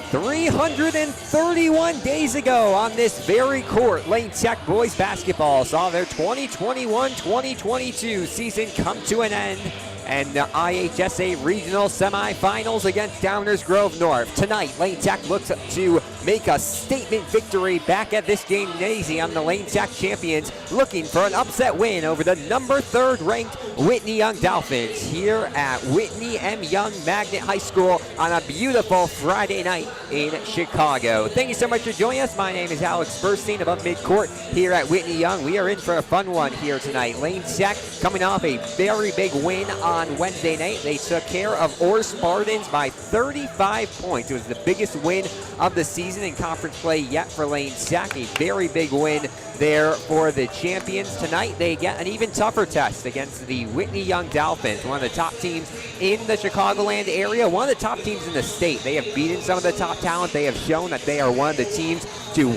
331 days ago on this very court, Lane Tech boys basketball saw their 2021-2022 season come to an end, and the IHSA regional semifinals against Downers Grove North. Tonight, Lane Tech looks to make a statement victory back at this gymnasium. The Lane Tech champions looking for an upset win over the number 3rd ranked Whitney Young Dolphins here at Whitney M. Young Magnet High School on a beautiful Friday night in Chicago. Thank you so much for joining us. My name is Alex Burstein above midcourt here at Whitney Young. We are in for a fun one here tonight. Lane Tech coming off a very big win on Wednesday night. They took care of Orr Spartans by 35 points. It was the biggest win of the season in conference play yet for Lane Tech. A very big win there for the champions. Tonight they get an even tougher test against the Whitney Young Dolphins, one of the top teams in the Chicagoland area, one of the top teams in the state. They have beaten some of the top talent. They have shown that they are one of the teams to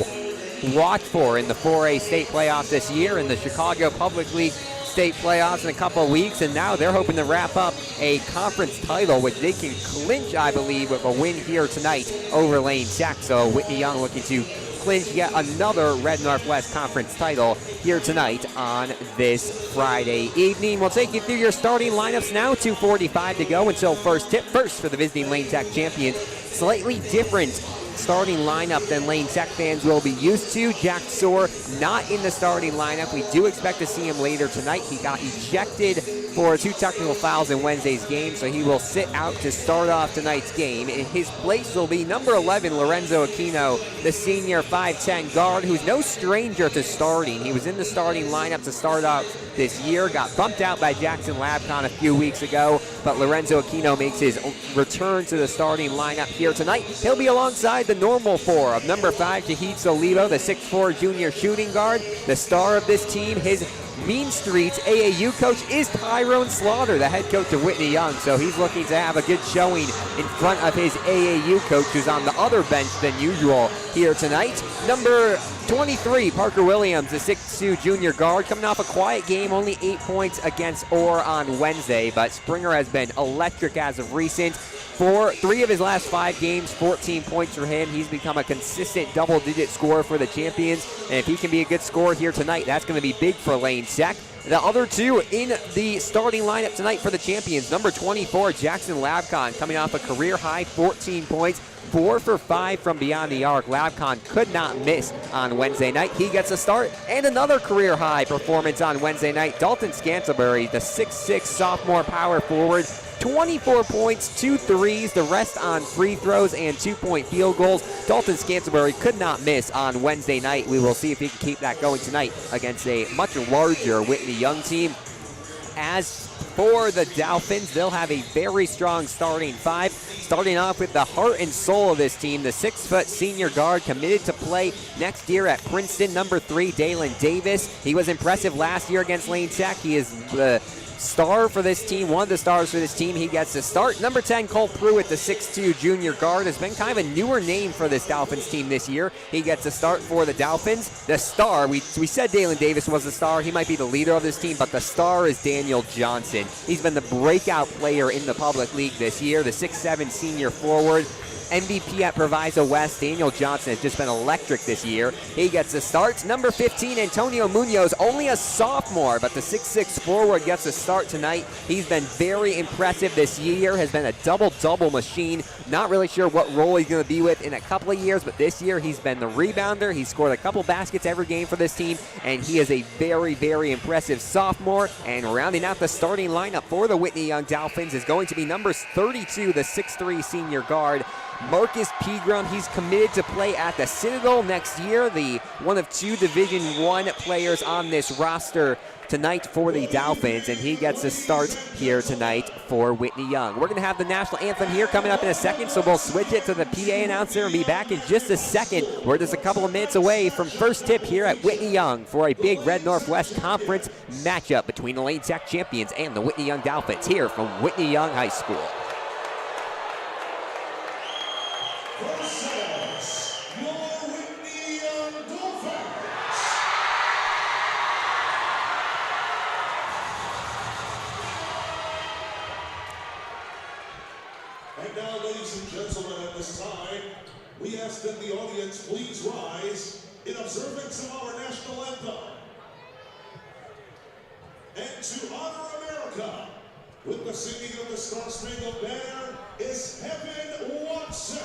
watch for in the 4A state playoffs this year, in the Chicago Public League state playoffs in a couple of weeks, and now they're hoping to wrap up a conference title, which they can clinch, I believe, with a win here tonight over Lane Tech. So Whitney Young looking to clinch yet another Red Northwest Conference title here tonight on this Friday evening. We'll take you through your starting lineups now. 2:45 to go until first tip. First for the visiting Lane Tech champions. Slightly different starting lineup than Lane Tech fans will be used to. Jack Soar not in the starting lineup. We do expect to see him later tonight. He got ejected for 2 technical fouls in Wednesday's game, so he will sit out to start off tonight's game. In his place will be number 11, Lorenzo Aquino, the senior 5'10 guard, who's no stranger to starting. He was in the starting lineup to start out this year, got bumped out by Jackson Labcon a few weeks ago, but Lorenzo Aquino makes his return to the starting lineup here tonight. He'll be alongside the normal 4 of number 5, Shahid Solivo, the 6'4 junior shooting guard. The star of this team, his Mean Streets AAU coach, is Tyrone Slaughter, the head coach of Whitney Young. So he's looking to have a good showing in front of his AAU coach, who's on the other bench than usual here tonight. Number 23, Parker Williams, the 6'2 junior guard, coming off a quiet game, only 8 points against Orr on Wednesday, but Springer has been electric as of recent. 3 of his last 5 games, 14 points for him. He's become a consistent double-digit scorer for the champions, and if he can be a good scorer here tonight, that's going to be big for Lane Tech. The other 2 in the starting lineup tonight for the champions, number 24, Jackson Labcon, coming off a career-high 14 points, 4 for 5 from beyond the arc. Labcon could not miss on Wednesday night. He gets a start, and another career-high performance on Wednesday night. Dalton Scantlebury, the 6'6 sophomore power forward, 24 points, 2 threes, the rest on free throws and 2-point field goals. Dalton Scantlebury could not miss on Wednesday night. We will see if he can keep that going tonight against a much larger Whitney Young team. As for the Dolphins, they'll have a very strong starting 5. Starting off with the heart and soul of this team, the 6' senior guard committed to play next year at Princeton, number 3, Dalen Davis. He was impressive last year against Lane Tech. He is the star for this team, one of the stars for this team. He gets to start. Number 10, Cole Pruitt, the 6'2 junior guard, has been kind of a newer name for this Dolphins team this year. He gets a start for the Dolphins. The star, we said Dalen Davis was the star. He might be the leader of this team, but the star is Daniel Johnson. He's been the breakout player in the public league this year, the 6'7 senior forward. MVP at Proviso West. Daniel Johnson has just been electric this year. He gets the start. Number 15, Antonio Munoz, only a sophomore, but the 6'6 forward gets a start tonight. He's been very impressive this year, has been a double-double machine. Not really sure what role he's going to be with in a couple of years, but this year he's been the rebounder. He's scored a couple baskets every game for this team, and he is a very, very impressive sophomore. And rounding out the starting lineup for the Whitney Young Dolphins is going to be number 32, the 6'3 senior guard, Marcus Pegram. He's committed to play at the Citadel next year, the one of 2 Division I players on this roster tonight for the Dolphins, and he gets a start here tonight for Whitney Young. We're going to have the national anthem here coming up in a second, so we'll switch it to the PA announcer and be back in just a second. We're just a couple of minutes away from first tip here at Whitney Young for a big Red Northwest Conference matchup between the Lane Tech champions and the Whitney Young Dolphins here from Whitney Young High School. And now, ladies and gentlemen, at this time, We ask that the audience please rise in observance of our national anthem. And to honor America, with the singing of the Star-Spangled Banner, is Heaven Watson.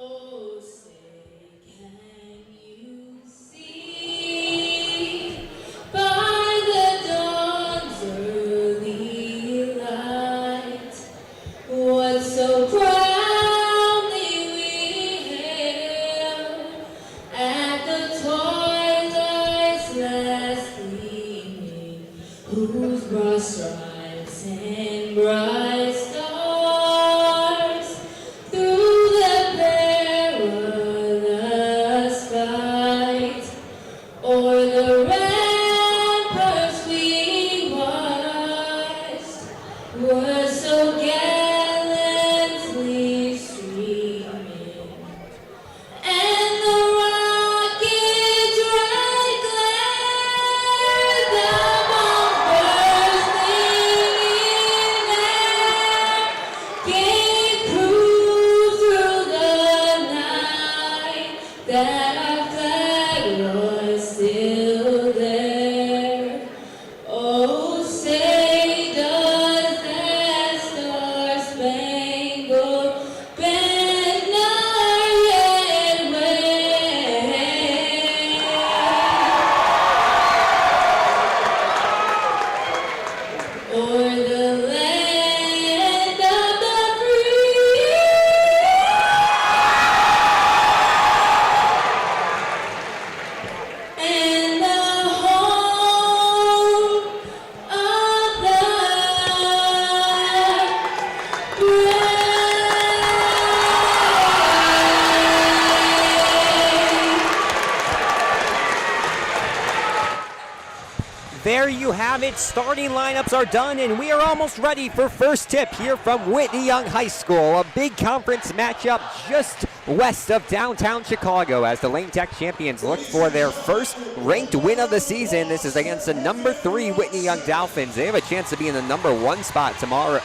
Oh, say, can you see by the dawn's early light what so proudly we hailed at the twilight's last gleaming, whose broad stripes and bright stars through the perilous fight o'er the ramparts we watched were so gallantly streaming, and the rocket's red glare, the bombs bursting in air, gave proof through the night that our flag was still there. Oh, say does that star-spangled banner yet wave o'er the land of the free and the home of the brave. There you have it. Starting lineups are done, and we are almost ready for first tip here from Whitney Young High School. A big conference matchup just west of downtown Chicago as the Lane Tech champions look for their first ranked win of the season. This is against the number 3 Whitney Young Dolphins. They have a chance to be in the number 1 spot tomorrow,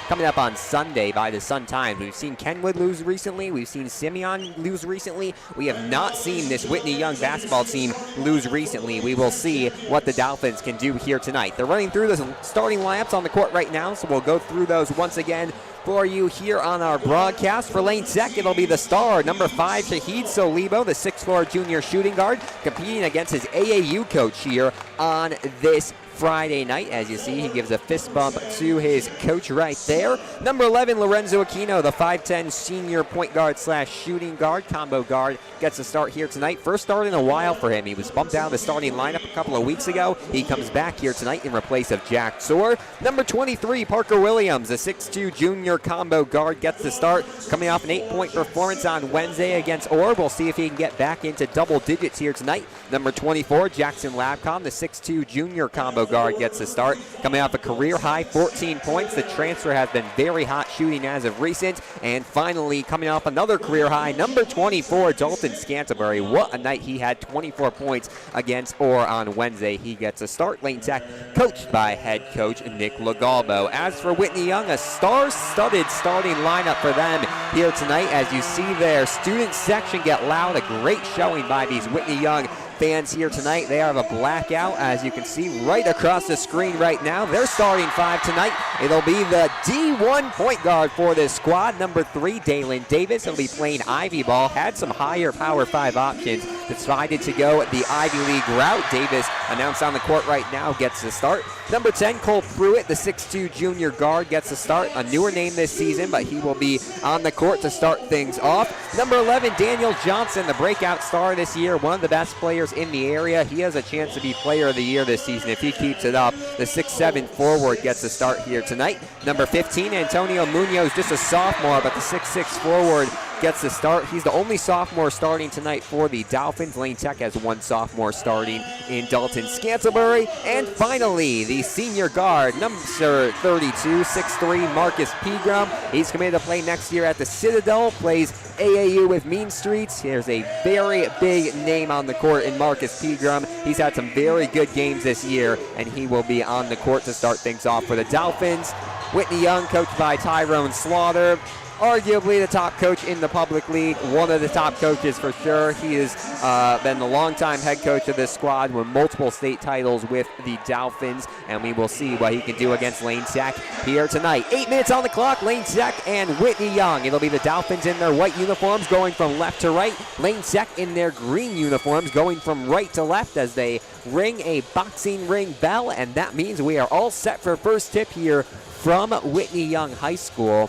coming up on Sunday by the Sun Times. We've seen Kenwood lose recently. We've seen Simeon lose recently. We have not seen this Whitney Young basketball team lose recently. We will see what the Dolphins can do here tonight. They're running through the starting lineups on the court right now, so we'll go through those once again for you here on our broadcast. For Lane Tech, it'll be the star, number 5, Shahid Solibo, the 6'4" junior shooting guard, competing against his AAU coach here on this Friday night. As you see, he gives a fist bump to his coach right there. Number 11, Lorenzo Aquino, the 5'10" senior point guard slash shooting guard, combo guard, gets a start here tonight. First start in a while for him. He was bumped out of the starting lineup a couple of weeks ago. He comes back here tonight in replace of Jack Soar. Number 23, Parker Williams, the 6'2" junior combo guard, gets the start, coming off an 8-point performance on Wednesday against Orr. We'll see if he can get back into double digits here tonight. Number 24, Jackson Labcom, the 6'2" junior combo guard, gets the start, coming off a career-high 14 points. The transfer has been very hot shooting as of recent. And finally, coming off another career-high, number 24, Dalton Scantlebury. What a night he had, 24 points against Orr on Wednesday. He gets a start. Lane Tech, coached by head coach Nick Lagalbo. As for Whitney Young, a star-studded starting lineup for them here tonight. As you see their student section get loud, a great showing by these Whitney Young fans here tonight. They have a blackout, as you can see right across the screen right now. Their starting 5 tonight, it'll be the D1 point guard for this squad. Number 3, Dalen Davis. He'll be playing Ivy ball. Had some higher power 5 options decided to go the Ivy League route. Davis, announced on the court right now, gets the start. Number 10, Cole Pruitt, the 6'2 junior guard, gets the start. A newer name this season, but he will be on the court to start things off. Number 11, Daniel Johnson, the breakout star this year, one of the best players in the area. He has a chance to be player of the year this season if he keeps it up. The 6'7 forward gets the start here tonight. Number 15, Antonio Munoz, just a sophomore, but the 6'6 forward gets the start. He's the only sophomore starting tonight for the Dolphins. Lane Tech has one sophomore starting in Dalton Scantlebury. And finally, the senior guard, number 32, 6'3", Marcus Pegram. He's committed to play next year at the Citadel, plays AAU with Mean Streets. Here's a very big name on the court in Marcus Pegram. He's had some very good games this year, and he will be on the court to start things off for the Dolphins. Whitney Young, coached by Tyrone Slaughter. Arguably the top coach in the public league, one of the top coaches for sure. He has been the longtime head coach of this squad with multiple state titles with the Dolphins, and we will see what he can do against Lane Tech here tonight. 8 minutes on the clock, Lane Tech and Whitney Young. It'll be the Dolphins in their white uniforms going from left to right. Lane Tech in their green uniforms going from right to left as they ring a boxing ring bell, and that means we are all set for first tip here from Whitney Young High School.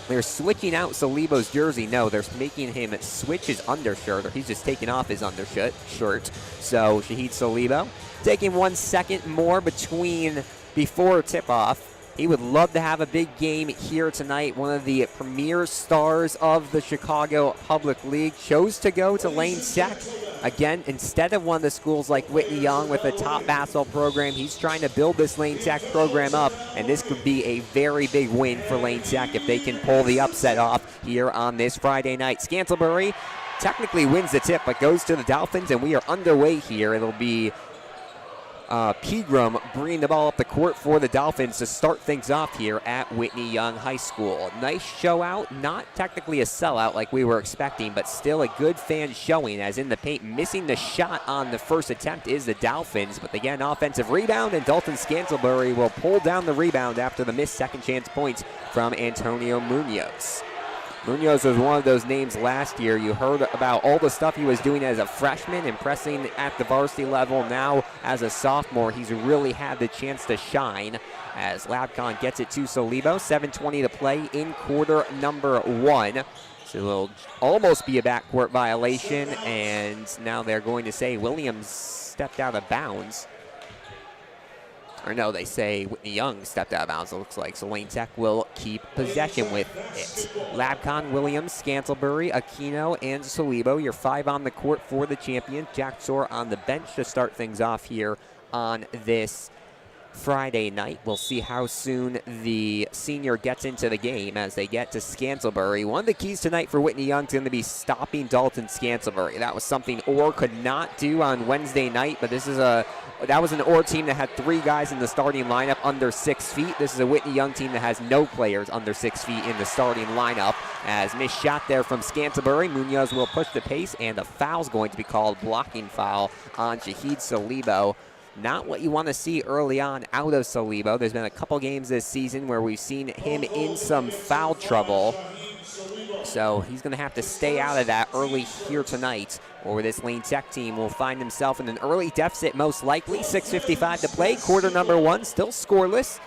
They're switching out Salibo's jersey. No, they're making him switch his undershirt, or he's just taking off his undershirt. So Shahid Salibo taking 1 second more before tip-off. He would love to have a big game here tonight. One of the premier stars of the Chicago Public League chose to go to Lane Tech. Again, instead of one of the schools like Whitney Young with a top basketball program, he's trying to build this Lane Tech program up, and this could be a very big win for Lane Tech if they can pull the upset off here on this Friday night. Scantlebury technically wins the tip, but goes to the Dolphins, and we are underway here. It'll be Pegram bringing the ball up the court for the Dolphins to start things off here at Whitney Young High School. Nice show out, not technically a sellout like we were expecting, but still a good fan showing, as in the paint. Missing the shot on the first attempt is the Dolphins, but they get an offensive rebound, and Dalton Scantlebury will pull down the rebound after the missed second chance points from Antonio Munoz. Munoz was one of those names last year. You heard about all the stuff he was doing as a freshman, impressing at the varsity level. Now, as a sophomore, he's really had the chance to shine as Labcon gets it to Salibo. 7:20 to play in quarter number 1. So it'll almost be a backcourt violation, and now they're going to say Williams stepped out of bounds. Or no, they say Whitney Young stepped out of bounds, it looks like. So Lane Tech will keep possession with it. Labcon, Williams, Scantlebury, Aquino, and Salibo. Your 5 on the court for the champions. Jack Soar on the bench to start things off here on this Friday night. We'll see how soon the senior gets into the game as they get to Scantlebury. One of the keys tonight for Whitney Young is going to be stopping Dalton Scantlebury. That was something Orr could not do on Wednesday night, but that was an Orr team that had 3 guys in the starting lineup under 6 feet. This is a Whitney Young team that has no players under 6 feet in the starting lineup. As missed shot there from Scantlebury, Munoz will push the pace, and a foul's going to be called, blocking foul on Shahid Salibo. Not what you want to see early on out of Salibo. There's been a couple games this season where we've seen him in some foul trouble. So he's going to have to stay out of that early here tonight, or this Lane Tech team will find himself in an early deficit most likely. 6:55 to play, quarter number 1, still scoreless.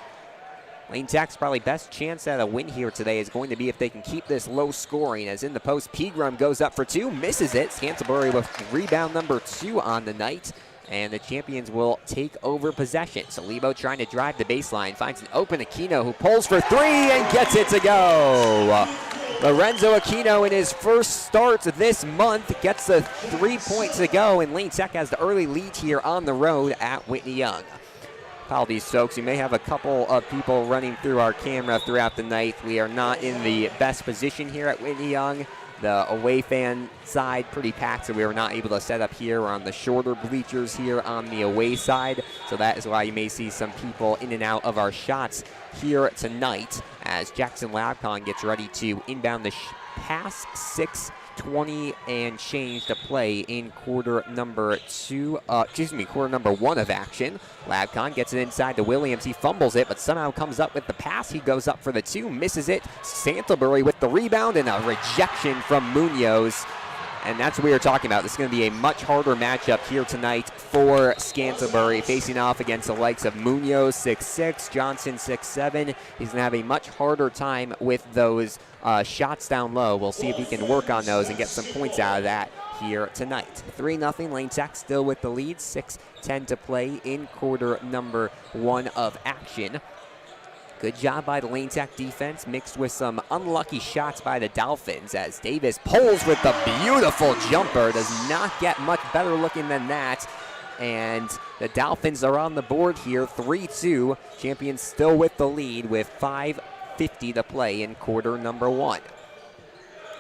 Lane Tech's probably best chance at a win here today is going to be if they can keep this low scoring, as in the post, Pegram goes up for 2, misses it. Scantlebury with rebound number 2 on the night, and the champions will take over possession. Salibo trying to drive the baseline, finds an open Aquino who pulls for 3 and gets it to go. Lorenzo Aquino in his first start this month gets the 3 points to go, and Lane Tech has the early lead here on the road at Whitney Young. Apologies, folks. You may have a couple of people running through our camera throughout the night. We are not in the best position here at Whitney Young. The away fan side pretty packed, so we were not able to set up here. We're on the shorter bleachers here on the away side, so that is why you may see some people in and out of our shots here tonight as Jackson Labcon gets ready to inbound the pass. 6:20 and change to play in quarter number 1 of action. Labcon gets it inside to Williams. He fumbles it, but somehow comes up with the pass. He goes up for the 2, misses it. Scantlebury with the rebound, and a rejection from Munoz. And that's what we were talking about. This is going to be a much harder matchup here tonight for Scantlebury, facing off against the likes of Munoz, 6'6", Johnson, 6'7". He's going to have a much harder time with those shots down low. We'll see if he can work on those and get some points out of that here tonight. 3-0, Lane Tech still with the lead, 6:10 to play in quarter number 1 of action. Good job by the Lane Tech defense, mixed with some unlucky shots by the Dolphins, as Davis pulls with the beautiful jumper. Does not get much better looking than that. And the Dolphins are on the board here, 3-2. Champions still with the lead with 5:50 to play in quarter number 1.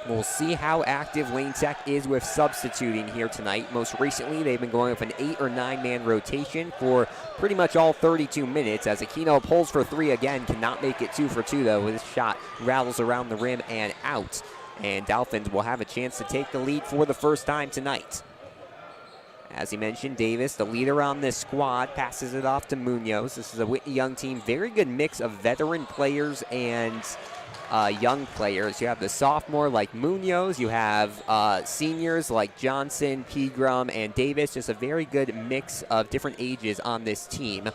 We'll see how active Lane Tech is with substituting here tonight. Most recently, they've been going with an 8 or 9-man rotation for pretty much all 32 minutes, as Aquino pulls for 3 again, cannot make it 2 for 2 though. His shot rattles around the rim and out. And Dolphins will have a chance to take the lead for the first time tonight. As he mentioned, Davis, the leader on this squad, passes it off to Munoz. This is a Whitney Young team, very good mix of veteran players and young players. You have the sophomore like Munoz, you have seniors like Johnson, Pegram, and Davis. Just a very good mix of different ages on this team.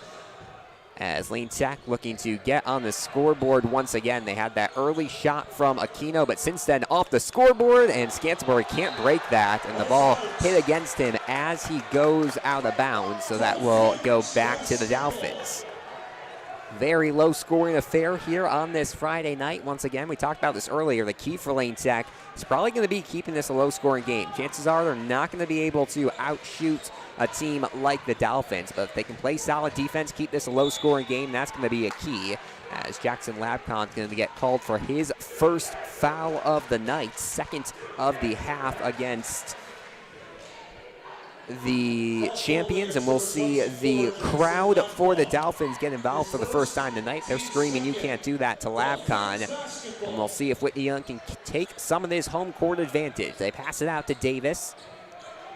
As Lane Tech looking to get on the scoreboard once again. They had that early shot from Aquino, but since then off the scoreboard, and Scantlebury can't break that, and the ball hit against him as he goes out of bounds, so that will go back to the Dolphins. Very low scoring affair here on this Friday night. Once again, we talked about this earlier. The key for Lane Tech is probably going to be keeping this a low scoring game. Chances are they're not going to be able to outshoot a team like the Dolphins, but if they can play solid defense, keep this a low scoring game, that's going to be a key, as Jackson Labcon is going to get called for his first foul of the night, second of the half against the Champions, and we'll see the crowd for the Dolphins get involved for the first time tonight. They're screaming, "You can't do that," to Labcon, and we'll see if Whitney Young can take some of this home court advantage. They pass it out to Davis.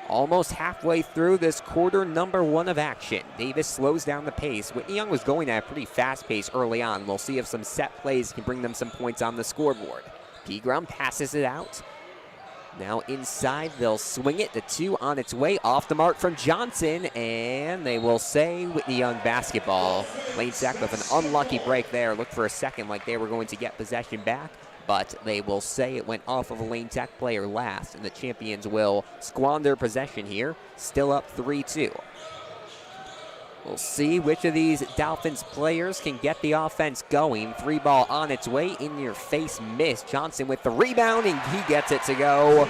Almost halfway through this quarter number 1 of action. Davis slows down the pace. Whitney Young was going at a pretty fast pace early on. We'll see if some set plays can bring them some points on the scoreboard. Pegram passes it out. Now inside, they'll swing it. The 2 on its way, off the mark from Johnson, and they will say Whitney Young basketball. Lane Tech with an unlucky break there. Looked for a second like they were going to get possession back, but they will say it went off of a Lane Tech player last, and the Champions will squander possession here, still up 3-2. We'll see which of these Dolphins players can get the offense going. 3 ball on its way, in your face miss. Johnson with the rebound, and he gets it to go.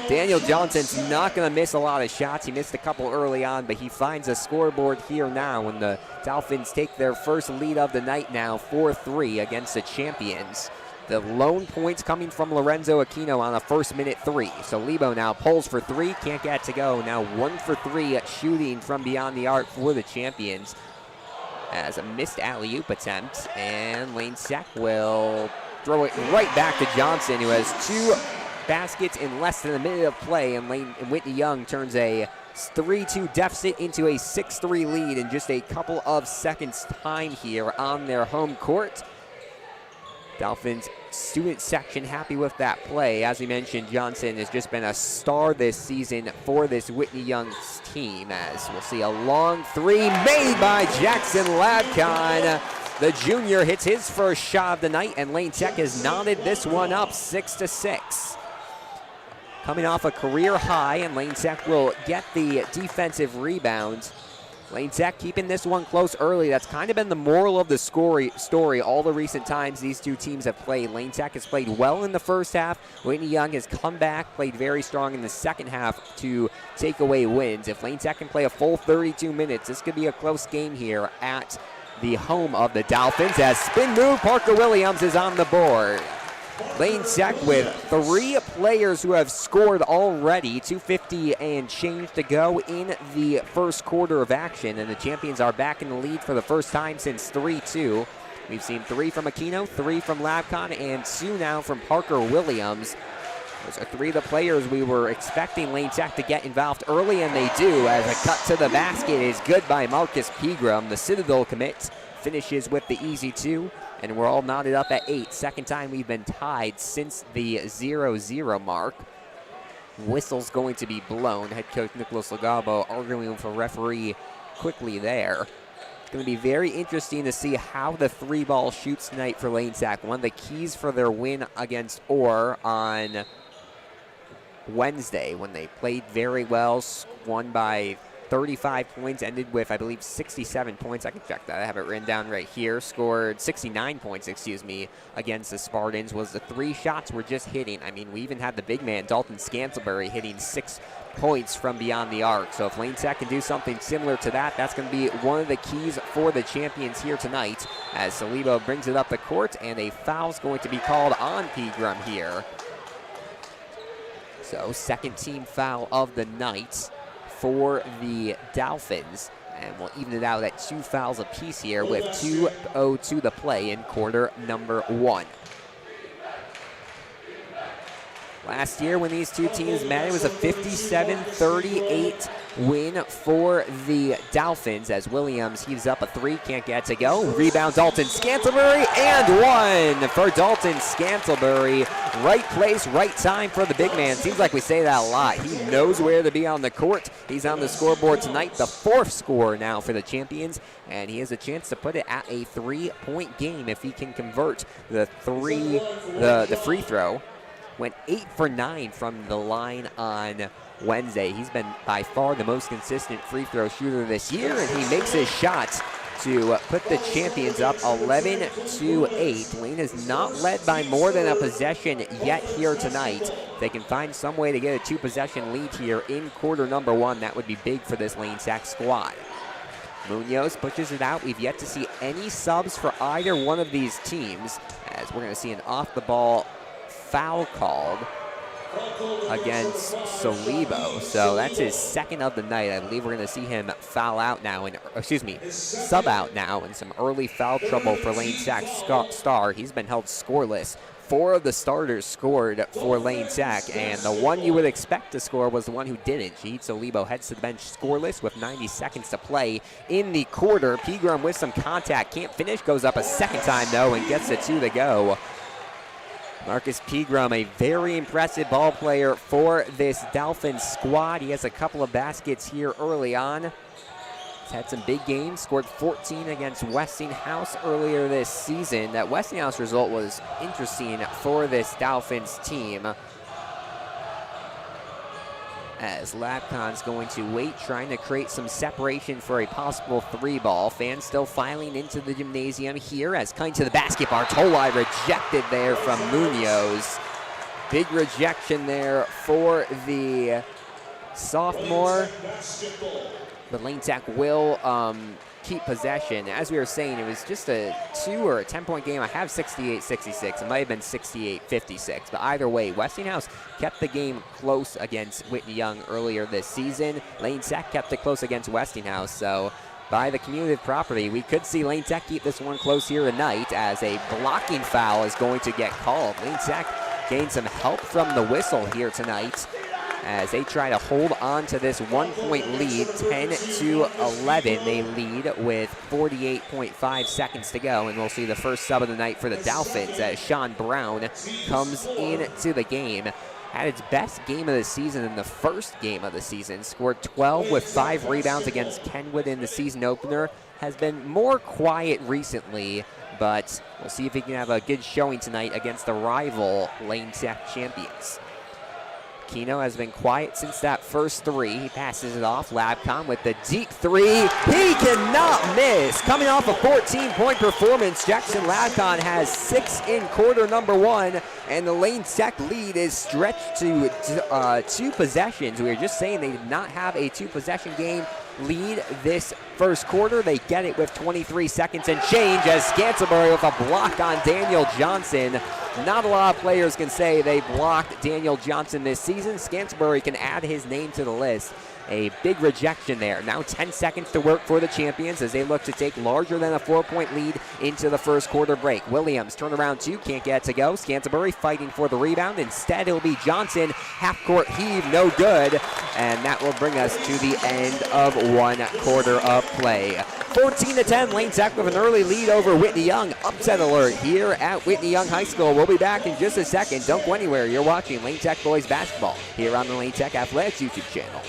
Daniel Johnson's not going to miss a lot of shots. He missed a couple early on, but he finds a scoreboard here now, when the Dolphins take their first lead of the night now, 4-3 against the Champions. The lone points coming from Lorenzo Aquino on a first-minute 3. So Lebo now pulls for 3, can't get it to go. Now 1 for 3 at shooting from beyond the arc for the Champions, as a missed alley-oop attempt. And Lane Tech will throw it right back to Johnson, who has 2 baskets in less than a minute of play. And Whitney Young turns a 3-2 deficit into a 6-3 lead in just a couple of seconds time here on their home court. Dolphins student section happy with that play. As we mentioned, Johnson has just been a star this season for this Whitney Young team, as we'll see a long 3 made by Jackson Labcon. The junior hits his first shot of the night, and Lane Tech has knotted this one up 6-6. Coming off a career high, and Lane Tech will get the defensive rebound. Lane Tech keeping this one close early. That's kind of been the moral of the story all the recent times these two teams have played. Lane Tech has played well in the first half. Whitney Young has come back, played very strong in the second half to take away wins. If Lane Tech can play a full 32 minutes, this could be a close game here at the home of the Dolphins, as spin move, Parker Williams is on the board. Lane Tech with 3 players who have scored already, 2:50 and change to go in the first quarter of action, and the Champions are back in the lead for the first time since 3-2. We've seen 3 from Aquino, 3 from Labcon, and 2 now from Parker Williams. Those are 3 of the players we were expecting Lane Tech to get involved early, and they do, as a cut to the basket is good by Marcus Pegram. The Citadel commit finishes with the easy 2. And we're all knotted up at 8. Second time we've been tied since the 0-0 mark. whistle's going to be blown. Head coach Nicholas Legabo arguing with a referee quickly there. It's going to be very interesting to see how the 3-ball shoots tonight for Lane Sack. One of the keys for their win against Orr on Wednesday when they played very well, won by 35 points, ended with, I believe, 67 points. I can check that. I have it written down right here. Scored 69 points, against the Spartans. Was the 3 shots were just hitting. I mean, we even had the big man, Dalton Scantlebury, hitting 6 points from beyond the arc. So if Lane Sack can do something similar to that, that's going to be one of the keys for the champions here tonight as Salibo brings it up the court, and a foul's going to be called on Pegram here. So second team foul of the night for the Dolphins, and we'll even it out at 2 fouls apiece here with 2:02 to play in quarter number 1. Last year when these two teams met, it was a 57-38 win for the Dolphins as Williams heaves up a 3, can't get to go. Rebound Dalton Scantlebury, and 1 for Dalton Scantlebury. Right place, right time for the big man. Seems like we say that a lot. He knows where to be on the court. He's on the scoreboard tonight, the 4th score now for the champions, and he has a chance to put it at a 3-point game if he can convert the free throw. Went 8 for 9 from the line on Wednesday. He's been by far the most consistent free throw shooter this year, and he makes his shot to put the champions up 11-8. Lane is not led by more than a possession yet here tonight. If they can find some way to get a 2-possession lead here in quarter number 1, that would be big for this Lane Sack squad. Munoz pushes it out. We've yet to see any subs for either one of these teams, as we're going to see an off-the-ball foul called against Salibo. So that's his 2nd of the night. I believe we're going to see him foul out now, sub out now, and some early foul trouble for Lane Sack's star. He's been held scoreless. 4 of the starters scored for Lane Sack, and the one you would expect to score was the one who didn't. Shahid Salibo heads to the bench scoreless with 90 seconds to play in the quarter. Pegram with some contact, can't finish, goes up a 2nd time though and gets the 2 to go. Marcus Pegram, a very impressive ball player for this Dolphins squad. He has a couple of baskets here early on. He's had some big games, scored 14 against Westinghouse earlier this season. That Westinghouse result was interesting for this Dolphins team, as Lapcon's going to wait, trying to create some separation for a possible 3-ball. Fans still filing into the gymnasium here as coming to the basket. Bartoli rejected there from Munoz. Big rejection there for the sophomore. But Lane Sack will keep possession. As we were saying, it was just a 2 or a 10-point game. I have 68-66. It might have been 68-56. But either way, Westinghouse kept the game close against Whitney Young earlier this season. Lane Sack kept it close against Westinghouse. So by the cumulative property, we could see Lane Sack keep this one close here tonight, as a blocking foul is going to get called. Lane Sack gained some help from the whistle here tonight, as they try to hold on to this 1-point lead, 10-11. They lead with 48.5 seconds to go, and we'll see the first sub of the night for the Dolphins as Sean Brown comes into the game. Had its best game of the season in the first game of the season, scored 12 with 5 rebounds against Kenwood in the season opener. Has been more quiet recently, but we'll see if he can have a good showing tonight against the rival Lane Sack champions. Keno has been quiet since that first 3. He passes it off. Labcon with the deep 3. He cannot miss. Coming off a 14-point performance, Jackson Labcon has 6 in quarter number 1, and the Lane Sack lead is stretched to 2 possessions. We were just saying they did not have a 2-possession game lead this first quarter. They get it with 23 seconds and change, as Scantlebury with a block on Daniel Johnson. Not a lot of players can say they blocked Daniel Johnson this season. Scantlebury can add his name to the list. A big rejection there. Now 10 seconds to work for the champions as they look to take larger than a 4-point lead into the first quarter break. Williams, turnaround 2, can't get it to go. Scantlebury fighting for the rebound. Instead, it'll be Johnson. Half-court heave, no good. And that will bring us to the end of 1 quarter of play. 14-10, Lane Tech with an early lead over Whitney Young. Upset alert here at Whitney Young High School. We'll be back in just a second. Don't go anywhere. You're watching Lane Tech Boys Basketball here on the Lane Tech Athletics YouTube channel.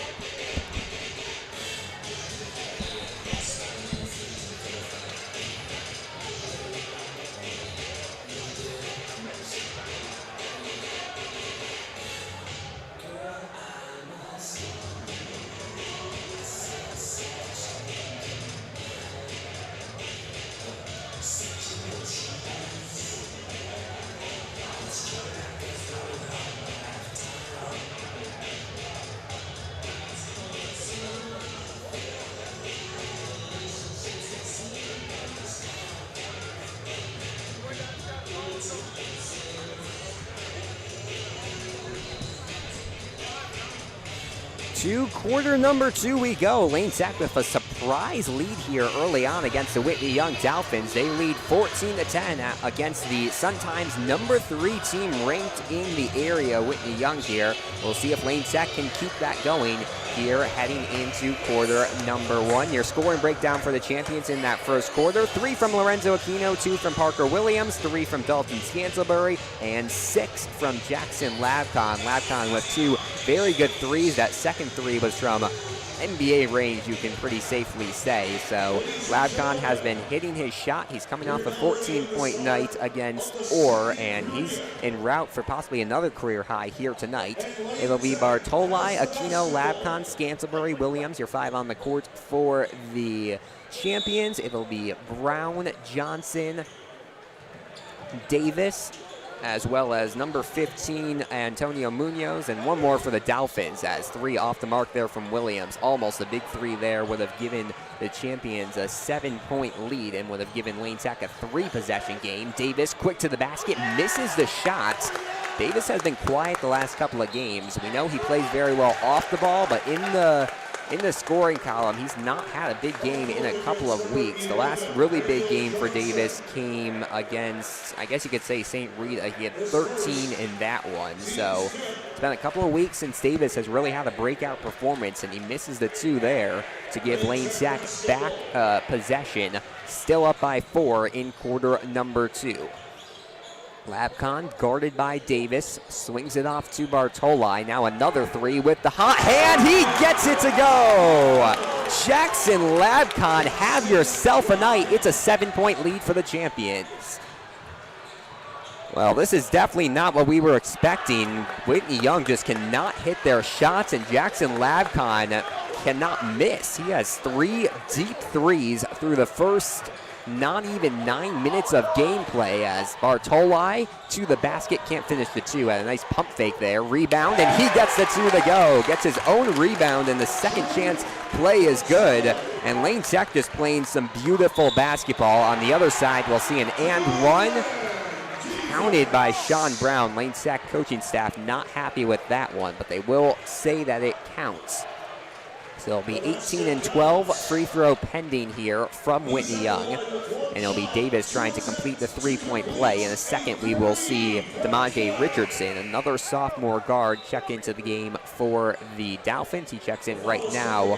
To quarter number 2 we go. Lane Tech with a surprise lead here early on against the Whitney Young Dolphins. They lead 14-10 against the Sun-Times number 3 team ranked in the area, Whitney Young here. We'll see if Lane Tech can keep that going here heading into quarter number 1. Your scoring breakdown for the champions in that first quarter: 3 from Lorenzo Aquino, 2 from Parker Williams, 3 from Dalton Scantlebury, and 6 from Jackson Labcon. Labcon with 2 very good threes. That second 3 was from NBA range, you can pretty safely say. So Labcon has been hitting his shot. He's coming off a 14-point night against Orr, and he's en route for possibly another career high here tonight. It'll be Bartoli, Aquino, Labcon, Scantlebury, Williams, your 5 on the court for the champions. It'll be Brown, Johnson, Davis, as well as number 15, Antonio Munoz, and 1 more for the Dolphins, as 3 off the mark there from Williams. Almost a big 3 there would have given the champions a 7-point lead and would have given Lane Tech a 3-possession game. Davis quick to the basket, misses the shot. Davis has been quiet the last couple of games. We know he plays very well off the ball, but in the scoring column, he's not had a big game in a couple of weeks. The last really big game for Davis came against, I guess you could say, St. Rita. He had 13 in that one. So it's been a couple of weeks since Davis has really had a breakout performance, and he misses the 2 there to give Lane Tech back possession. Still up by 4 in quarter number 2. Labcon guarded by Davis, swings it off to Bartoli. Now another 3 with the hot hand. He gets it to go. Jackson Labcon, have yourself a night. It's a 7-point lead for the champions. Well, this is definitely not what we were expecting. Whitney Young just cannot hit their shots, and Jackson Labcon cannot miss. He has 3 deep threes through the first not even 9 minutes of gameplay, as Bartoli to the basket, can't finish the 2. Had a nice pump fake there, rebound, and he gets the 2 to go. Gets his own rebound, and the second chance play is good. And Lane Tech just playing some beautiful basketball. On the other side, we'll see an and 1 counted by Sean Brown. Lane Tech coaching staff not happy with that one, but they will say that it counts. So it'll be 18-12, free throw pending here from Whitney Young. And it'll be Davis trying to complete the 3-point play. In a second, we will see Demaje Richardson, another sophomore guard, check into the game for the Dolphins. He checks in right now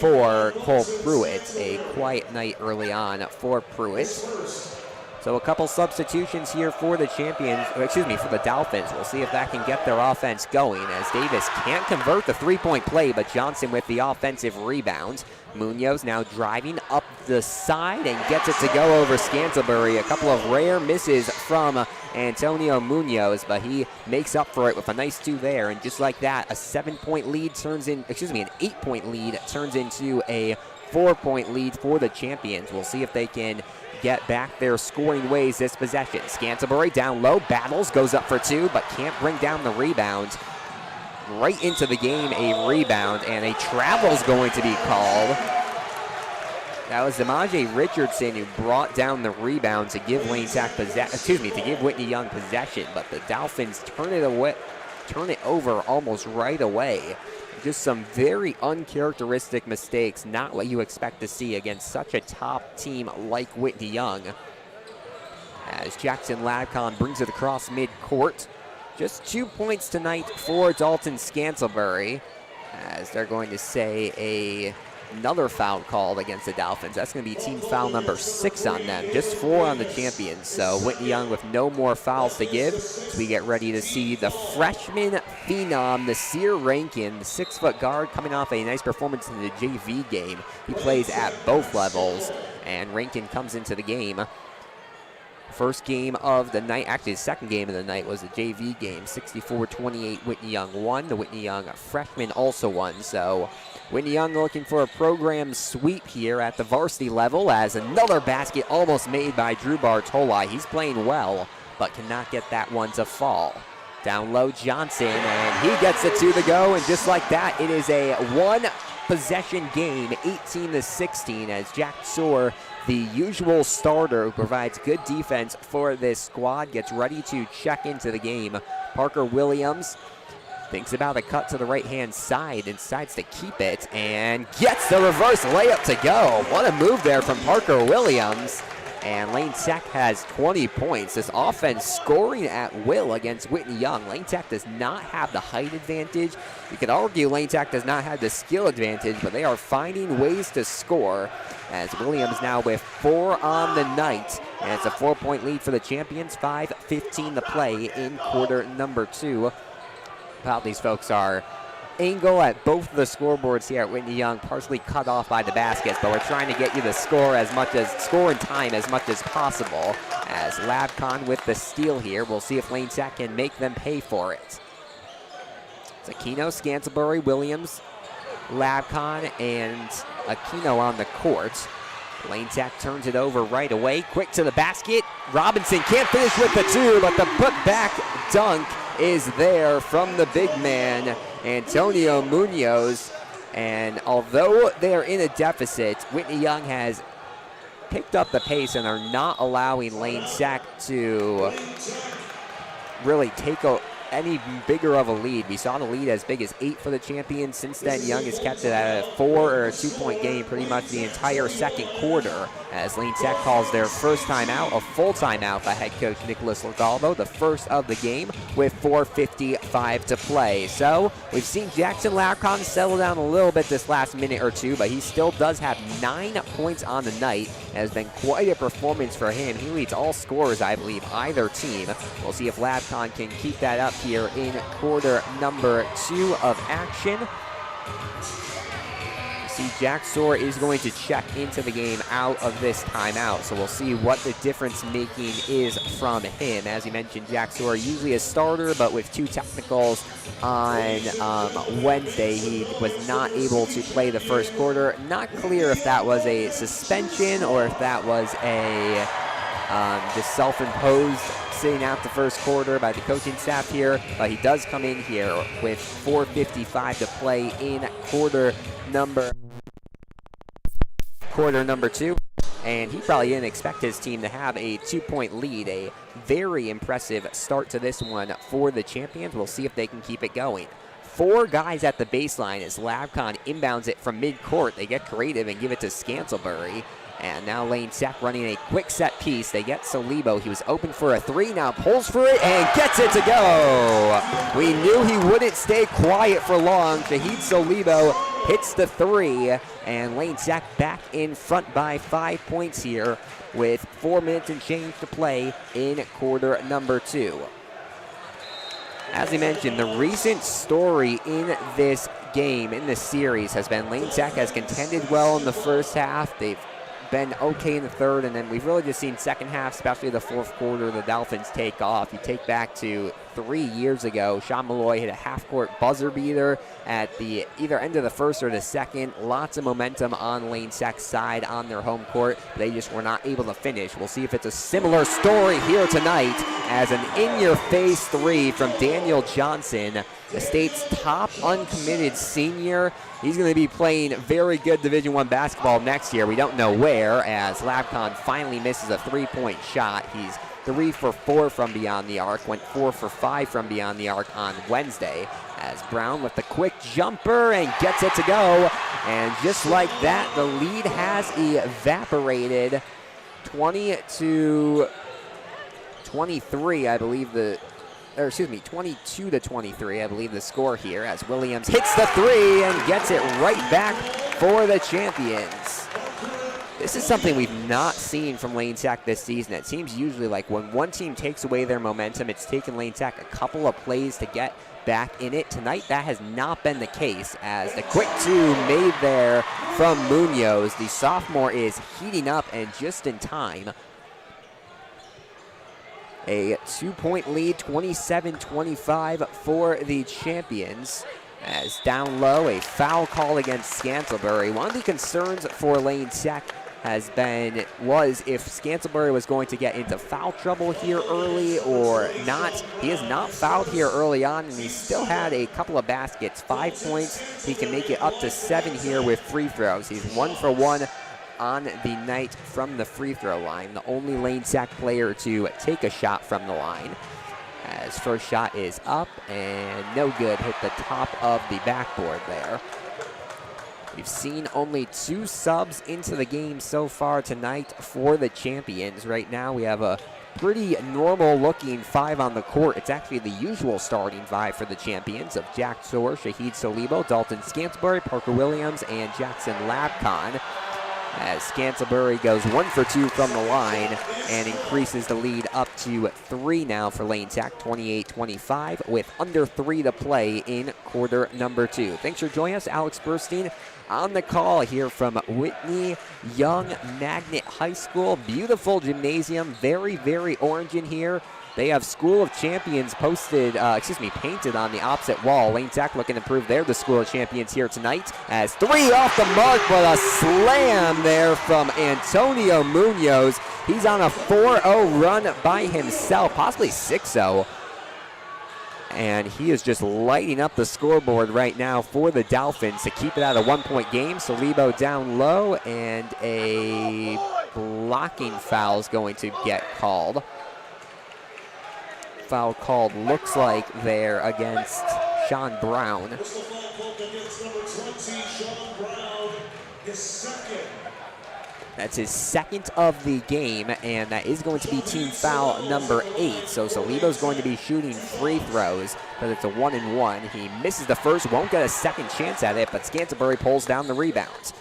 for Cole Pruitt. A quiet night early on for Pruitt. So a couple substitutions here for the champions, for the Dolphins. We'll see if that can get their offense going, as Davis can't convert the 3-point play, but Johnson with the offensive rebound. Munoz now driving up the side and gets it to go over Scantlebury. A couple of rare misses from Antonio Munoz, but he makes up for it with a nice 2 there. And just like that, a 7-point lead turns in, an 8-point lead turns into a 4-point lead for the champions. We'll see if they can get back their scoring ways this possession. Scantlebury down low, battles, goes up for 2, but can't bring down the rebound. Right into the game, a rebound, and a travel's going to be called. That was Demaje Richardson who brought down the rebound to give to give Whitney Young possession, but the Dolphins turn it over almost right away. Just some very uncharacteristic mistakes, not what you expect to see against such a top team like Whitney Young. As Jackson Labcon brings it across midcourt. Just 2 points tonight for Dalton Scantlebury, as they're going to say a another foul called against the Dolphins. That's going to be team foul number 6 on them, just 4 on the champions. So Whitney Young with no more fouls to give. So we get ready to see the freshman phenom, Nasir Rankin, the 6-foot guard, coming off a nice performance in the JV game. He plays at both levels, and Rankin comes into the game. First game of the night, actually the second game of the night was the JV game. 64-28, Whitney Young won. The Whitney Young freshman also won. So Whitney Young looking for a program sweep here at the varsity level, as another basket almost made by Drew Bartola. He's playing well, but cannot get that one to fall. Down low, Johnson, and he gets it to the go, and just like that, it is a one-possession game, 18-16, as Jack Soar, the usual starter who provides good defense for this squad, gets ready to check into the game. Parker Williams thinks about a cut to the right-hand side and decides to keep it and gets the reverse layup to go. What a move there from Parker Williams. And Lane Tech has 20 points. This offense scoring at will against Whitney Young. Lane Tech does not have the height advantage. You could argue Lane Tech does not have the skill advantage, but they are finding ways to score, as Williams now with 4 on the night. And it's a 4-point lead for the champions, 5:15 to play in quarter number 2. Well, these folks are angle at both of the scoreboards here at Whitney Young, partially cut off by the baskets, but we're trying to get you the score in time as much as possible. As Labcon with the steal here, we'll see if Lane Tech can make them pay for it. It's Aquino, Scantlebury, Williams, Labcon, and Aquino on the court. Lane Tech turns it over right away, quick to the basket. Robinson can't finish with the 2, but the put-back dunk is there from the big man, Antonio Munoz. And although they are in a deficit, Whitney Young has picked up the pace and are not allowing Lane Tech to really take any bigger of a lead. We saw the lead as big as 8 for the champions. Since then, Young has kept it at a 4 or a 2-point game pretty much the entire second quarter, as Lane Tech calls their first timeout, a full timeout by head coach Nicholas Lagalvo, the first of the game, with 4:55 to play. So we've seen Jackson Larcon settle down a little bit this last minute or two, but he still does have 9 points on the night. It has been quite a performance for him. He leads all scorers, I believe, either team. We'll see if Labcon can keep that up here in quarter number 2 of action. See, Jack Soar is going to check into the game out of this timeout, so we'll see what the difference making is from him. As you mentioned, Jack Soar usually a starter, but with 2 technicals on Wednesday, he was not able to play the first quarter. Not clear if that was a suspension or if that was a just self-imposed sitting out the first quarter by the coaching staff here, but he does come in here with 4:55 to play in quarter number 2, and he probably didn't expect his team to have a 2-point lead. A very impressive start to this one for the champions. We'll see if they can keep it going. 4 guys at the baseline as Labcon inbounds it from midcourt. They get creative and give it to Scantlebury. And now Lane Tech running a quick set piece. They get Solibo. He was open for a 3, now pulls for it and gets it to go. We knew he wouldn't stay quiet for long. Shahid Solibo hits the 3, and Lane Tech back in front by 5 points here with 4 minutes and change to play in quarter number 2. As I mentioned, the recent story in this game, in this series, has been Lane Tech has contended well in the first half. They've been okay in the third, and then we've really just seen second half, especially the fourth quarter, the Dolphins take off. You take back to 3 years ago, Sean Malloy hit a half-court buzzer beater at the either end of the first or the second. Lots of momentum on Lane Tech's side on their home court. They just were not able to finish. We'll see if it's a similar story here tonight as an in-your-face 3 from Daniel Johnson, the state's top uncommitted senior. He's going to be playing very good Division I basketball next year. We don't know where, as Labcon finally misses a 3-point shot. He's 3 for 4 from beyond the arc, went 4 for 5 from beyond the arc on Wednesday, as Brown with the quick jumper and gets it to go. And just like that, the lead has evaporated. 20-23, I believe 22-23, I believe the score here, as Williams hits the 3 and gets it right back for the champions. This is something we've not seen from Lane Tech this season. It seems usually like when one team takes away their momentum, it's taken Lane Tech a couple of plays to get back in it. Tonight, that has not been the case, as the quick two made there from Munoz. The sophomore is heating up and just in time. A 2-point lead, 27-25 for the champions. As down low, a foul call against Scantlebury. One of the concerns for Lane Tech was if Scantlebury was going to get into foul trouble here early or not. He is not fouled here early on, and he still had a couple of baskets. 5 points. He can make it up to 7 here with free throws. He's 1 for 1 on the night from the free throw line. The only Lane Tech player to take a shot from the line. As first shot is up and no good, hit the top of the backboard there. We've seen only 2 subs into the game so far tonight for the champions. Right now we have a pretty normal looking 5 on the court. It's actually the usual starting 5 for the champions of Jack Soar, Shahid Solibo, Dalton Scantlebury, Parker Williams, and Jackson Labcon. As Scantlebury goes 1 for 2 from the line and increases the lead up to 3 now for Lane Tech, 28-25, with under 3 to play in quarter number 2. Thanks for joining us. Alex Burstein on the call here from Whitney Young Magnet High School. Beautiful gymnasium, very, very orange in here. They have School of Champions painted on the opposite wall. Lane Tech looking to prove they're the School of Champions here tonight. As 3 off the mark, but a slam there from Antonio Munoz. He's on a 4-0 run by himself, possibly 6-0. And he is just lighting up the scoreboard right now for the Dolphins to keep it at a 1-point game. Solibo down low, and a blocking foul is going to get called. Foul called, looks like there against Sean Brown. That's his second of the game, and that is going to be team foul number 8. So Solibo's going to be shooting free throws, but it's a 1-and-1. He misses the first, won't get a second chance at it, but Scantlebury pulls down the rebounds.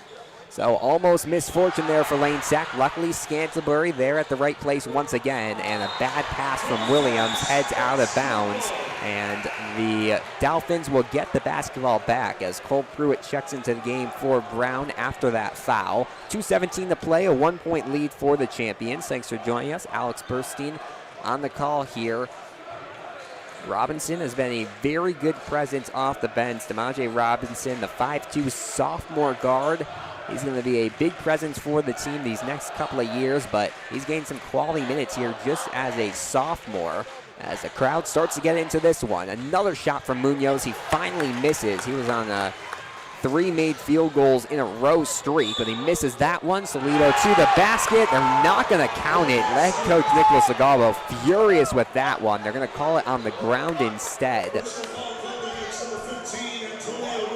So almost misfortune there for Lane Tech. Luckily, Scantlebury there at the right place once again, and a bad pass from Williams heads out of bounds, and the Dolphins will get the basketball back as Cole Pruitt checks into the game for Brown after that foul. 2:17 to play, a 1-point lead for the champions. Thanks for joining us. Alex Burstein on the call here. Robinson has been a very good presence off the bench. DeMondre Robinson, the 5'2 sophomore guard. He's going to be a big presence for the team these next couple of years, but he's gained some quality minutes here just as a sophomore. As the crowd starts to get into this one, another shot from Munoz. He finally misses. He was on a 3 made field goals in a row streak, but he misses that one. Solido to the basket. They're not going to count it. Head coach Nicholas Zagallo furious with that one. They're going to call it on the ground instead.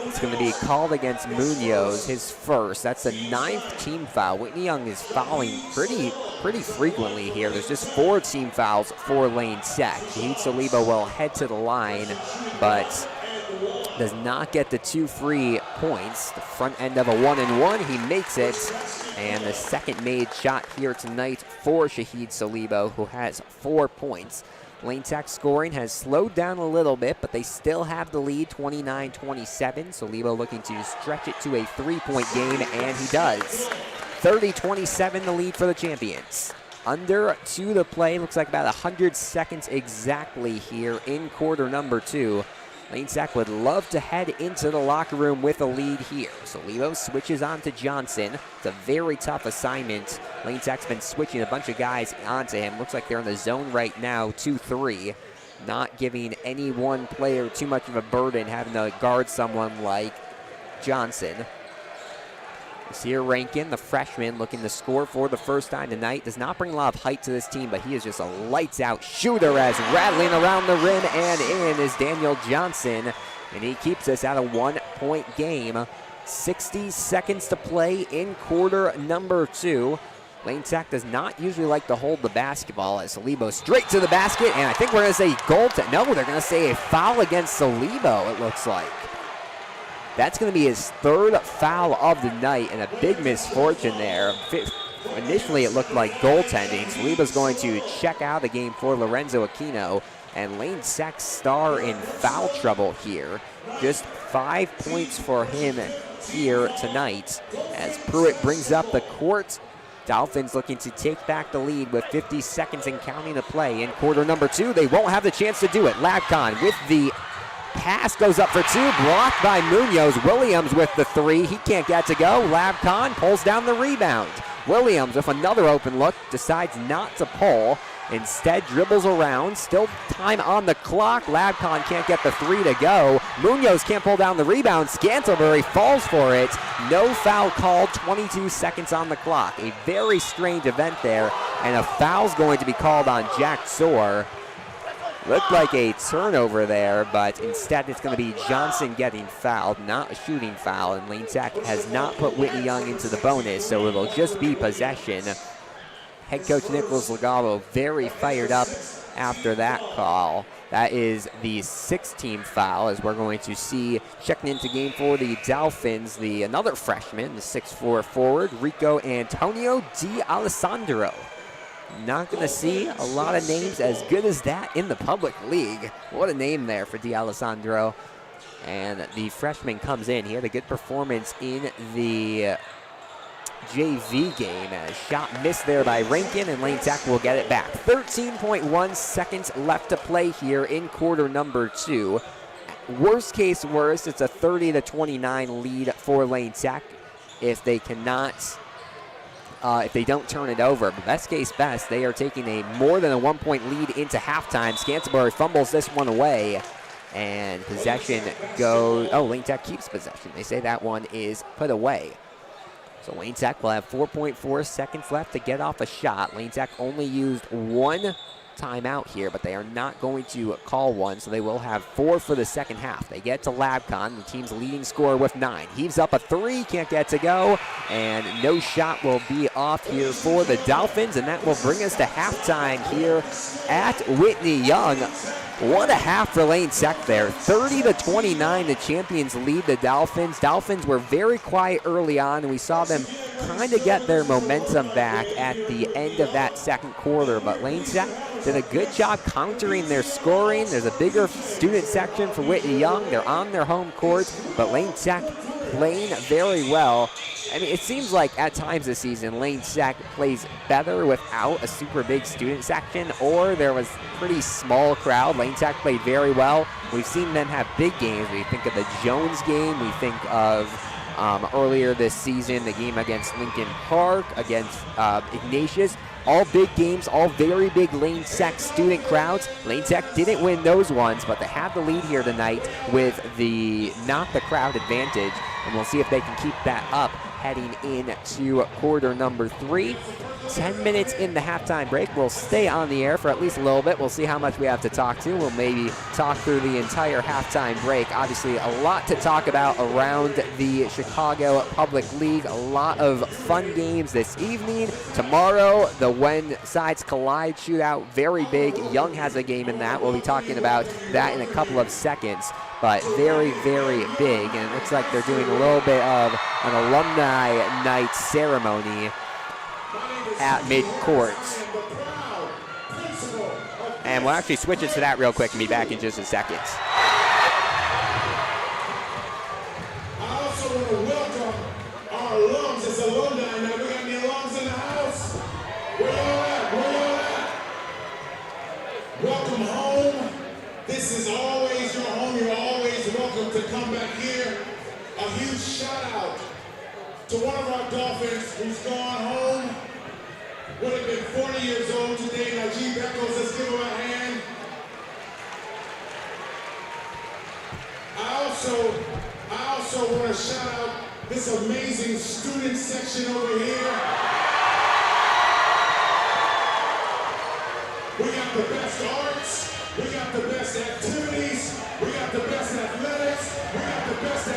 It's going to be called against Munoz, his first. That's the 9th team foul. Whitney Young is fouling pretty frequently here. There's just 4 team fouls for Lane Tech. Shahid Solibo will head to the line, but does not get the 2 free points. The front end of a 1-and-1, he makes it. And the second made shot here tonight for Shahid Solibo, who has 4 points. Lane Tech scoring has slowed down a little bit, but they still have the lead, 29-27. Solibo looking to stretch it to a 3-point game, and he does. 30-27 the lead for the champions. Under 2 to play, looks like about 100 seconds exactly here in quarter number 2. Lane Tech would love to head into the locker room with a lead here. Solibo switches on to Johnson. It's a very tough assignment. Lane Tech's been switching a bunch of guys onto him. Looks like they're in the zone right now, 2-3. Not giving any one player too much of a burden, having to guard someone like Johnson. Here Rankin, the freshman, looking to score for the first time tonight. Does not bring a lot of height to this team, but he is just a lights-out shooter as rattling around the rim and in is Daniel Johnson. And he keeps us at a 1-point game. 60 seconds to play in quarter number 2. Lane Tech does not usually like to hold the basketball as Solibo straight to the basket. And I think we're going to say goal. No, they're going to say a foul against Solibo, it looks like. That's going to be his 3rd foul of the night, and a big misfortune there. Initially, it looked like goaltending. Saliba's going to check out the game for Lorenzo Aquino, and Lane Sack's star in foul trouble here. Just 5 points for him here tonight as Pruitt brings up the court. Dolphins looking to take back the lead with 50 seconds and counting to play in quarter number 2. They won't have the chance to do it. Labcon with the pass goes up for 2, blocked by Munoz. Williams with the 3. He can't get to go. Labcon pulls down the rebound. Williams with another open look, decides not to pull. Instead, dribbles around. Still time on the clock. Labcon can't get the 3 to go. Munoz can't pull down the rebound. Scantlebury falls for it. No foul called. 22 seconds on the clock. A very strange event there. And a foul's going to be called on Jack Soar. Looked like a turnover there, but instead it's going to be Johnson getting fouled, not a shooting foul. And Lane Tech has not put Whitney Young into the bonus, so it'll just be possession. Head coach Nicholas Legaro very fired up after that call. That is the 6th-team foul, as we're going to see checking into game for the Dolphins, another freshman, the 6'4 forward, Rico Antonio D'Alessandro. Not going to see a lot of names as good as that in the public league. What a name there for D'Alessandro. And the freshman comes in. He had a good performance in the JV game. A shot missed there by Rankin, and Lane Tech will get it back. 13.1 seconds left to play here in quarter number 2. Worst case worst, it's a 30-29 lead for Lane Tech if they cannot, if they don't turn it over. But best case best, they are taking a more than a 1-point lead into halftime. Scantlebury fumbles this one away, and possession goes, Lane Tech keeps possession. They say that one is put away. So Lane Tech will have 4.4 seconds left to get off a shot. Lane Tech only used 1 timeout here, but they are not going to call one, so they will have 4 for the second half. They get to Labcon, the team's leading scorer with 9. Heaves up a 3, can't get to go, and no shot will be off here for the Dolphins, and that will bring us to halftime here at Whitney Young. What a half for Lane Tech there. 30-29, the champions lead the Dolphins. Dolphins were very quiet early on, and we saw them kind of get their momentum back at the end of that second quarter. But Lane Tech did a good job countering their scoring. There's a bigger student section for Whitney Young. They're on their home court, but Lane Tech playing very well. I mean, it seems like at times this season, Lane Tech plays better without a super big student section, or there was a pretty small crowd. Lane Tech played very well. We've seen them have big games. We think of the Jones game. We think of earlier this season, the game against Lincoln Park, against Ignatius. All big games, all very big Lane Tech student crowds. Lane Tech didn't win those ones, but they have the lead here tonight with not the crowd advantage. And we'll see if they can keep that up heading into quarter number 3. 10 minutes in the halftime break. We'll stay on the air for at least a little bit. We'll see how much we have to talk to. We'll maybe talk through the entire halftime break. Obviously, a lot to talk about around the Chicago Public League. A lot of fun games this evening. Tomorrow, the When Sides Collide shootout, very big. Young has a game in that. We'll be talking about that in a couple of seconds. But very, very big. And it looks like they're doing a little bit of an alumni night ceremony at midcourt. And we'll actually switch it to that real quick and be back in just a second. I also want to welcome our alums. It's alumni night. We got any alums in the house? Where y'all at? Where y'all at? Welcome home. This is always your home. You're always welcome to come back here. A huge shout out to one of our Dolphins who's gone home. Would have been 40 years old today. Najee Beckles, let's give him a hand. I also want to shout out this amazing student section over here. We got the best arts, we got the best activities, we got the best athletics, we got the best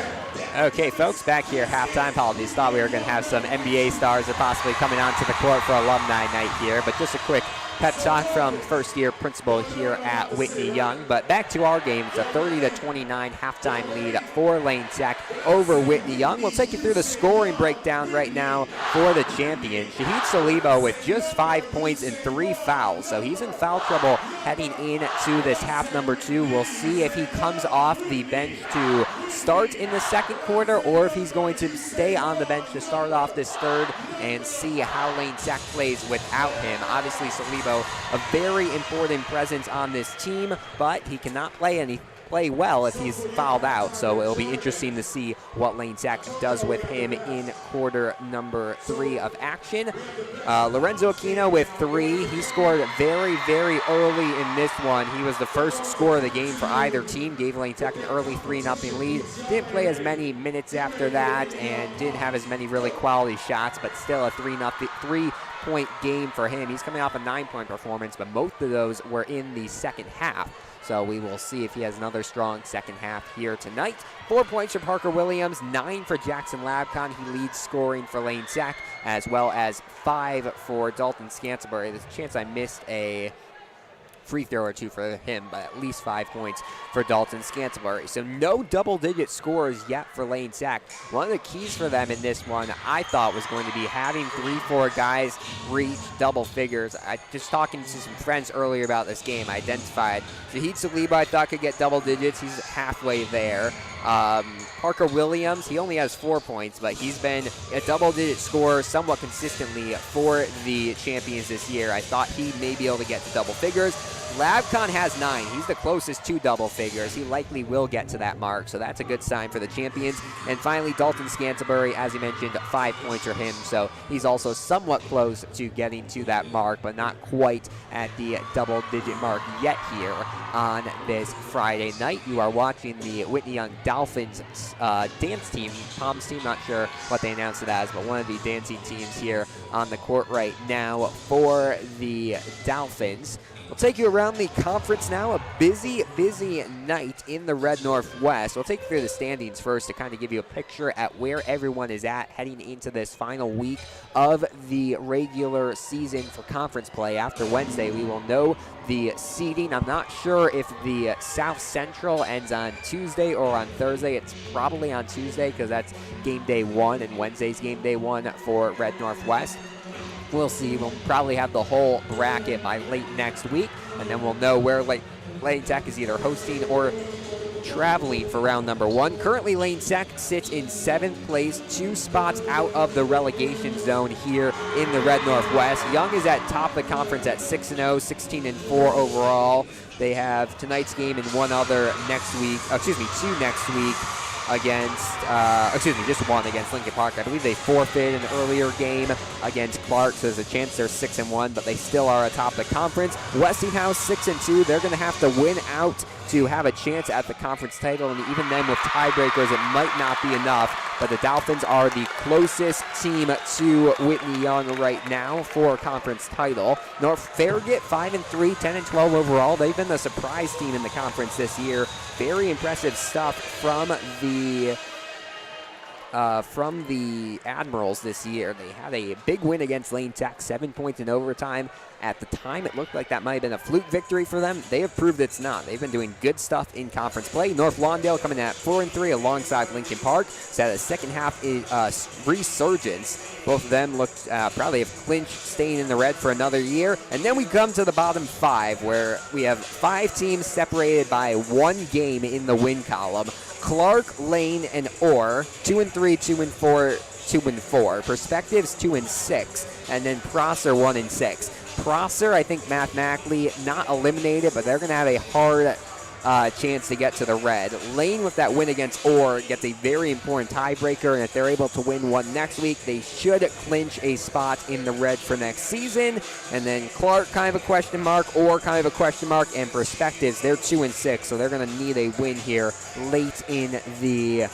Okay, folks, back here, halftime. Apologies, thought we were going to have some NBA stars or possibly coming onto the court for alumni night here, but just a quick pep talk from first-year principal here at Whitney Young. But back to our game, it's a 30-29 halftime lead for Lane Tech. over Whitney Young. We'll take you through the scoring breakdown right now for the champion. Shahid Saliba with just 5 points and 3 fouls, so he's in foul trouble heading into this half number 2. We'll see if he comes off the bench to start in the second quarter or if he's going to stay on the bench to start off this third and see how Lane Tech plays without him. Obviously, Saliba, a very important presence on this team, but he cannot play well if he's fouled out, so it'll be interesting to see what Lane Tech does with him in quarter number 3 of action. Lorenzo Aquino with 3. He scored very, very early in this one. He was the first scorer of the game for either team, gave Lane Tech an early 3-0 lead. Didn't play as many minutes after that and didn't have as many really quality shots, but still a 3-point game for him. He's coming off a 9-point performance, but most of those were in the second half. So we will see if he has another strong second half here tonight. 4 points for Parker Williams, 9 for Jackson Labcon. He leads scoring for Lane Tech, as well as 5 for Dalton Scantlebury. There's a chance I missed a free throw or 2 for him, but at least 5 points for Dalton Scantlebury. So no double-digit scores yet for Lane Tech. One of the keys for them in this one, I thought, was going to be having 3-4 guys reach double figures. Just talking to some friends earlier about this game, I identified Shahid Saliba, I thought, could get double digits. He's halfway there. Parker Williams, he only has 4 points, but he's been a double-digit scorer somewhat consistently for the champions this year. I thought he may be able to get to double figures. Labcon has 9. He's the closest to double figures. He likely will get to that mark, so that's a good sign for the champions. And finally, Dalton Scantlebury, as he mentioned, 5 points for him, so he's also somewhat close to getting to that mark, but not quite at the double-digit mark yet here on this Friday night. You are watching the Whitney Young Dolphins dance team, Tom's team, not sure what they announced it as, but one of the dancing teams here on the court right now for the Dolphins. We'll take you around the conference now. A busy, busy night in the Red Northwest. We'll take you through the standings first to kind of give you a picture at where everyone is at heading into this final week of the regular season for conference play. After Wednesday, we will know the seeding. I'm not sure if the South Central ends on Tuesday or on Thursday. It's probably on Tuesday because that's game day 1, and Wednesday's game day 1 for Red Northwest. We'll see. We'll probably have the whole bracket by late next week, and then we'll know where Lane Tech is either hosting or traveling for round number 1. Currently, Lane Tech sits in 7th place, 2 spots out of the relegation zone here in the Red Northwest. Young is at top of the conference at 6-0, 16-4 overall. They have tonight's game and 2 next week against, just 1 against Lincoln Park. I believe they forfeited an earlier game against Clark, so there's a chance they're 6-1, but they still are atop the conference. Westinghouse 6-2. They're going to have to win out to have a chance at the conference title, and even then with tiebreakers, it might not be enough. But the Dolphins are the closest team to Whitney Young right now for conference title. North Farragut 5-3, 10-12 overall. They've been the surprise team in the conference this year. Very impressive stuff from the Admirals this year. They had a big win against Lane Tech, 7 points in overtime. At the time, it looked like that might have been a fluke victory for them. They have proved it's not. They've been doing good stuff in conference play. North Lawndale coming in at 4-3 alongside Lincoln Park. So the second half resurgence. Both of them looked probably have clinched staying in the red for another year. And then we come to the bottom 5, where we have 5 teams separated by 1 game in the win column. Clark, Lane, and Orr, 2-3, 2-4, 2-4. Perspectives 2-6, and then Prosser 1-6. Prosser, I think mathematically not eliminated, but they're going to have a hard chance to get to the red. Lane, with that win against Orr, gets a very important tiebreaker, and if they're able to win one next week, they should clinch a spot in the red for next season. And then Clark, kind of a question mark, Orr, kind of a question mark, and Perspectives, they're 2-6, so they're going to need a win here late in the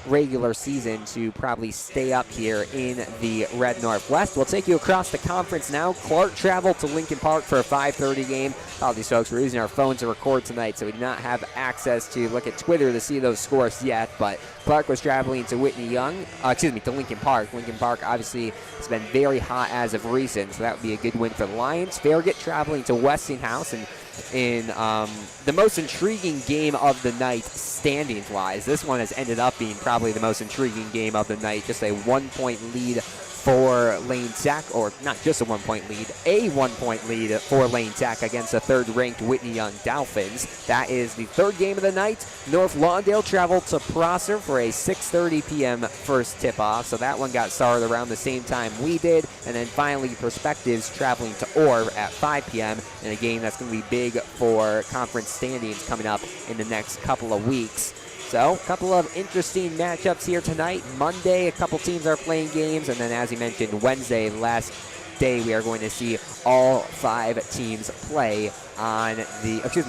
regular season to probably stay up here in the Red Northwest. We'll take you across the conference now. Clark traveled to Lincoln Park for a 5:30 game. All these folks were using our phones to record tonight, so we did not have access to look at Twitter to see those scores yet, but Clark was traveling to to Lincoln Park. Lincoln Park obviously has been very hot as of recent, so that would be a good win for the Lions. Farragut traveling to Westinghouse, and in the most intriguing game of the night standings-wise. This one has ended up being probably the most intriguing game of the night. Just a 1-point lead for Lane Tech, or not just a 1-point lead, a 1-point lead for Lane Tech against the third-ranked Whitney Young Dolphins. That is the third game of the night. North Lawndale traveled to Prosser for a 6:30 p.m. first tip-off, so that one got started around the same time we did. And then finally, Perspectives traveling to Orr at 5 p.m. in a game that's going to be big for conference standings coming up in the next couple of weeks. So, a couple of interesting matchups here tonight. Monday, a couple teams are playing games, and then as you mentioned, Wednesday, last day, we are going to see all 5 teams play on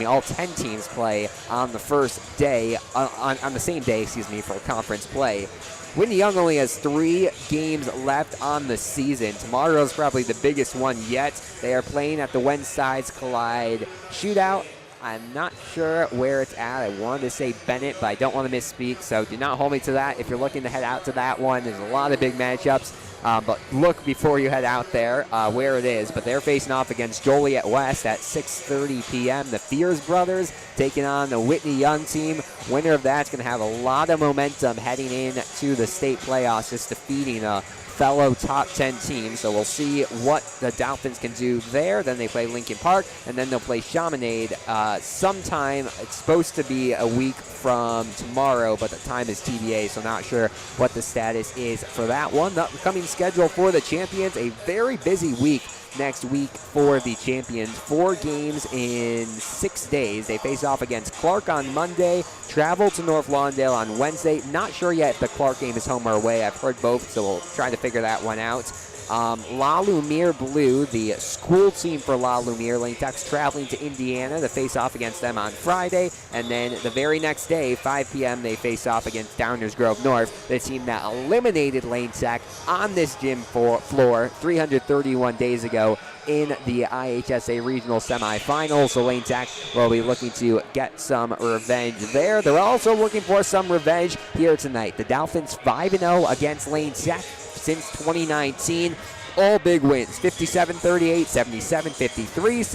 all 10 teams play on the first day, on the same day, for conference play. Whitney Young only has 3 games left on the season. Tomorrow's probably the biggest one yet. They are playing at the When Sides Collide Shootout. I'm not sure where it's at. I wanted to say Bennett, but I don't want to misspeak, so do not hold me to that. If you're looking to head out to that one, there's a lot of big matchups, but look before you head out there where it is. But they're facing off against Joliet West at 6:30 p.m. The Fears brothers taking on the Whitney Young team. Winner of that's going to have a lot of momentum heading into the state playoffs, just defeating a fellow top 10 team. So we'll see what the Dolphins can do there. Then they play Lincoln Park, and then they'll play Chaminade sometime. It's supposed to be a week from tomorrow, but the time is TBA, so not sure what the status is for that one. The upcoming schedule for the Champions, a very busy week next week for the Champions. 4 games in 6 days. They face off against Clark on Monday, travel to North Lawndale on Wednesday. Not sure yet if the Clark game is home or away. I've heard both, so we'll try to figure that one out. La Lumiere Blue, the school team for La Lumiere, Lane Tech's traveling to Indiana to face off against them on Friday. And then the very next day, 5 p.m., they face off against Downers Grove North, the team that eliminated Lane Tech on this gym floor 331 days ago in the IHSA regional semifinals. So Lane Tech will be looking to get some revenge there. They're also looking for some revenge here tonight. The Dolphins 5-0 against Lane Tech since 2019. All big wins, 57-38, 77-53,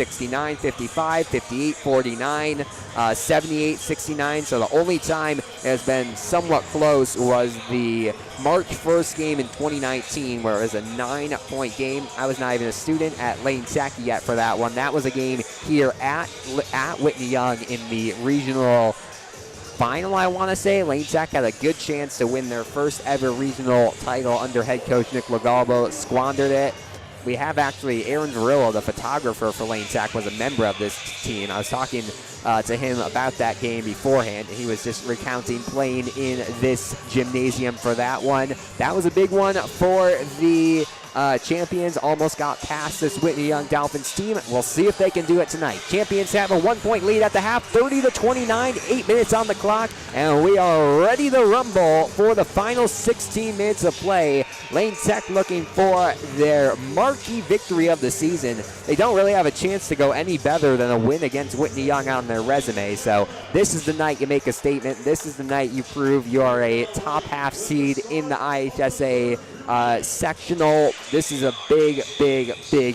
69-55, 58-49, 78-69. So the only time it has been somewhat close was the March 1st game in 2019, where it was a 9-point game. I was not even a student at Lane Tech yet for that one. That was a game here at Whitney Young in the regional final, I want to say. Lane Tech had a good chance to win their first ever regional title under head coach Nick Lagalbo, squandered it. We have actually Aaron Varillo, the photographer for Lane Tech, was a member of this team. I was talking to him about that game beforehand, and he was just recounting playing in this gymnasium for that one. That was a big one for the Champions. Almost got past this Whitney Young Dolphins team. We'll see if they can do it tonight. Champions have a 1-point lead at the half, 30-29, 8 minutes on the clock, and we are ready to rumble for the final 16 minutes of play. Lane Tech looking for their marquee victory of the season. They don't really have a chance to go any better than a win against Whitney Young on their resume, so this is the night you make a statement. This is the night you prove you are a top half seed in the IHSA sectional. This is a big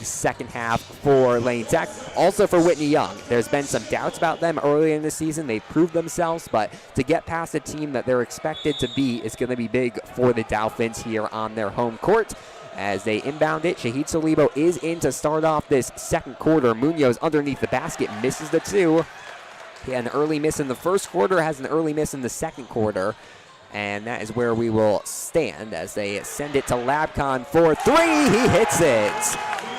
second half for Lane Tech. Also for Whitney Young. There's been some doubts about them early in the season. They've proved themselves, but to get past a team that they're expected to beat is going to be big for the Dolphins here on their home court. As they inbound it, Shahid Salibo is in to start off this second quarter. Munoz underneath the basket, misses the 2. He had an early miss in the first quarter, has an early miss in the second quarter. And that is where we will stand as they send it to Labcon for 3. He hits it.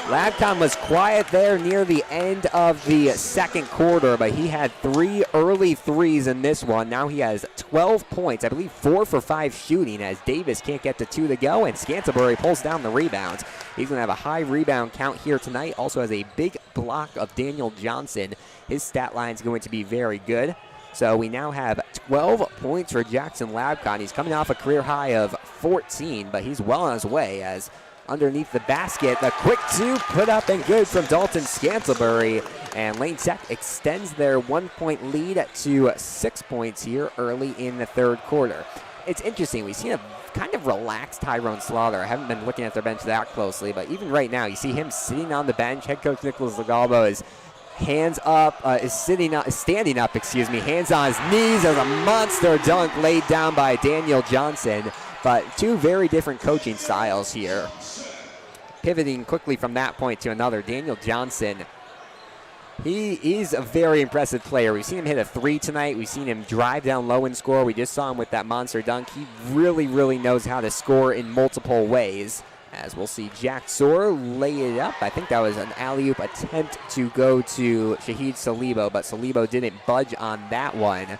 Labcon was quiet there near the end of the second quarter, but he had 3 early threes in this one. Now he has 12 points, I believe 4 for 5 shooting, as Davis can't get to 2 to go, and Scantlebury pulls down the rebounds. He's going to have a high rebound count here tonight. Also has a big block of Daniel Johnson. His stat line is going to be very good. So we now have 12 points for Jackson Labcon. He's coming off a career high of 14, but he's well on his way as underneath the basket, the quick 2 put up and good from Dalton Scantlebury. And Lane Tech extends their 1-point lead to 6 points here early in the third quarter. It's interesting. We've seen a kind of relaxed Tyrone Slaughter. I haven't been looking at their bench that closely, but even right now, you see him sitting on the bench. Head coach Nicholas Lagalbo is hands up, is standing up, excuse me, hands on his knees. There's a monster dunk laid down by Daniel Johnson, but two very different coaching styles here. Pivoting quickly from that point to another, Daniel Johnson, he is a very impressive player. We've seen him hit a 3 tonight. We've seen him drive down low and score. We just saw him with that monster dunk. He really, really knows how to score in multiple ways. As we'll see Jack Soar lay it up. I think that was an alley-oop attempt to go to Shahid Salibo, but Salibo didn't budge on that one.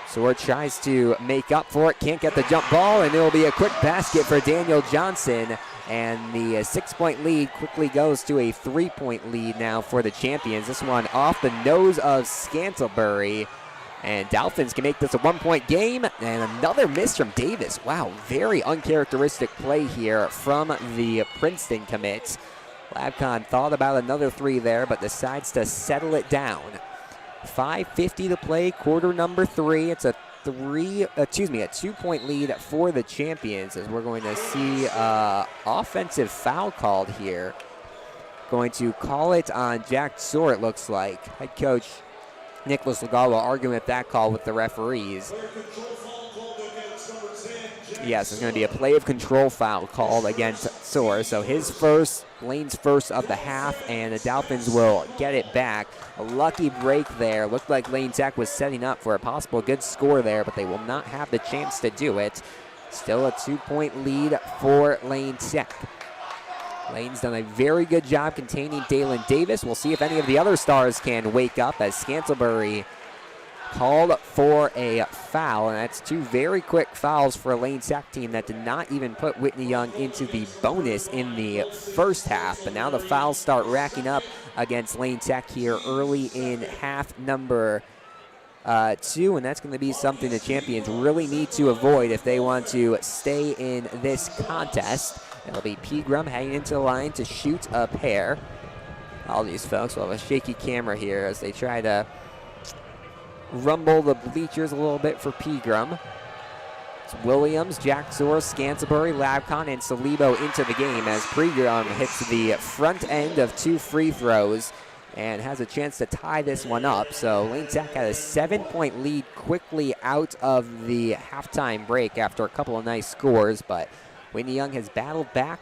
Soar tries to make up for it, can't get the jump ball, and it will be a quick basket for Daniel Johnson. And the 6-point lead quickly goes to a 3-point lead now for the champions. This one off the nose of Scantlebury. And Dolphins can make this a 1-point game. And another miss from Davis. Wow, very uncharacteristic play here from the Princeton commit. Labcon thought about another 3 there, but decides to settle it down. 5:50 to play, quarter number 3. It's a 2-point lead for the champions, as we're going to see offensive foul called here. Going to call it on Jack Soar, it looks like. Head coach Nicholas Lagawa arguing with that call with the referees. Yes, there's going to be a play of control foul called against Soar. So his first, Lane's first of the half, and the Dolphins will get it back. A lucky break there. Looked like Lane Tech was setting up for a possible good score there, but they will not have the chance to do it. Still a 2-point lead for Lane Tech. Lane's done a very good job containing Dalen Davis. We'll see if any of the other stars can wake up, as Scantlebury called for a foul, and that's 2 very quick fouls for a Lane Tech team that did not even put Whitney Young into the bonus in the first half. But now the fouls start racking up against Lane Tech here early in half number 2, and that's going to be something the champions really need to avoid if they want to stay in this contest. It'll be Pegram heading into the line to shoot a pair. All these folks will have a shaky camera here as they try to rumble the bleachers a little bit for Pegram. It's Williams, Jack Soar, Scantlebury, Labcon, and Salibo into the game as Pegram hits the front end of 2 free throws and has a chance to tie this one up. So Lane Tech had a 7-point lead quickly out of the halftime break after a couple of nice scores, but Whitney Young has battled back,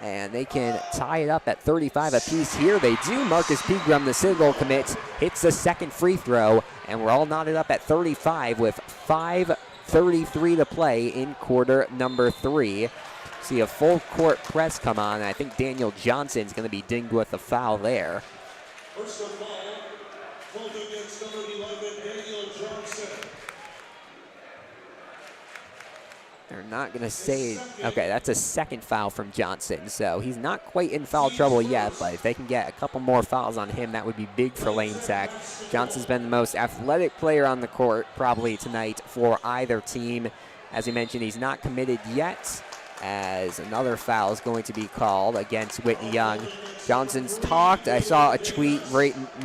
and they can tie it up at 35 apiece here. They do. Marcus Pegram, the Citadel commit, hits the second free throw, and we're all knotted up at 35 with 5:33 to play in quarter number 3. See a full court press come on, and I think Daniel Johnson's going to be dinged with a foul there. First of all, called against number 11, Daniel Johnson. They're not going to say, okay, that's a second foul from Johnson, so he's not quite in foul trouble yet, but if they can get a couple more fouls on him, that would be big for Lane Tech. Johnson's been the most athletic player on the court probably tonight for either team. As we mentioned, he's not committed yet, as another foul is going to be called against Whitney Young. Johnson's talked. I saw a tweet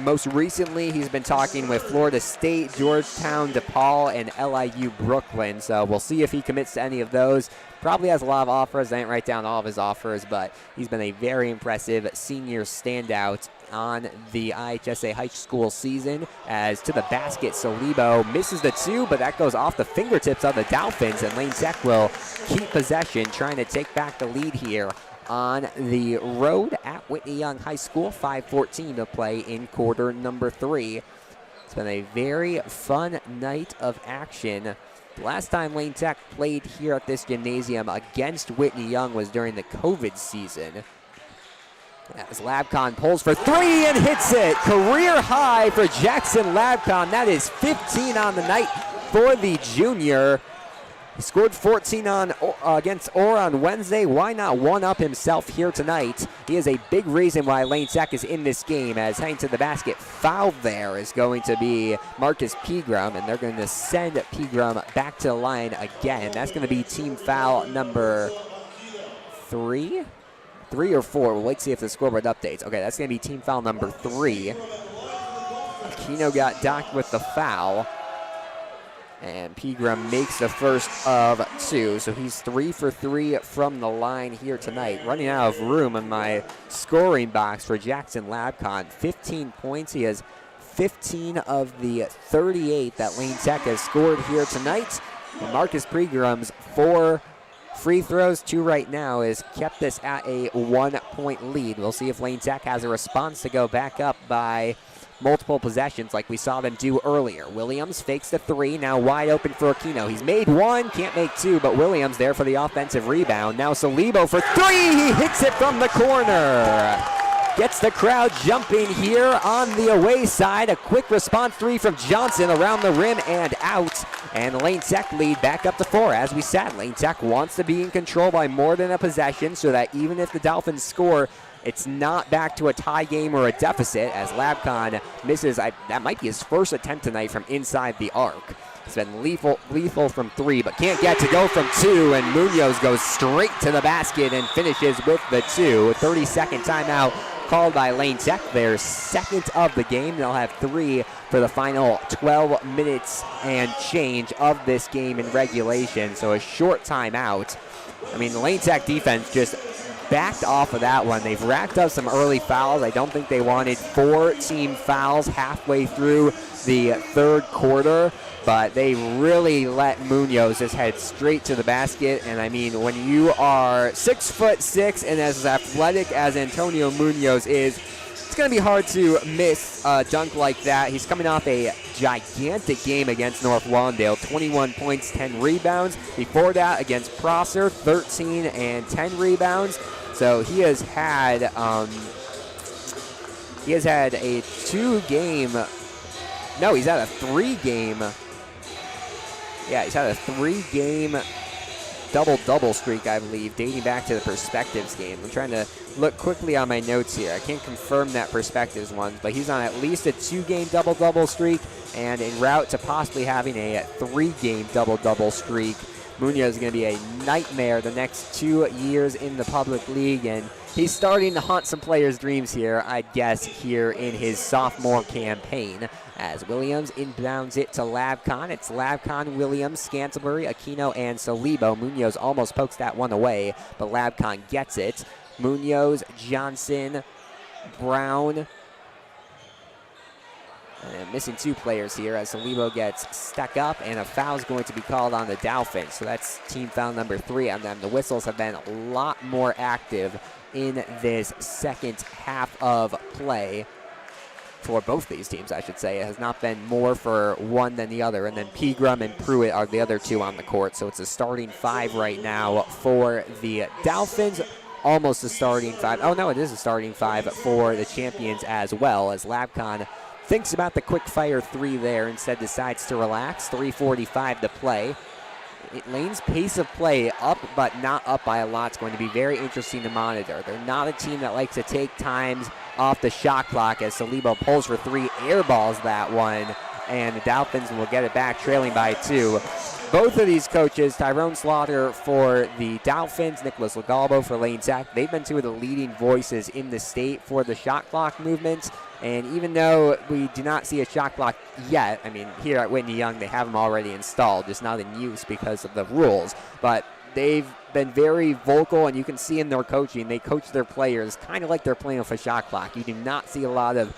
most recently. He's been talking with Florida State, Georgetown, DePaul, and LIU Brooklyn. So we'll see if he commits to any of those. Probably has a lot of offers. I didn't write down all of his offers, but he's been a very impressive senior standout on the IHSA high school season. As to the basket, Salibo misses the 2, but that goes off the fingertips of the Dolphins, and Lane Tech will keep possession, trying to take back the lead here on the road at Whitney Young High School. 5:14 to play in quarter number 3. It's been a very fun night of action. The last time Lane Tech played here at this gymnasium against Whitney Young was during the COVID season. As Labcon pulls for 3 and hits it. Career high for Jackson Labcon. That is 15 on the night for the junior. He scored 14 against Orr on Wednesday. Why not one-up himself here tonight? He is a big reason why Lane Tech is in this game, as heading to the basket fouled there is going to be Marcus Pegram, and they're going to send Pegram back to the line again. That's going to be team foul number 3? 3 or 4. We'll wait to see if the scoreboard updates. Okay, that's going to be team foul number 3. Aquino got docked with the foul. And Pegram makes the first of 2, so he's 3 for 3 from the line here tonight. Running out of room in my scoring box for Jackson Labcon. 15 points. He has 15 of the 38 that Lane Tech has scored here tonight. And Marcus Pegram's 4 free throws, 2 right now, has kept this at a 1-point lead. We'll see if Lane Tech has a response to go back up by multiple possessions like we saw them do earlier. Williams fakes the 3, now wide open for Aquino. He's made 1, can't make 2, but Williams there for the offensive rebound. Now Salibo for 3, he hits it from the corner. Gets the crowd jumping here on the away side. A quick response 3 from Johnson around the rim and out. And Lane Tech lead back up to 4. As we said, Lane Tech wants to be in control by more than a possession so that even if the Dolphins score, it's not back to a tie game or a deficit, as Labcon misses. That might be his first attempt tonight from inside the arc. He's been lethal from 3, but can't get to go from 2, and Munoz goes straight to the basket and finishes with the 2. 30-second timeout called by Lane Tech, their second of the game. They'll have 3 for the final 12 minutes and change of this game in regulation, so a short timeout. I mean, the Lane Tech defense just backed off of that one. They've racked up some early fouls. I don't think they wanted 4 team fouls halfway through the third quarter, but they really let Munoz just head straight to the basket. And I mean, when you are 6'6" and as athletic as Antonio Munoz is, it's going to be hard to miss a dunk like that. He's coming off a gigantic game against North Wandale, 21 points, 10 rebounds. Before that, against Prosser, 13 and 10 rebounds. So he has had a 2-game. No, he's had a 3-game. Yeah, he's had a 3-game double-double streak, I believe, dating back to the Perspectives game. I'm trying to look quickly on my notes here. I can't confirm that Perspectives one, but he's on at least a 2-game double-double streak and en route to possibly having a 3-game double-double streak. Munoz is going to be a nightmare the next 2 years in the public league, and he's starting to haunt some players' dreams here, I guess, here in his sophomore campaign. As Williams inbounds it to Labcon. It's Labcon, Williams, Scantlebury, Aquino, and Salibo. Munoz almost pokes that one away, but Labcon gets it. Munoz, Johnson, Brown. And missing 2 players here as Salibo gets stuck up, and a foul is going to be called on the Dolphins. So that's team foul number 3 on them. The whistles have been a lot more active in this second half of play. For both these teams, I should say. It has not been more for one than the other. And then Pegram and Pruitt are the other 2 on the court. So it's a starting 5 right now for the Dolphins. Almost a starting 5. Oh, no, it is a starting 5 for the champions as well, as Labcon thinks about the quick fire 3 there, instead decides to relax. 3:45 to play. Lane's pace of play up, but not up by a lot. It's going to be very interesting to monitor. They're not a team that likes to take times off the shot clock, as Salibo pulls for 3, airballs that one, and the Dolphins will get it back, trailing by 2. Both of these coaches, Tyrone Slaughter for the Dolphins, Nicholas Legalbo for Lane Tech, they've been 2 of the leading voices in the state for the shot clock movement. And even though we do not see a shot clock yet, I mean, here at Whitney Young, they have them already installed, just not in use because of the rules. But they've been very vocal, and you can see in their coaching, they coach their players kind of like they're playing with a shot clock. You do not see a lot of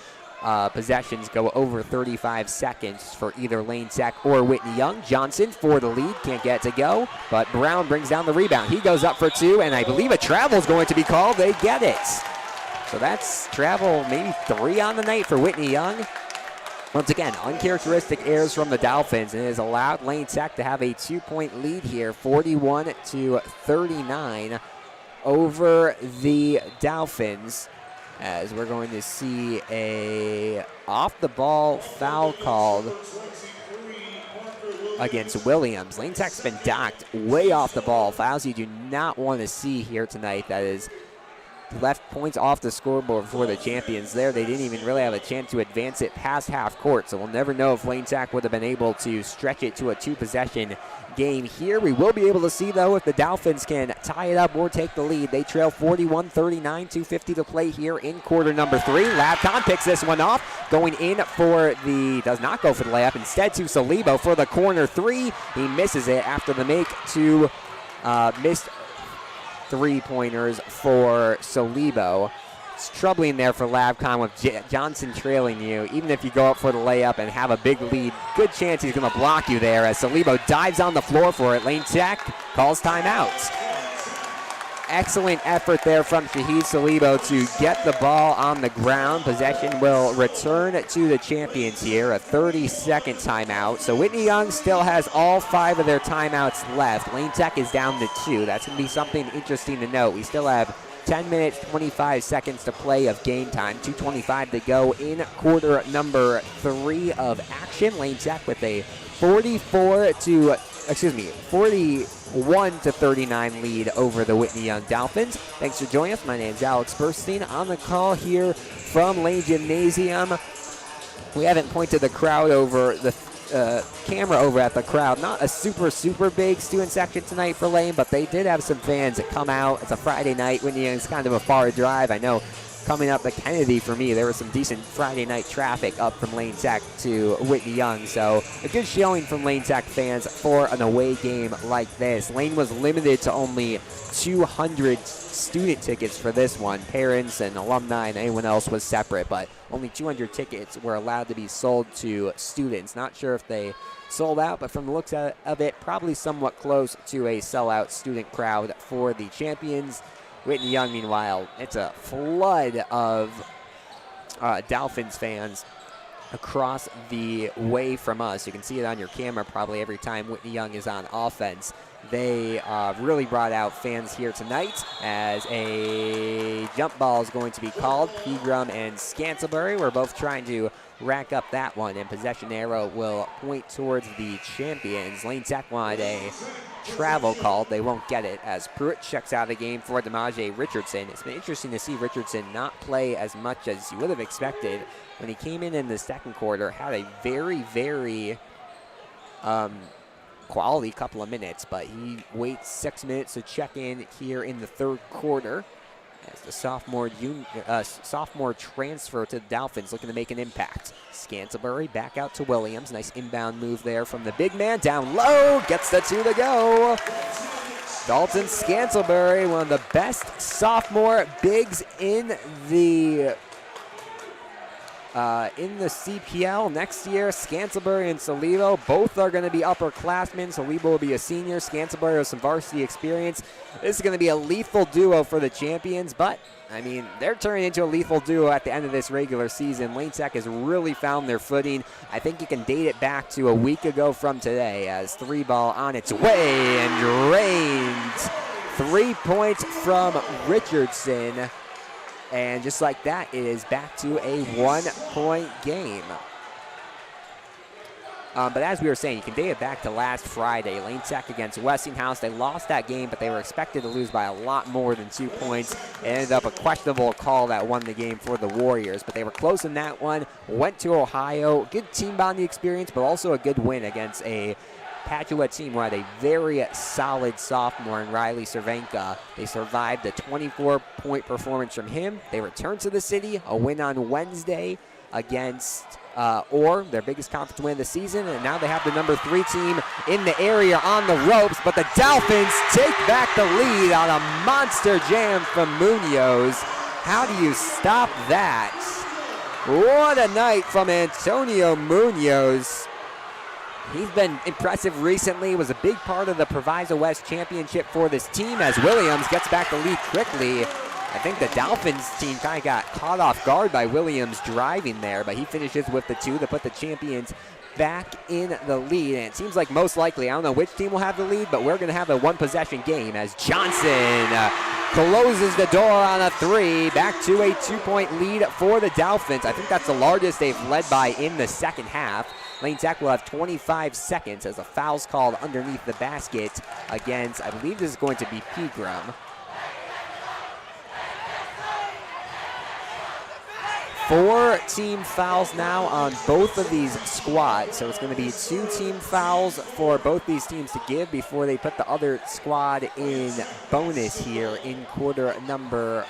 possessions go over 35 seconds for either Lane Tech or Whitney Young. Johnson for the lead, can't get to go, but Brown brings down the rebound. He goes up for 2, and I believe a travel is going to be called. They get it. So that's travel, maybe 3 on the night for Whitney Young. Once again, uncharacteristic errors from the Dolphins, and it has allowed Lane Tech to have a 2-point lead here, 41-39 over the Dolphins, as we're going to see a off-the-ball foul called against Williams. Lane Tech's been docked way off the ball. Fouls you do not want to see here tonight. That is left points off the scoreboard for the champions there. They didn't even really have a chance to advance it past half court, so we'll never know if Lane Tech would have been able to stretch it to a 2-possession game here. We will be able to see, though, if the Dolphins can tie it up or take the lead. They trail 41-39, 2:50 to play here in quarter number 3. Labcon picks this one off, going in for does not go for the layup, instead to Salibo for the corner 3. He misses it after the make to missed 3-pointers for Salibo. It's troubling there for Labcon with Johnson trailing you. Even if you go up for the layup and have a big lead, good chance he's going to block you there as Salibo dives on the floor for it. Lane Tech calls timeouts. Excellent effort there from Shahid Salibo to get the ball on the ground. Possession will return to the champions here, a 30-second timeout. So Whitney Young still has all 5 of their timeouts left. Lane Tech is down to 2. That's going to be something interesting to note. We still have 10 minutes, 25 seconds to play of game time. 2:25 to go in quarter number 3 of action. Lane Tech with a 41-39 lead over the Whitney Young Dolphins. Thanks for joining us. My name is Alex Burstein. On the call here from Lane Gymnasium. We haven't pointed the crowd over the camera over at the crowd. Not a super big student section tonight for Lane, but they did have some fans that come out. It's a Friday night. Whitney Young's kind of a far drive. I know coming up the Kennedy for me, there was some decent Friday night traffic up from Lane Tech to Whitney Young. So a good showing from Lane Tech fans for an away game like this. Lane was limited to only 200 student tickets for this one. Parents and alumni and anyone else was separate, but only 200 tickets were allowed to be sold to students. Not sure if they sold out, but from the looks of it, probably somewhat close to a sellout student crowd for the champions. Whitney Young, meanwhile, it's a flood of Dolphins fans across the way from us. You can see it on your camera probably every time Whitney Young is on offense. They really brought out fans here tonight as a jump ball is going to be called. Pegram and Scantlebury were both trying to rack up that one, and possession arrow will point towards the champions. Lane Tech wanted a travel call. They won't get it as Pruitt checks out of the game for Demaje Richardson. It's been interesting to see Richardson not play as much as you would have expected. When he came in the second quarter, had a very quality couple of minutes, but he waits 6 minutes to check in here in the third quarter as the sophomore transfer to the Dolphins looking to make an impact. Scantlebury back out to Williams. Nice inbound move there from the big man. Down low, gets the 2 to go. Dalton Scantlebury, one of the best sophomore bigs in the CPL next year. Scantlebury and Salibo both are going to be upperclassmen. Salibo will be a senior. Scantlebury has some varsity experience. This is going to be a lethal duo for the champions, but I mean, they're turning into a lethal duo at the end of this regular season. Lane Tech has really found their footing. I think you can date it back to a week ago from today as 3-ball on its way and drains. 3 points from Richardson. And just like that, it is back to a 1-point game. But as we were saying, you can date it back to last Friday. Lane Tech against Westinghouse. They lost that game, but they were expected to lose by a lot more than 2 points. It ended up a questionable call that won the game for the Warriors. But they were close in that one. Went to Ohio. Good team bonding experience, but also a good win against a Padua team who had a very solid sophomore in Riley Cervenka. They survived a 24-point performance from him. They returned to the city, a win on Wednesday against Orr, their biggest conference win of the season, and now they have the number 3 team in the area on the ropes, but the Dolphins take back the lead on a monster jam from Munoz. How do you stop that? What a night from Antonio Munoz. He's been impressive recently, was a big part of the Proviso West Championship for this team as Williams gets back the lead quickly. I think the Dolphins team kind of got caught off guard by Williams driving there, but he finishes with the 2 to put the champions back in the lead. And it seems like most likely, I don't know which team will have the lead, but we're going to have a 1-possession game as Johnson closes the door on a 3, back to a 2-point lead for the Dolphins. I think that's the largest they've led by in the second half. Lane Tech will have 25 seconds as a foul's called underneath the basket against, I believe this is going to be Pegram. 4 team fouls now on both of these squads. So it's going to be 2 team fouls for both these teams to give before they put the other squad in bonus here in quarter number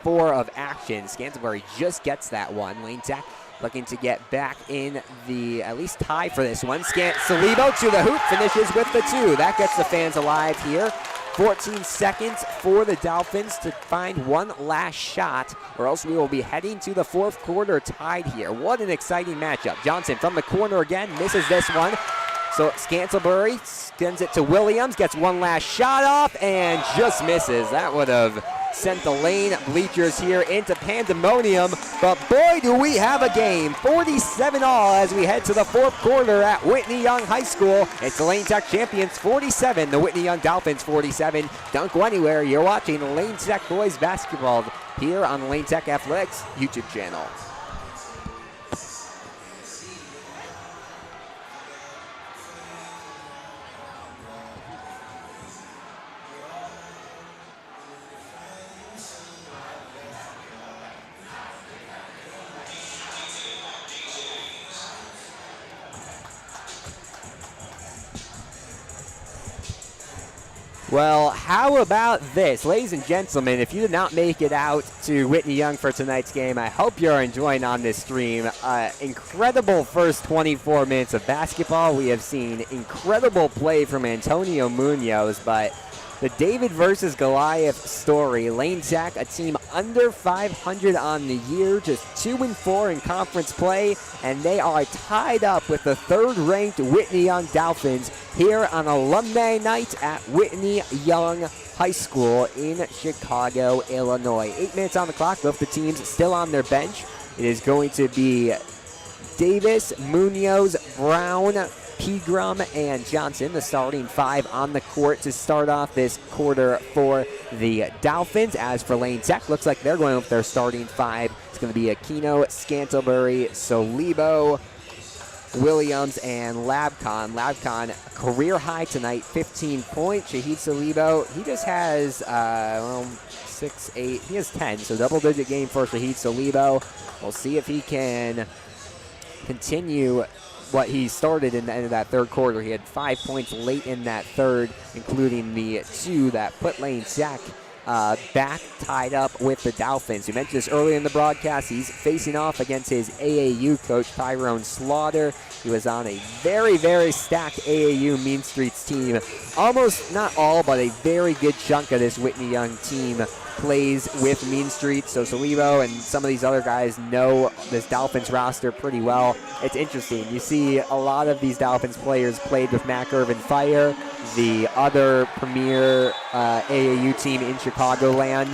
4 of action. Scantlebury just gets that one. Lane Tech looking to get back in the at least tie for this one. Salibo to the hoop, finishes with the 2. That gets the fans alive here. 14 seconds for the Dolphins to find one last shot, or else we will be heading to the 4th quarter tied here. What an exciting matchup. Johnson from the corner again, misses this one. So Scantlebury sends it to Williams, gets one last shot off, and just misses. That would have sent the Lane bleachers here into pandemonium, but boy, do we have a game. 47-all as we head to the 4th quarter at Whitney Young High School. It's the Lane Tech champions 47, the Whitney Young Dolphins 47. Don't go anywhere. You're watching Lane Tech boys basketball here on the Lane Tech Athletics YouTube channel. Well, how about this? Ladies and gentlemen, if you did not make it out to Whitney Young for tonight's game, I hope you're enjoying on this stream. Incredible first 24 minutes of basketball. We have seen incredible play from Antonio Munoz, but the David versus Goliath story. Lane Tech, a team under 500 on the year, just 2-4 in conference play, and they are tied up with the 3rd-ranked Whitney Young Dolphins here on Alumni Night at Whitney Young High School in Chicago, Illinois. 8 minutes on the clock, both the teams still on their bench. It is going to be Davis, Munoz, Brown, Pegram, and Johnson, the starting 5 on the court to start off this quarter for the Dolphins. As for Lane Tech, looks like they're going with their starting 5. It's going to be Aquino, Scantlebury, Solibo, Williams, and Labcon. Labcon, career high tonight, 15 points. Shahid Solibo, he just has 6, 8, he has 10, so double-digit game for Shahid Solibo. We'll see if he can continue what he started in the end of that 3rd quarter. He had 5 points late in that 3rd, including the 2 that put Lane Tech back tied up with the Dolphins. We mentioned this earlier in the broadcast. He's facing off against his AAU coach, Tyrone Slaughter. He was on a very, very stacked AAU Mean Streets team. Almost, not all, but a very good chunk of this Whitney Young team plays with Mean Streets. So Solibo and some of these other guys know this Dolphins roster pretty well. It's interesting. You see a lot of these Dolphins players played with Mac Irvin Fire, the other premier AAU team in Chicagoland,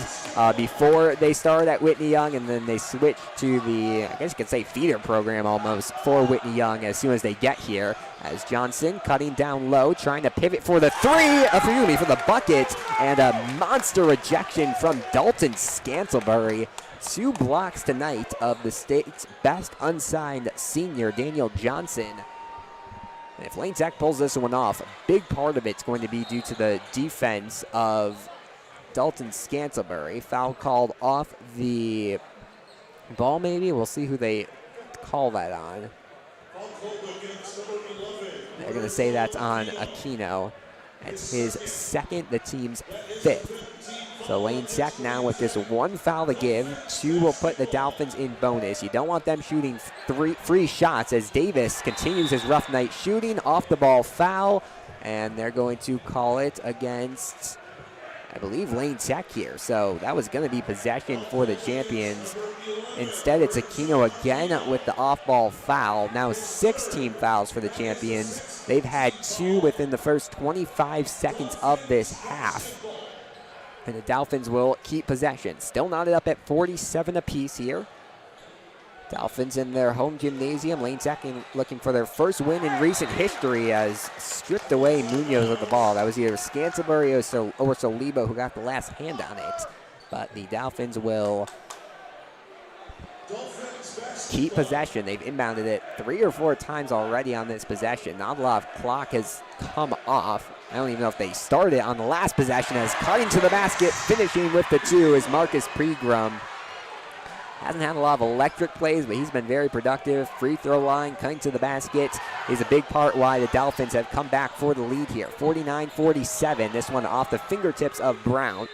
before they started at Whitney Young, and then they switched to the, I guess you could say, feeder program almost for Whitney Young as soon as they get here. As Johnson cutting down low, trying to pivot for the 3, for the bucket, and a monster ejection from Dalton Scantlebury. 2 blocks tonight of the state's best unsigned senior, Daniel Johnson. And if Lane Tech pulls this one off, a big part of it's going to be due to the defense of Dalton Scantlebury. Foul called off the ball, maybe. We'll see who they call that on. They're going to say that's on Aquino. That's his 2nd, the team's 5th. So Lane Tech now with this 1 foul to give. 2 will put the Dolphins in bonus. You don't want them shooting 3 free shots as Davis continues his rough night shooting. Off the ball foul, and they're going to call it against, I believe, Lane Tech here. So that was going to be possession for the champions. Instead, it's Aquino again with the off-ball foul. Now 16 fouls for the champions. They've had 2 within the first 25 seconds of this half. And the Dolphins will keep possession. Still knotted up at 47 apiece here. Dolphins in their home gymnasium. Lane Tech looking for their first win in recent history as stripped away Munoz of the ball. That was either Scantlebury or Solibo who got the last hand on it. But the Dolphins will keep possession. They've inbounded it 3 or 4 times already on this possession. Not a lot of clock has come off. I don't even know if they started on the last possession, as cutting to the basket, finishing with the 2 is Marcus Pegram. Hasn't had a lot of electric plays, but he's been very productive. Free throw line, cutting to the basket is a big part why the Dolphins have come back for the lead here. 49-47, this one off the fingertips of Brown.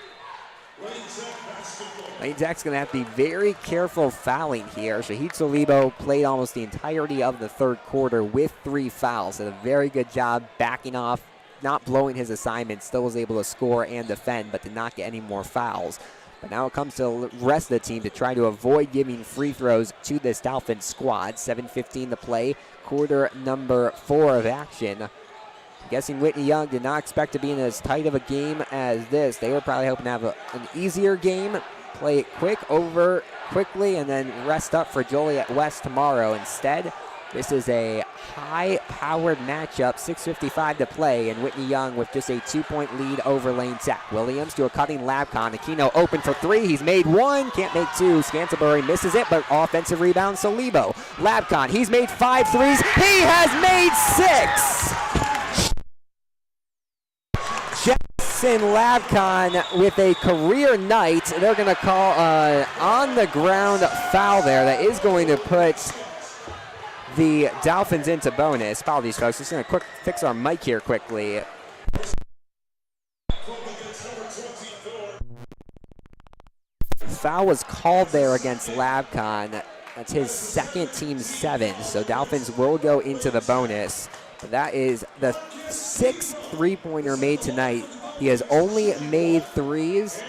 Lane Tech's going to have to be very careful fouling here. Shahid Salibo played almost the entirety of the third quarter with 3 fouls. Did a very good job backing off, not blowing his assignment. Still was able to score and defend, but did not get any more fouls. But now it comes to the rest of the team to try to avoid giving free throws to this Dolphins squad. 7:15 to play, quarter number 4 of action. I'm guessing Whitney Young did not expect to be in as tight of a game as this. They were probably hoping to have an easier game, play it quickly, and then rest up for Joliet West tomorrow. Instead, this is a high-powered matchup, 6:55 to play, and Whitney Young with just a 2-point lead over Lane Tech. Williams to a cutting Labcon. Aquino open for 3. He's made 1, can't make 2. Scantlebury misses it, but offensive rebound, Salibo. Labcon, he's made 5 threes. He has made 6! Jackson Labcon with a career night. They're going to call on-the-ground foul there. That is going to put the Dolphins into bonus. Apologies, folks. Just going to fix our mic here quickly. Foul was called there against Labcon. That's his second, team 7. So Dolphins will go into the bonus. But that is the 6th three-pointer made tonight. He has only made 3s.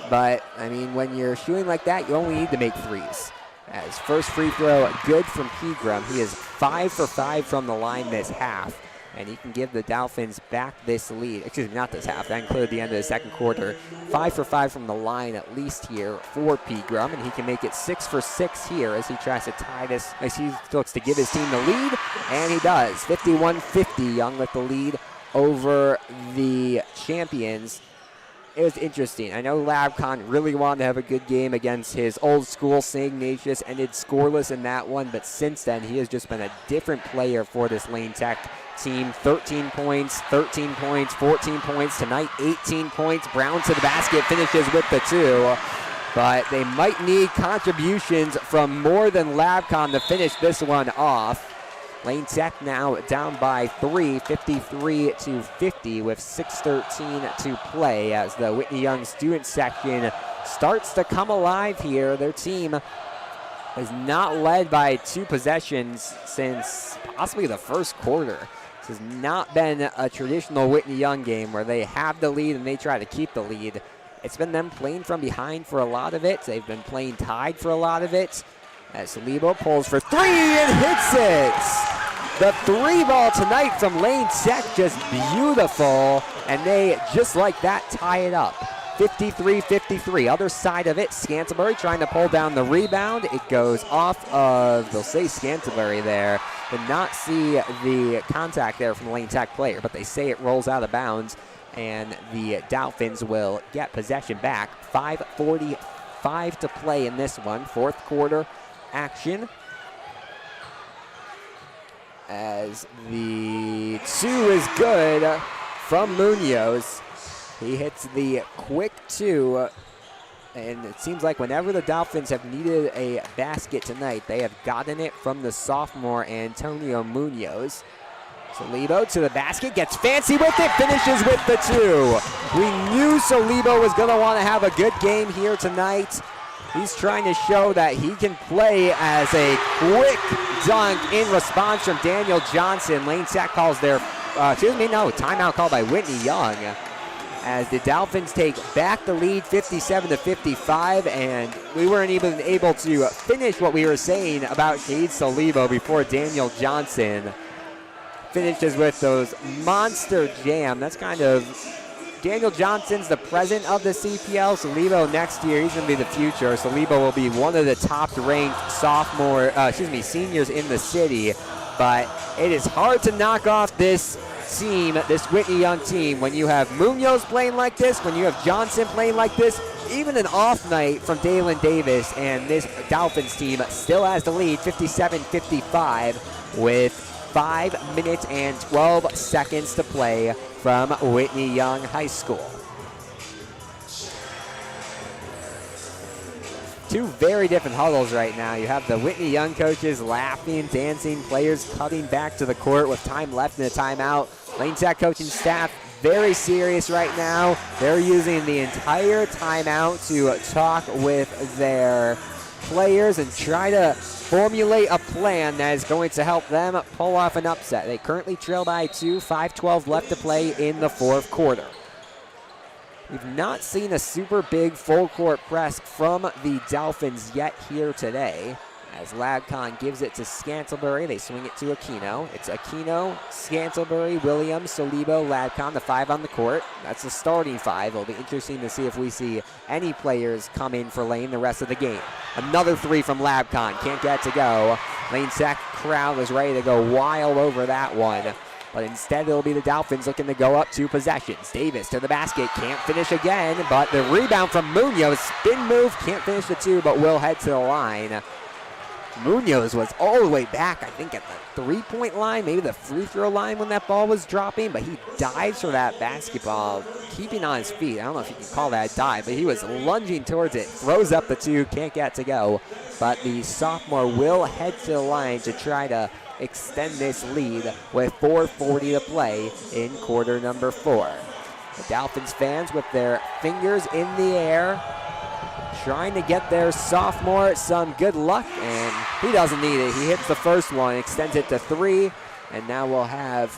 But, I mean, when you're shooting like that, you only need to make 3s. As first free throw, good from Pegram. He is 5 for 5 from the line this half, and he can give the Dolphins back this lead. Excuse me, not this half. That included the end of the second quarter. 5 for 5 from the line at least here for Pegram, and he can make it 6 for 6 here as he tries to tie this, as he looks to give his team the lead, and he does. 51-50, Young with the lead over the champions. It was interesting. I know Labcon really wanted to have a good game against his old school St. Ignatius, ended scoreless in that one, but since then he has just been a different player for this Lane Tech team. 13 points, 14 points. Tonight, 18 points. Brown to the basket, finishes with the 2. But they might need contributions from more than Labcon to finish this one off. Lane Tech now down by 3, 53-50 with 6:13 to play as the Whitney Young student section starts to come alive here. Their team has not led by 2 possessions since possibly the first quarter. This has not been a traditional Whitney Young game where they have the lead and they try to keep the lead. It's been them playing from behind for a lot of it. They've been playing tied for a lot of it. As Salibo pulls for 3 and hits it. The 3 ball tonight from Lane Tech, just beautiful. And they, just like that, tie it up. 53-53. Other side of it, Scantlebury trying to pull down the rebound. It goes off of, they'll say Scantlebury there. Did not see the contact there from the Lane Tech player, but they say it rolls out of bounds. And the Dolphins will get possession back. 5:45 to play in this one. Fourth quarter action. As the 2 is good from Munoz. He hits the quick 2. And it seems like whenever the Dolphins have needed a basket tonight, they have gotten it from the sophomore Antonio Munoz. Salibo to the basket, gets fancy with it, finishes with the 2. We knew Salibo was going to want to have a good game here tonight. He's trying to show that he can play as a quick dunk in response from Daniel Johnson. Lane Tech calls their, timeout called by Whitney Young. As the Dolphins take back the lead 57-55, and we weren't even able to finish what we were saying about Shahid Salibo before Daniel Johnson finishes with those monster jam. That's kind of, Daniel Johnson's the present of the CPL. Salibo next year, he's going to be the future. Salibo will be one of the top-ranked seniors in the city. But it is hard to knock off this team, this Whitney Young team, when you have Munoz playing like this, when you have Johnson playing like this, even an off night from Dalen Davis, and this Dolphins team still has the lead, 57-55, with 5 minutes and 12 seconds to play from Whitney Young High School. two very different huddles right now. You have the Whitney Young coaches laughing, dancing, players cutting back to the court with time left in a timeout. Lane Tech coaching staff very serious right now. They're using the entire timeout to talk with their players and try to formulate a plan that is going to help them pull off an upset. They currently trail by 2, 5:12 left to play in the fourth quarter. We've not seen a super big full court press from the Dolphins yet here today. As Labcon gives it to Scantlebury, they swing it to Aquino. It's Aquino, Scantlebury, Williams, Solibo, Labcon, the 5 on the court. That's the starting 5. It'll be interesting to see if we see any players come in for Lane the rest of the game. Another 3 from Labcon, can't get to go. Lane Tech crowd is ready to go wild over that one. But instead, it'll be the Dolphins looking to go up 2 possessions. Davis to the basket, can't finish again, but the rebound from Munoz, spin move, can't finish the 2, but will head to the line. Munoz was all the way back, I think, at the 3-point line, maybe the free throw line when that ball was dropping, but he dives for that basketball, keeping on his feet. I don't know if you can call that a dive, but he was lunging towards it, throws up the 2, can't get to go. But the sophomore will head to the line to try to extend this lead with 4:40 to play in quarter number 4. The Dolphins fans with their fingers in the air, trying to get their sophomore some good luck, and he doesn't need it. He hits the first one, extends it to 3, and now we'll have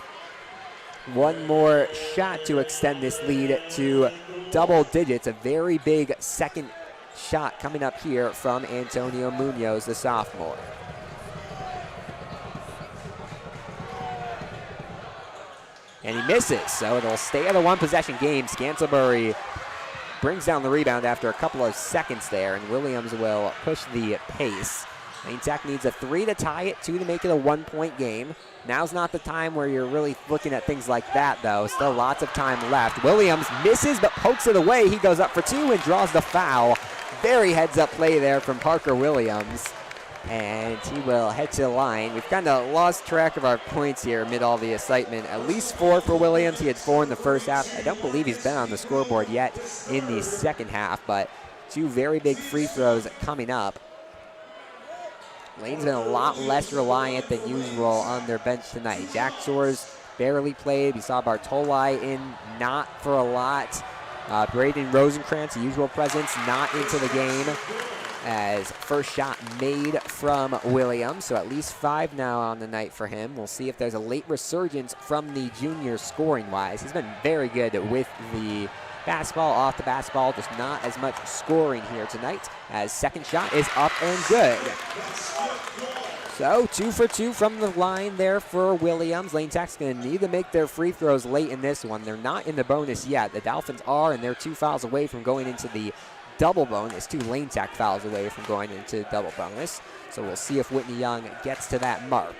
one more shot to extend this lead to double digits. A very big second shot coming up here from Antonio Munoz, the sophomore. And he misses, so it'll stay at a 1-possession game. Scantlebury brings down the rebound after a couple of seconds there, and Williams will push the pace. Lane Tech needs a 3 to tie it, 2 to make it a 1-point game. Now's not the time where you're really looking at things like that, though. Still lots of time left. Williams misses, but pokes it away. He goes up for 2 and draws the foul. Very heads-up play there from Parker Williams. And he will head to the line. We've kind of lost track of our points here amid all the excitement. At least 4 for Williams. He had 4 in the first half. I don't believe he's been on the scoreboard yet in the second half, but 2 very big free throws coming up. Lane's been a lot less reliant than usual on their bench tonight. Jack Soares barely played. We saw Bartoli in not for a lot. Braden Rosenkrantz, the usual presence, not into the game, as first shot made from Williams. So at least 5 now on the night for him. We'll see if there's a late resurgence from the junior scoring-wise. He's been very good with the basketball, off the basketball, just not as much scoring here tonight, as second shot is up and good. So 2 for 2 from the line there for Williams. Lane Tech's going to need to make their free throws late in this one. They're not in the bonus yet. The Dolphins are, and they're 2 fouls away from going into the double bonus. 2 Lane Tech fouls away from going into double bonus. So we'll see if Whitney Young gets to that mark.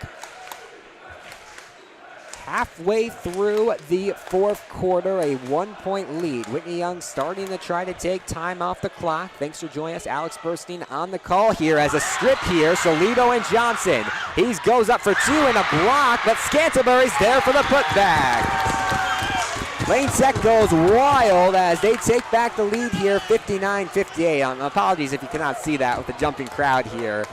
Halfway through the fourth quarter, a 1-point lead. Whitney Young starting to try to take time off the clock. Thanks for joining us. Alex Burstein on the call here as a strip here. Solido and Johnson. He goes up for 2 and a block, but Scantlebury's there for the putback. Lane Tech goes wild as they take back the lead here, 59-58. Apologies if you cannot see that with the jumping crowd here.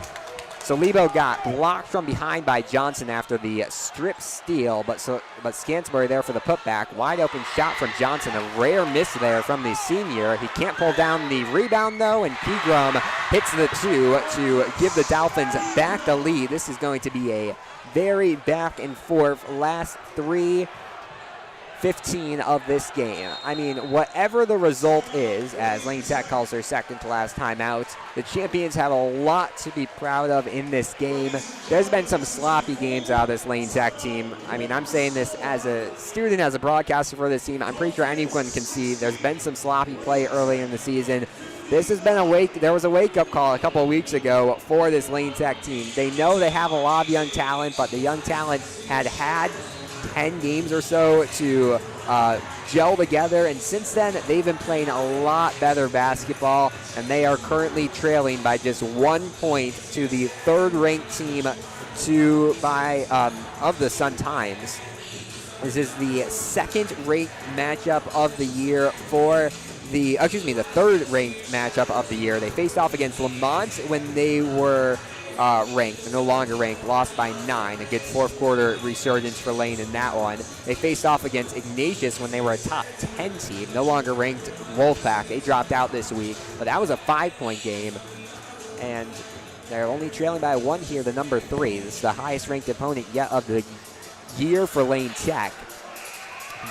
Solibo got blocked from behind by Johnson after the strip steal, but Scantlebury there for the putback. Wide open shot from Johnson, a rare miss there from the senior. He can't pull down the rebound though, and Pegram hits the 2 to give the Dolphins back the lead. This is going to be a very back and forth last 3:15 of this game. I mean, whatever the result is, as Lane Tech calls their second to last timeout, the champions have a lot to be proud of in this game. There's been some sloppy games out of this Lane Tech team. I mean, I'm saying this as a student, as a broadcaster for this team. I'm pretty sure anyone can see there's been some sloppy play early in the season. This has been there was a wake-up call a couple of weeks ago for this Lane Tech team. They know they have a lot of young talent, but the young talent had 10 games or so to gel together, and since then they've been playing a lot better basketball, and they are currently trailing by just 1 point to the 3rd-ranked team of the Sun-Times. This is the 2nd-ranked matchup of the year for the third ranked matchup of the year. They faced off against Lamont when they were ranked. They're no longer ranked, lost by 9. A good fourth quarter resurgence for Lane in that one. They faced off against Ignatius when they were a top 10 team, no longer ranked Wolfpack. They dropped out this week, but that was a 5-point game. And they're only trailing by 1 here, the number 3. This is the highest ranked opponent yet of the year for Lane Tech.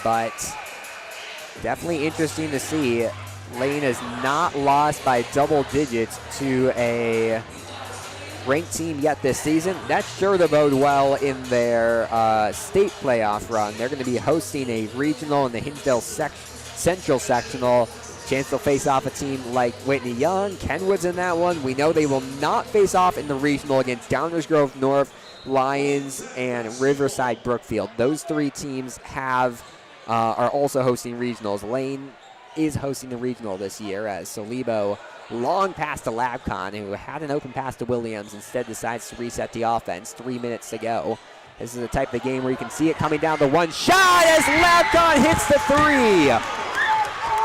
But definitely interesting to see. Lane has not lost by double digits to a ranked team yet this season. That's sure to bode well in their state playoff run. They're going to be hosting a regional in the Hinsdale Central Sectional. Chance they'll face off a team like Whitney Young. Kenwood's in that one. We know they will not face off in the regional against Downers Grove North, Lions, and Riverside Brookfield. Those 3 teams are also hosting regionals. Lane is hosting the regional this year as Solibo, long pass to Labcon, who had an open pass to Williams, instead decides to reset the offense. 3 minutes to go. This is the type of game where you can see it coming down to one shot as Labcon hits the 3.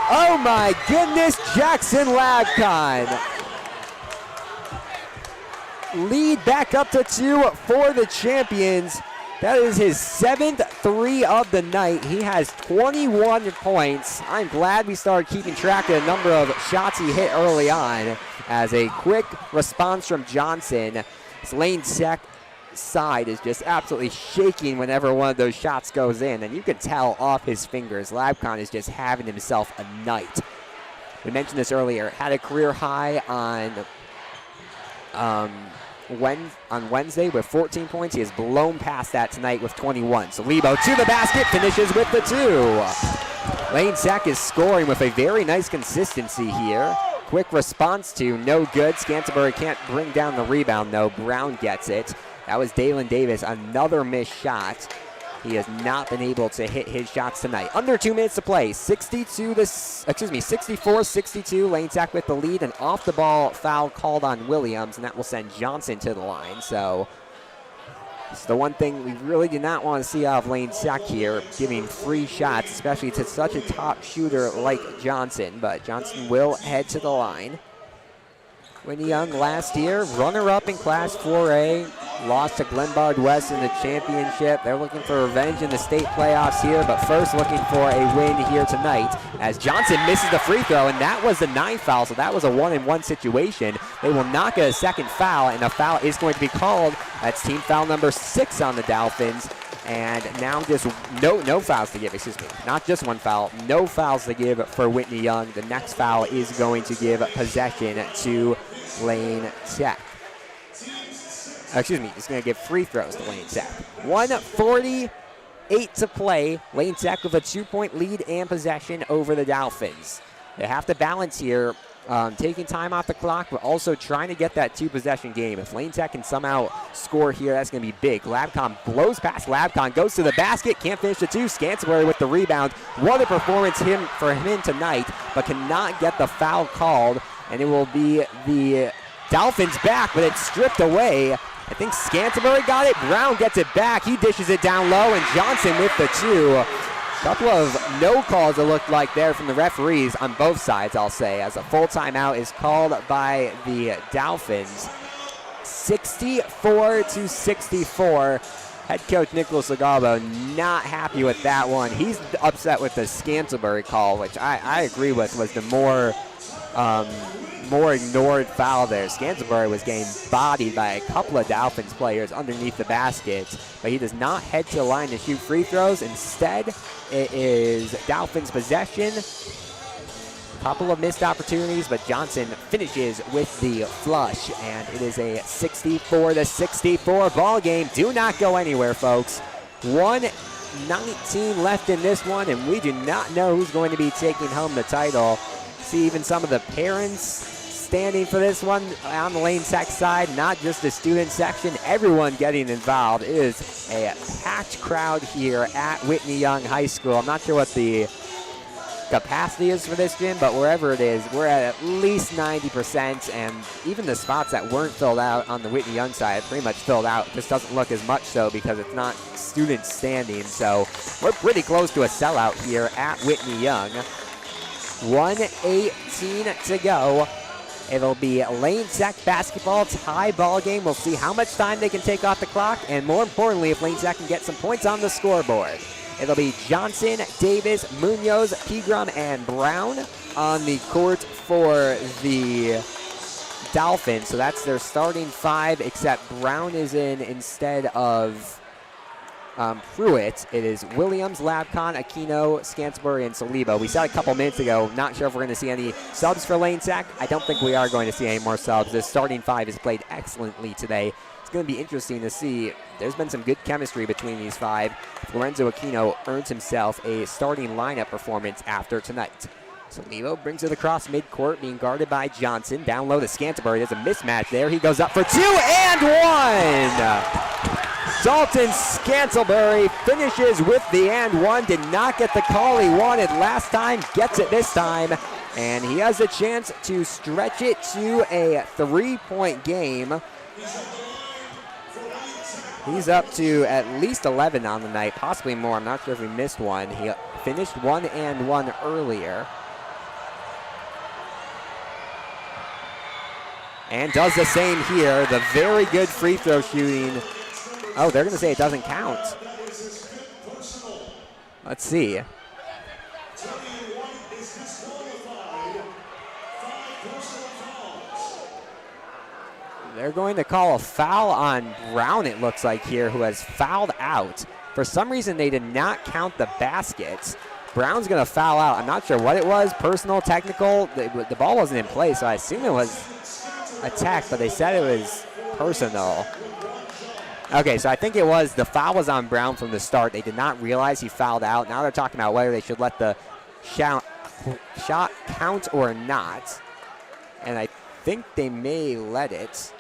Oh my goodness, Jackson Labcon. Lead back up to 2 for the champions. That is his 7th 3 of the night. He has 21 points. I'm glad we started keeping track of the number of shots he hit early on, as a quick response from Johnson. This Lane Tech side is just absolutely shaking whenever one of those shots goes in, and you can tell off his fingers. Labcon is just having himself a night. We mentioned this earlier. Had a career high on Wednesday with 14 points. He has blown past that tonight with 21. So Lebo to the basket, finishes with the 2. Lane Tech is scoring with a very nice consistency here. Quick response to no good. Scantlebury can't bring down the rebound though. Brown gets it. That was Dalen Davis, another missed shot. He has not been able to hit his shots tonight. Under 2 minutes to play. 64-62. Lane Tech with the lead. An off-the-ball foul called on Williams, and that will send Johnson to the line. So this is the one thing we really do not want to see out of Lane Tech here, giving free shots, especially to such a top shooter like Johnson. But Johnson will head to the line. Whitney Young last year, runner-up in Class 4A, lost to Glenbard West in the championship. They're looking for revenge in the state playoffs here, but first looking for a win here tonight as Johnson misses the free throw, and that was the 9th foul, so that was a 1-and-1 situation. They will not get a second foul, and a foul is going to be called. That's team foul number 6 on the Dolphins. And now just no fouls to give, not just 1 foul, no fouls to give for Whitney Young. The next foul is going to give possession to Lane Tech. It's going to give free throws to Lane Tech. 1:48 to play. Lane Tech with a 2-point lead and possession over the Dolphins. They have to balance here, taking time off the clock, but also trying to get that 2-possession game. If Lane Tech can somehow score here, that's going to be big. Labcon blows past Labcon, goes to the basket, can't finish the 2. Scantlebury with the rebound. What a performance for him tonight, but cannot get the foul called, and it will be the Dolphins back, but it's stripped away. I think Scantlebury got it. Brown gets it back. He dishes it down low, and Johnson with the 2. Couple of no calls it looked like there from the referees on both sides, I'll say, as a full timeout is called by the Dolphins. 64-64. Head coach Nicholas Legabo not happy with that one. He's upset with the Scantlebury call, which I agree with, was the more ignored foul there. Scantlebury was getting bodied by a couple of Dolphins players underneath the basket, but he does not head to the line to shoot free throws. Instead, it is Dolphins possession. Couple of missed opportunities, but Johnson finishes with the flush, and it is a 64-64 ball game. Do not go anywhere, folks. 1:19 left in this one, and we do not know who's going to be taking home the title. See even some of the parents standing for this one on the Lane Tech side, not just the student section, everyone getting involved. It is a packed crowd here at Whitney Young High School. I'm not sure what the capacity is for this gym, but wherever it is, we're at least 90%, and even the spots that weren't filled out on the Whitney Young side pretty much filled out. This doesn't look as much so because it's not students standing, so we're pretty close to a sellout here at Whitney Young. 1:18 to go. It'll be Lane Tech basketball tie ball game. We'll see how much time they can take off the clock, and more importantly, if Lane Tech can get some points on the scoreboard. It'll be Johnson, Davis, Munoz, Pegram, and Brown on the court for the Dolphins. So that's their starting five, except Brown is in instead of Pruitt. It is Williams, Labcon, Aquino, Scansbury, and Saliba. We said a couple minutes ago, not sure if we're going to see any subs for Lane Tech. I don't think we are going to see any more subs. The starting five has played excellently today. It's going to be interesting to see. There's been some good chemistry between these five. Lorenzo Aquino earns himself a starting lineup performance after tonight. Saliba brings it across midcourt, being guarded by Johnson. Down low to Scansbury. There's a mismatch there. He goes up for 2 and 1. Dalton Scansbury finishes with the and one. Did not get the call he wanted last time. Gets it this time. And he has a chance to stretch it to a 3-point game. He's up to at least 11 on the night, possibly more. I'm not sure if we missed one. He finished 1 and 1 earlier. And does the same here. The very good free throw shooting. Oh, they're going to say it doesn't count. Let's see. They're going to call a foul on Brown, it looks like here, who has fouled out. For some reason, they did not count the baskets. Brown's going to foul out. I'm not sure what it was, personal, technical. The ball wasn't in play, so I assume it was attack, but they said it was personal. Okay, so I think it was the foul was on Brown from the start. They did not realize he fouled out. Now they're talking about whether they should let the shot count or not. And I think they may let it.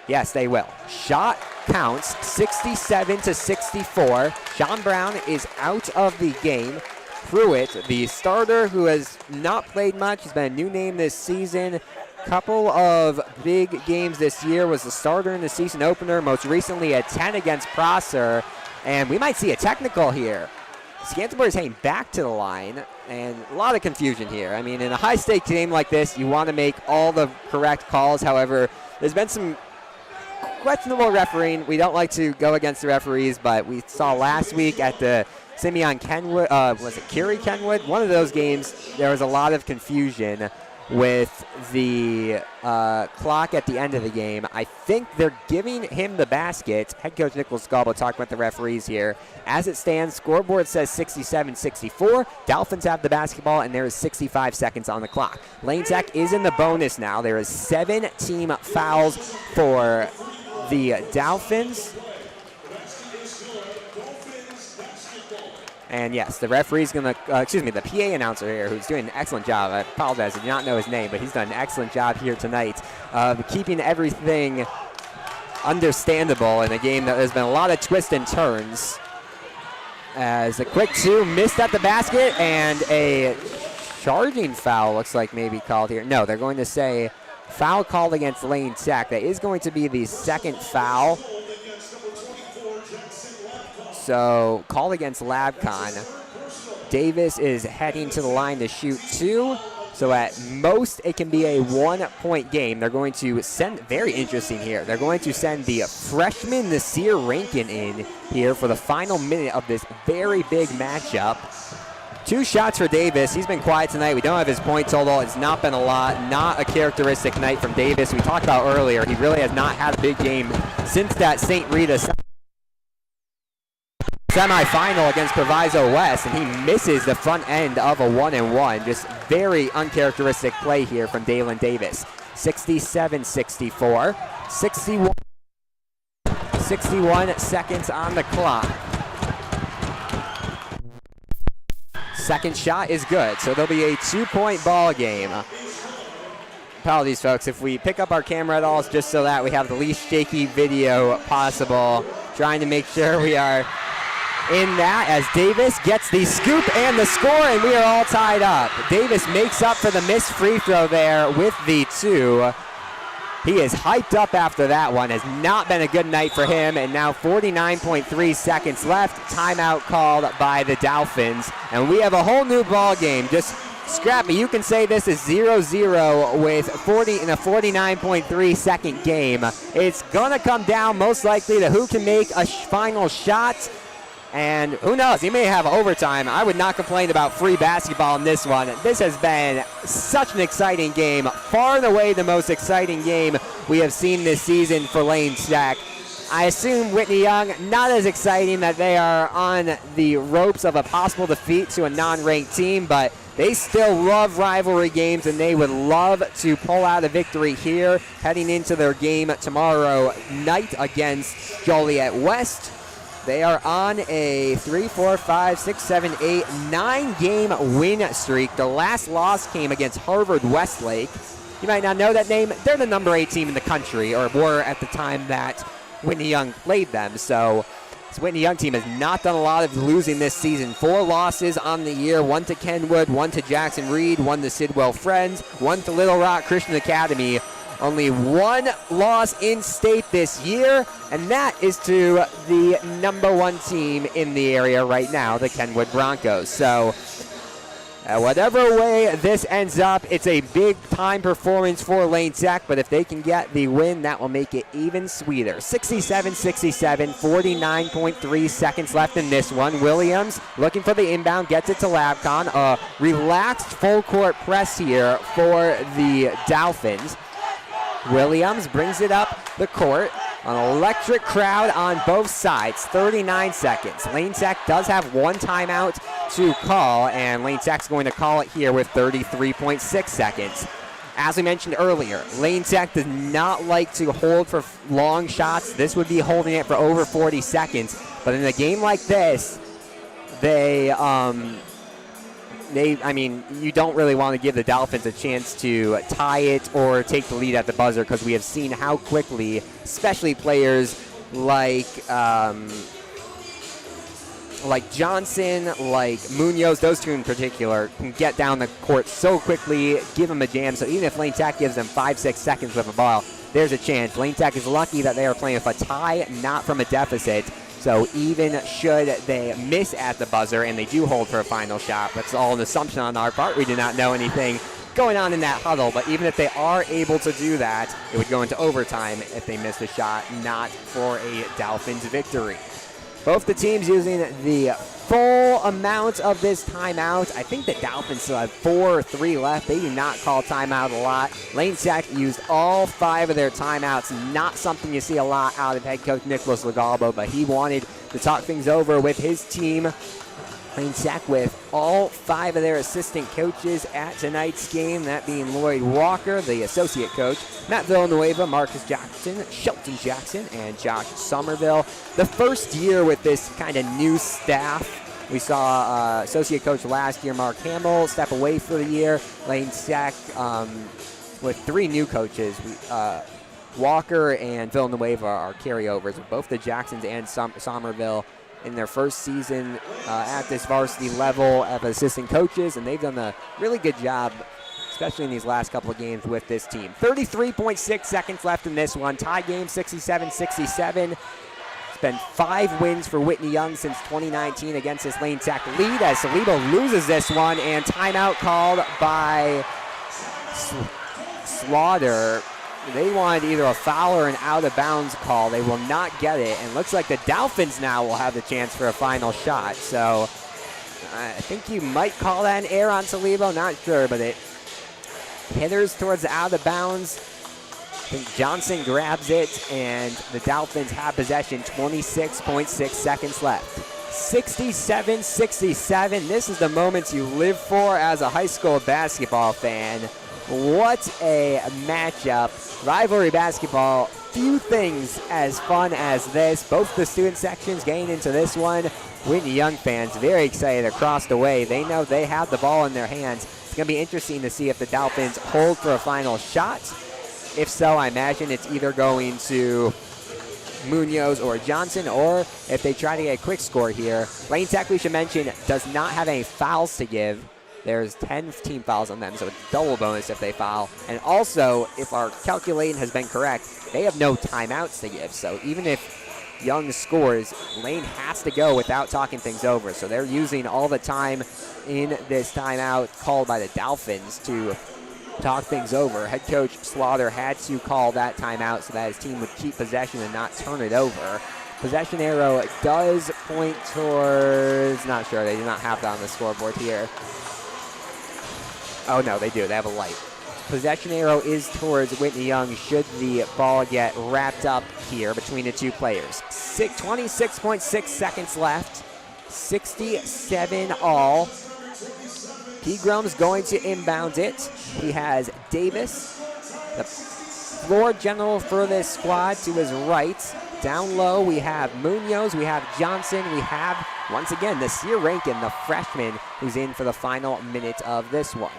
Yes, they will. Shot counts, 67-64. Sean Brown is out of the game. Pruitt, the starter who has not played much, has been a new name this season. Couple of big games this year, was the starter in the season opener, most recently a 10 against Prosser, and we might see a technical here. Scansbury's heading back to the line, and a lot of confusion here. I mean, in a high-stakes game like this, you want to make all the correct calls. However, there's been some questionable refereeing. We don't like to go against the referees, but we saw last week at the Simeon Kenwood, was it Curie Kenwood? One of those games, there was a lot of confusion with the clock at the end of the game. I think they're giving him the basket. Head coach Nicholas Scalbo talking about the referees here. As it stands, scoreboard says 67-64. Dolphins have the basketball, and there is 65 seconds on the clock. Lane Tech is in the bonus now. There is 7 team fouls for the Dolphins. And yes, the referee's going to, the PA announcer here, who's doing an excellent job. I apologize, I did not know his name, but he's done an excellent job here tonight of keeping everything understandable in a game that there's been a lot of twists and turns. As a quick 2 missed at the basket, and a charging foul looks like maybe called here. No, they're going to say foul called against Lane Tech. That is going to be the second foul. So, call against Labcon. Davis is heading to the line to shoot 2. So, at most, it can be a 1-point game. They're going to send, very interesting here, they're going to send the freshman Nasir Rankin in here for the final minute of this very big matchup. 2 shots for Davis. He's been quiet tonight. We don't have his point total. It's not been a lot. Not a characteristic night from Davis. We talked about earlier, he really has not had a big game since that St. Rita semifinal against Proviso West, and he misses the front end of a 1-and-1. Just very uncharacteristic play here from Dalen Davis. 67-64. 61 seconds on the clock. Second shot is good, so there'll be a 2-point ball game. Apologies, folks. If we pick up our camera at all, it's just so that we have the least shaky video possible. Trying to make sure we are in that as Davis gets the scoop and the score, and we are all tied up. Davis makes up for the missed free throw there with the 2. He is hyped up after that one. Has not been a good night for him, and now 49.3 seconds left. Timeout called by the Dolphins, and we have a whole new ball game. Just Scrappy, you can say this is 0-0 with 40 in a 49.3 second game. It's going to come down most likely to who can make a final shot. And who knows, he may have overtime. I would not complain about free basketball in this one. This has been such an exciting game. Far and away the most exciting game we have seen this season for Lane Tech. I assume Whitney Young, not as exciting that they are on the ropes of a possible defeat to a non-ranked team, but they still love rivalry games, and they would love to pull out a victory here heading into their game tomorrow night against Joliet West. They are on a 9-game win streak. Their last loss came against Harvard Westlake. You might not know that name. They're the number 8 team in the country, or were at the time that Whitney Young played them. So this Whitney Young team has not done a lot of losing this season. 4 losses on the year, 1 to Kenwood, 1 to Jackson Reed, 1 to Sidwell Friends, 1 to Little Rock Christian Academy. Only 1 loss in state this year, and that is to the number 1 team in the area right now, the Kenwood Broncos. So whatever way this ends up, it's a big-time performance for Lane Tech, but if they can get the win, that will make it even sweeter. 67-67, 49.3 seconds left in this one. Williams looking for the inbound, gets it to Labcon. A relaxed full-court press here for the Dolphins. Williams brings it up the court. An electric crowd on both sides. 39 seconds. Lane Tech does have 1 timeout to call, and Lane Tech's going to call it here with 33.6 seconds. As we mentioned earlier, Lane Tech does not like to hold for long shots. This would be holding it for over 40 seconds. But in a game like this, you don't really want to give the Dolphins a chance to tie it or take the lead at the buzzer, because we have seen how quickly, especially players like Johnson, like Munoz, those two in particular, can get down the court so quickly, give them a jam. So even if Lane Tech gives them 5-6 seconds with a ball, there's a chance. Lane Tech is lucky that they are playing with a tie, not from a deficit. So even should they miss at the buzzer and they do hold for a final shot, that's all an assumption on our part. We do not know anything going on in that huddle, but even if they are able to do that, it would go into overtime if they miss the shot, not for a Dolphins victory. Both the teams using the full amount of this timeout. I think the Dolphins still have 4 or 3 left. They do not call timeout a lot. Lane Tech used all 5 of their timeouts. Not something you see a lot out of head coach Nicholas Legalbo, but he wanted to talk things over with his team. Lane Tech with all 5 of their assistant coaches at tonight's game, that being Lloyd Walker, the associate coach, Matt Villanueva, Marcus Jackson, Shelton Jackson, and Josh Somerville. The first year with this kind of new staff. We saw associate coach last year, Mark Hamill, step away for the year. Lane Tech with 3 new coaches. Walker and Villanueva are carryovers, with both the Jacksons and Somerville in their first season at this varsity level of assistant coaches, and they've done a really good job, especially in these last couple of games with this team. 33.6 seconds left in this one. Tie game, 67-67. It's been 5 wins for Whitney Young since 2019 against this Lane Tech lead, as Salibo loses this one, and timeout called by Slaughter. They wanted either a foul or an out-of-bounds call. They will not get it, and looks like the Dolphins now will have the chance for a final shot. So I think you might call that an error on Salibo, not sure, but it hitters towards the out-of-bounds. I think Johnson grabs it, and the Dolphins have possession, 26.6 seconds left. 67-67. This is the moments you live for as a high school basketball fan. What a matchup. Rivalry basketball, few things as fun as this. Both the student sections getting into this one. Whitney Young fans very excited across the way. They know they have the ball in their hands. It's going to be interesting to see if the Dolphins hold for a final shot. If so, I imagine it's either going to Munoz or Johnson, or if they try to get a quick score here. Lane Tech, we should mention, does not have any fouls to give. There's 10 team fouls on them, so it's double bonus if they foul. And also, if our calculating has been correct, they have no timeouts to give. So even if Young scores, Lane has to go without talking things over. So they're using all the time in this timeout called by the Dolphins to talk things over. Head coach Slaughter had to call that timeout so that his team would keep possession and not turn it over. Possession arrow does point towards, not sure, they do not have that on the scoreboard here. Oh no, they do, they have a light. Possession arrow is towards Whitney Young should the ball get wrapped up here between the two players. 26.6 seconds left, 67 all. Pegram's going to inbound it. He has Davis, the floor general for this squad, to his right. Down low, we have Munoz, we have Johnson, we have, once again, Nasir Rankin, the freshman, who's in for the final minute of this one.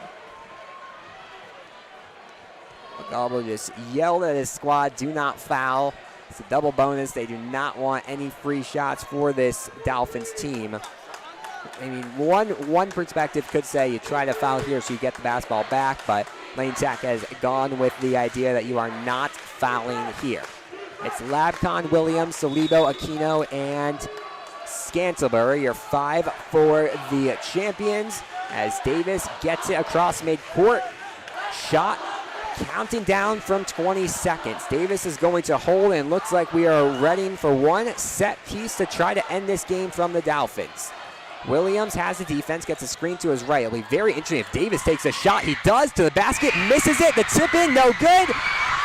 McCullough just yelled at his squad, do not foul. It's a double bonus. They do not want any free shots for this Dolphins team. I mean, one perspective could say you try to foul here so you get the basketball back, but Lane Tech has gone with the idea that you are not fouling here. It's Labcon, Williams, Salibo, Aquino, and Scantlebury, your 5 for the champions, as Davis gets it across midcourt. Shot counting down from 20 seconds. Davis is going to hold, and looks like we are ready for one set piece to try to end this game from the Dolphins. Williams has the defense, gets a screen to his right. It'll be very interesting if Davis takes a shot. He does, to the basket, misses it. The tip in, no good.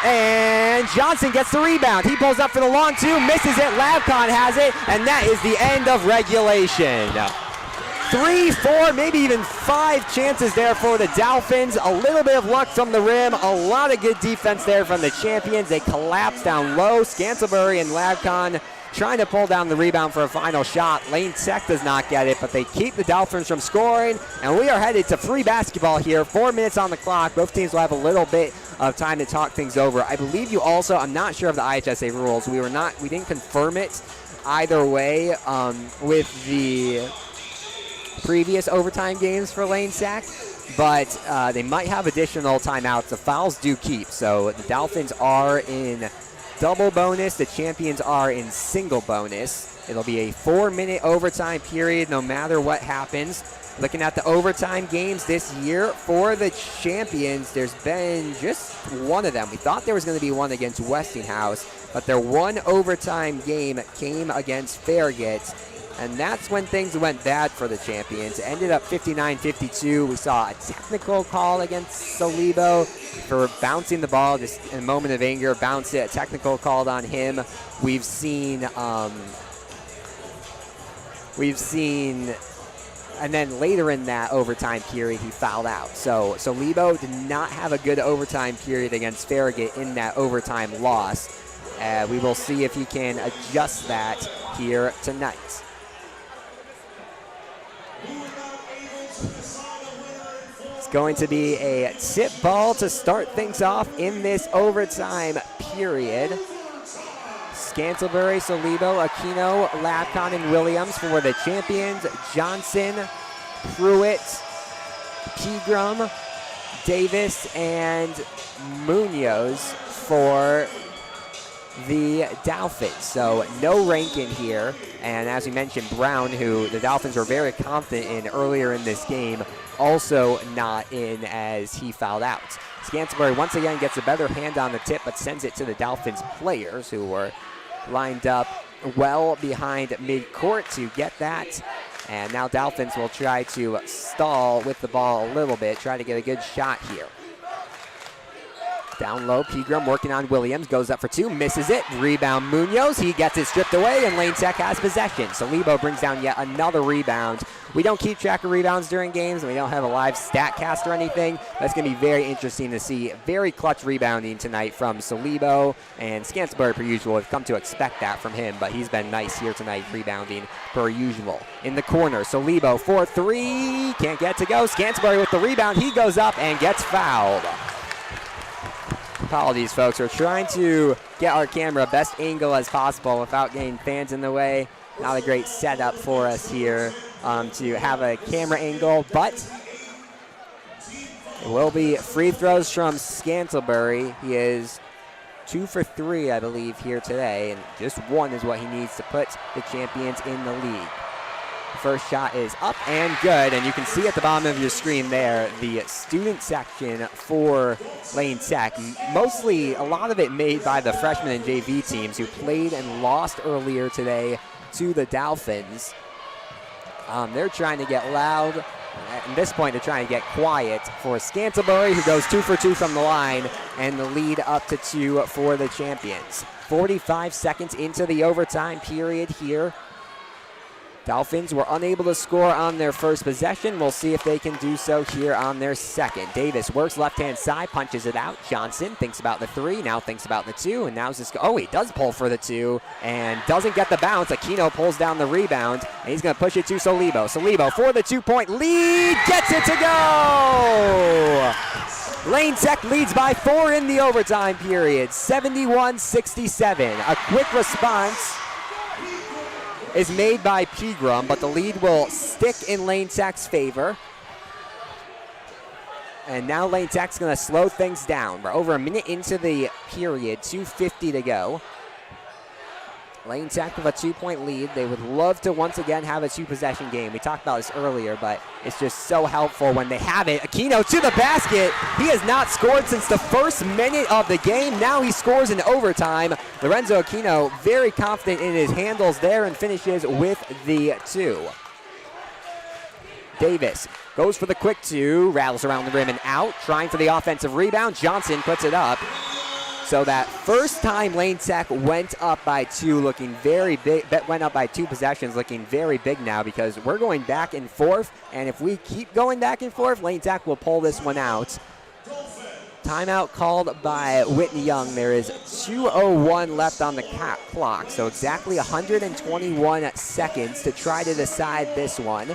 And Johnson gets the rebound. He pulls up for the long two, misses it. Labcon has it, and that is the end of regulation. 3, 4, maybe even 5 chances there for the Dolphins. A little bit of luck from the rim. A lot of good defense there from the champions. They collapse down low. Scantlebury and Labcon trying to pull down the rebound for a final shot. Lane Tech does not get it, but they keep the Dolphins from scoring, and we are headed to free basketball here. 4 minutes on the clock. Both teams will have a little bit of time to talk things over. I believe you also, I'm not sure of the IHSA rules. We didn't confirm it either way with the previous overtime games for Lane Tech, but they might have additional timeouts. The fouls do keep, so the Dolphins are in double bonus. The champions are in single bonus. It'll be a 4-minute overtime period no matter what happens. Looking at the overtime games this year for the champions, there's been just one of them. We thought there was going to be one against Westinghouse, but their one overtime game came against Farragut, and that's when things went bad for the champions. It ended up 59-52. We saw a technical call against Salibo for bouncing the ball, just in a moment of anger, bounced it. A technical called on him. We've seen, and then later in that overtime period, he fouled out. So Salibo did not have a good overtime period against Farragut in that overtime loss. We will see if he can adjust that here tonight. It's going to be a tip ball to start things off in this overtime period. Scantlebury, Salibo, Aquino, Labcon, and Williams for the champions. Johnson, Pruitt, Pegram, Davis, and Munoz for the Dolphins. So no Rankin here. And as we mentioned, Brown, who the Dolphins were very confident in earlier in this game, also not in as he fouled out. Scantlebury once again gets a better hand on the tip, but sends it to the Dolphins players who were lined up well behind midcourt to get that. And now Dolphins will try to stall with the ball a little bit, try to get a good shot here. Down low, Pegram working on Williams, goes up for 2, misses it. Rebound Munoz, he gets it stripped away, and Lane Tech has possession. Salibo brings down yet another rebound. We don't keep track of rebounds during games, and we don't have a live stat cast or anything. That's going to be very interesting to see. Very clutch rebounding tonight from Salibo, and Scantlebury, per usual. We've come to expect that from him, but he's been nice here tonight, rebounding per usual. In the corner, Salibo for 3, can't get to go. Scantlebury with the rebound, he goes up and gets fouled. Apologies, folks. We're trying to get our camera best angle as possible without getting fans in the way. Not a great setup for us here to have a camera angle, but it will be free throws from Scantlebury. He is 2 for 3, I believe, here today, and just 1 is what he needs to put the champions in the league. First shot is up and good, and you can see at the bottom of your screen there the student section for Lane Tech. Mostly, a lot of it made by the freshman and JV teams who played and lost earlier today to the Dolphins. They're trying to get loud. At this point, they're trying to get quiet for Scantlebury, who goes 2 for 2 from the line, and the lead up to 2 for the champions. 45 seconds into the overtime period here. Dolphins were unable to score on their first possession. We'll see if they can do so here on their second. Davis works left-hand side, punches it out. Johnson thinks about the 3, now thinks about the 2, and now's just, he does pull for the 2 and doesn't get the bounce. Aquino pulls down the rebound, and he's going to push it to Solibo. Solibo for the 2-point lead, gets it to go! Lane Tech leads by 4 in the overtime period, 71-67. A quick response is made by Pegram, but the lead will stick in Lane Tech's favor. And now Lane Tech's going to slow things down. We're over a minute into the period, 2:50 to go. Lane Tech with a 2-point lead. They would love to once again have a 2-possession game. We talked about this earlier, but it's just so helpful when they have it. Aquino to the basket. He has not scored since the first minute of the game. Now he scores in overtime. Lorenzo Aquino very confident in his handles there and finishes with the 2. Davis goes for the quick 2, rattles around the rim and out, trying for the offensive rebound. Johnson puts it up. So that first time Lane Tech went up by 2 looking very big, went up by 2 possessions looking very big now, because we're going back and forth, and if we keep going back and forth, Lane Tech will pull this one out. Timeout called by Whitney Young. There is 2:01 left on the clock, so exactly 121 seconds to try to decide this one.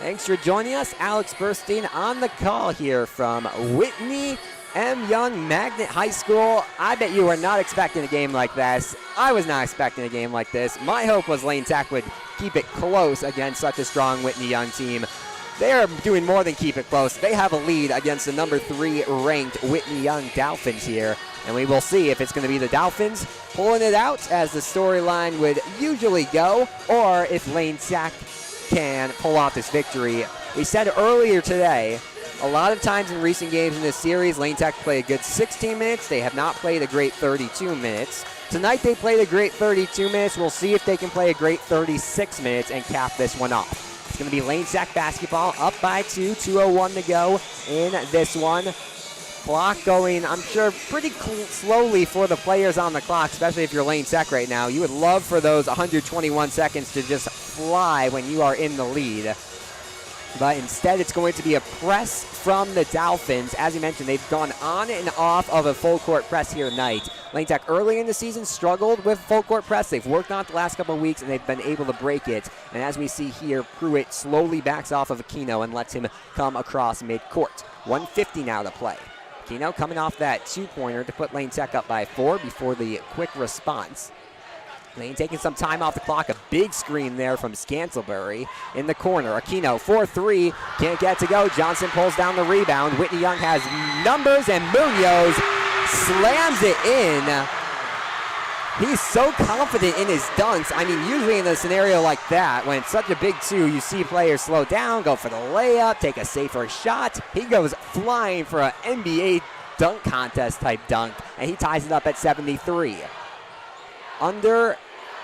Thanks for joining us. Alex Burstein on the call here from Whitney M. Young Magnet High School. I bet you were not expecting a game like this. I was not expecting a game like this. My hope was Lane Tech would keep it close against such a strong Whitney Young team. They are doing more than keep it close. They have a lead against the number 3 ranked Whitney Young Dolphins here. And we will see if it's going to be the Dolphins pulling it out, as the storyline would usually go, or if Lane Tech can pull off this victory. We said earlier today, a lot of times in recent games in this series, Lane Tech played a good 16 minutes. They have not played a great 32 minutes. Tonight they played a great 32 minutes. We'll see if they can play a great 36 minutes and cap this one off. It's going to be Lane Tech basketball up by 2, 2:01 to go in this one. Clock going, I'm sure, pretty slowly for the players on the clock, especially if you're Lane Tech right now. You would love for those 121 seconds to just fly when you are in the lead. But instead, it's going to be a press from the Dolphins. As you mentioned, they've gone on and off of a full court press here tonight. Lane Tech early in the season struggled with full court press. They've worked on it the last couple of weeks, and they've been able to break it. And as we see here, Pruitt slowly backs off of Aquino and lets him come across midcourt. 1:50 now to play. Aquino coming off that 2-pointer to put Lane Tech up by 4 before the quick response. Lane taking some time off the clock. A big screen there from Scantlebury in the corner. Aquino 4-3, can't get to go. Johnson pulls down the rebound. Whitney Young has numbers, and Munoz slams it in. He's so confident in his dunks. I mean, usually in a scenario like that, when it's such a big 2, you see players slow down, go for the layup, take a safer shot. He goes flying for an NBA dunk contest type dunk, and he ties it up at 73. Under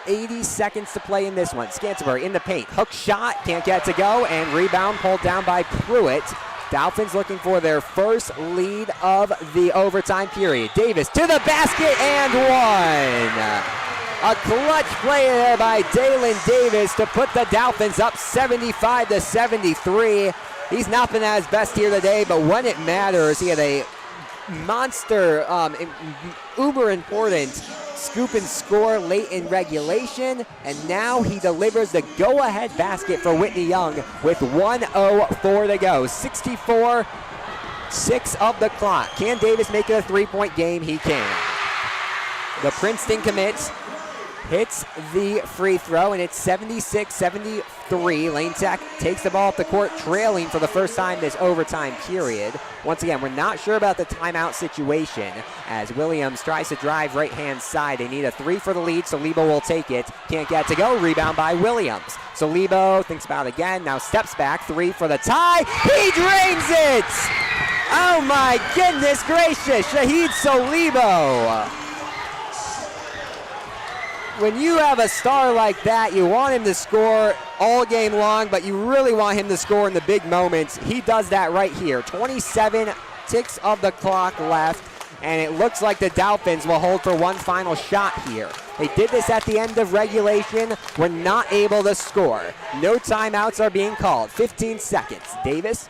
80 seconds to play in this one. Scantlebury in the paint. Hook shot, can't get to go, and rebound pulled down by Pruitt. Dolphins looking for their first lead of the overtime period. Davis to the basket and one. A clutch play there by Dalen Davis to put the Dolphins up 75-73. He's not been at his best here today, but when it matters, he had a monster, uber important scoop and score late in regulation, and now he delivers the go-ahead basket for Whitney Young with 1:04 to go. 64-6 of the clock. Can Davis make it a 3-point game? He can. The Princeton commit hits the free throw, and it's 76-73 3. Lane Tech takes the ball up the court, trailing for the first time this overtime period. Once again, we're not sure about the timeout situation as Williams tries to drive right-hand side. They need a 3 for the lead, so Lebo will take it. Can't get to go. Rebound by Williams. So Lebo thinks about it again, now steps back. 3 for the tie. He drains it! Oh my goodness gracious, Shahid Solibo. When you have a star like that, you want him to score all game long, but you really want him to score in the big moments. He does that right here. 27 ticks of the clock left, and it looks like the Dolphins will hold for one final shot here. They did this at the end of regulation. We're not able to score. No timeouts are being called. 15 seconds. Davis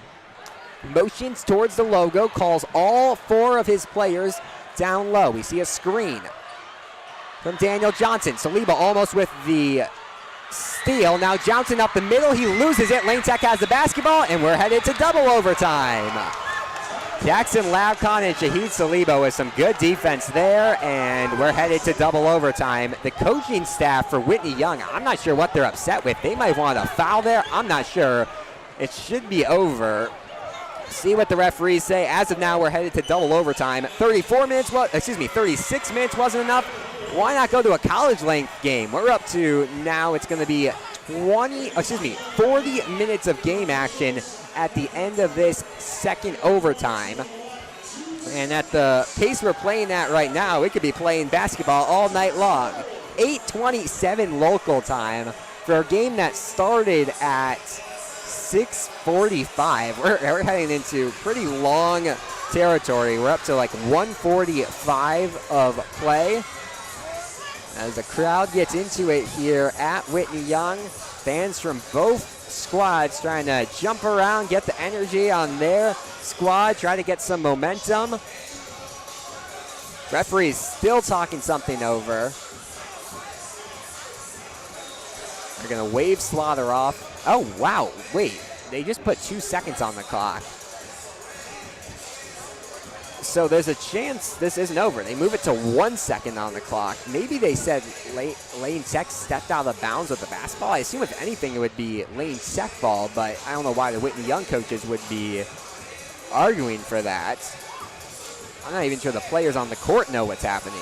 motions towards the logo, calls all 4 of his players down low. We see a screen from Daniel Johnson. Saliba almost with the steal. Now Johnson up the middle. He loses it. Lane Tech has the basketball, and we're headed to double overtime. Jackson Lavcon and Shahid Saliba with some good defense there, and we're headed to double overtime. The coaching staff for Whitney Young, I'm not sure what they're upset with. They might want a foul there. I'm not sure. It should be over. See what the referees say. As of now, we're headed to double overtime. 36 minutes wasn't enough. Why not go to a college length game? We're up to now, it's going to be 40 minutes of game action at the end of this second overtime. And at the pace we're playing at right now, we could be playing basketball all night long. 8:27 local time for a game that started at 6:45. We're heading into pretty long territory. We're up to like 1:45 of play. As the crowd gets into it here at Whitney Young, fans from both squads trying to jump around, get the energy on their squad, try to get some momentum. Referees still talking something over. They're going to wave Slaughter off. Oh, wow. Wait, they just put 2 seconds on the clock. So there's a chance this isn't over. They move it to 1 second on the clock. Maybe they said Lane Tech stepped out of bounds with the basketball. I assume if anything it would be Lane Tech ball, but I don't know why the Whitney Young coaches would be arguing for that. I'm not even sure the players on the court know what's happening.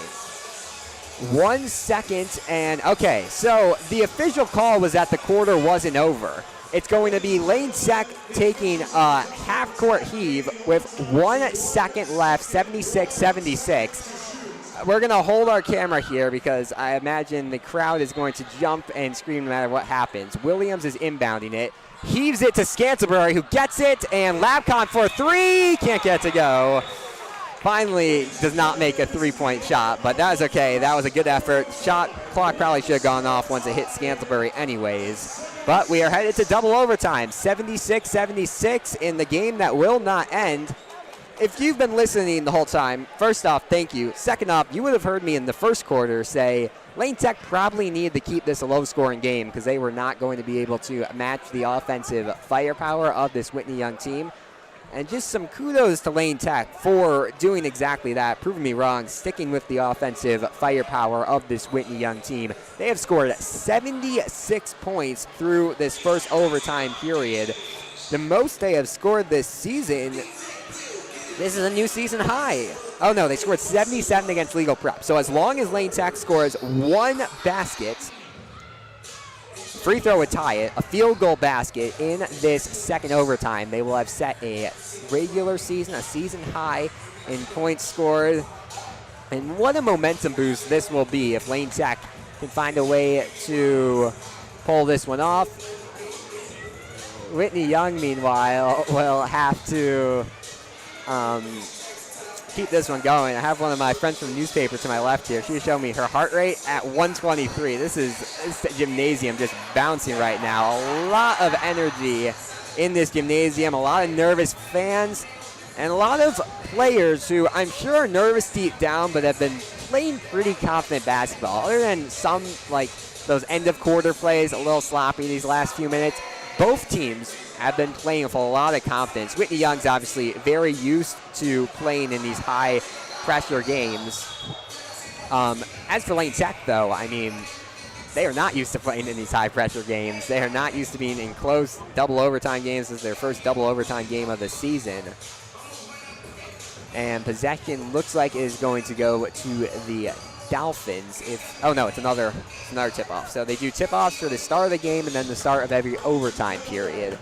1 second, and okay, so the official call was that the quarter wasn't over. It's going to be Lane Tech taking a half-court heave with 1 second left, 76-76. We're going to hold our camera here because I imagine the crowd is going to jump and scream no matter what happens. Williams is inbounding it, heaves it to Scantlebury, who gets it, and Lavcon for 3, can't get to go. Finally does not make a 3-point shot, but that was okay. That was a good effort. Shot clock probably should have gone off once it hit Scantlebury anyways. But we are headed to double overtime, 76-76 in the game that will not end. If you've been listening the whole time, first off, thank you. Second off, you would have heard me in the first quarter say Lane Tech probably needed to keep this a low-scoring game because they were not going to be able to match the offensive firepower of this Whitney Young team. And just some kudos to Lane Tech for doing exactly that, proving me wrong, sticking with the offensive firepower of this Whitney Young team. They have scored 76 points through this first overtime period. The most they have scored this season. This is a new season high. Oh no, they scored 77 against Legal Prep. So as long as Lane Tech scores 1 basket, free throw would tie it, a field goal basket in this second overtime, they will have set a regular season, a season high in points scored. And what a momentum boost this will be if Lane Tech can find a way to pull this one off. Whitney Young, meanwhile, will have to keep this one going. I have one of my friends from the newspaper to my left here. She showed me her heart rate at 123. This gymnasium just bouncing right now. A lot of energy in this gymnasium, a lot of nervous fans, and a lot of players who I'm sure are nervous deep down but have been playing pretty confident basketball. Other than some, like those end of quarter plays, a little sloppy these last few minutes, both teams have been playing with a lot of confidence. Whitney Young's obviously very used to playing in these high-pressure games. As for Lane Tech, though, I mean, they are not used to playing in these high-pressure games. They are not used to being in close double overtime games. This is their first double overtime game of the season. And possession looks like it is going to go to the Dolphins. Oh no, it's another tip-off. So they do tip-offs for the start of the game and then the start of every overtime period.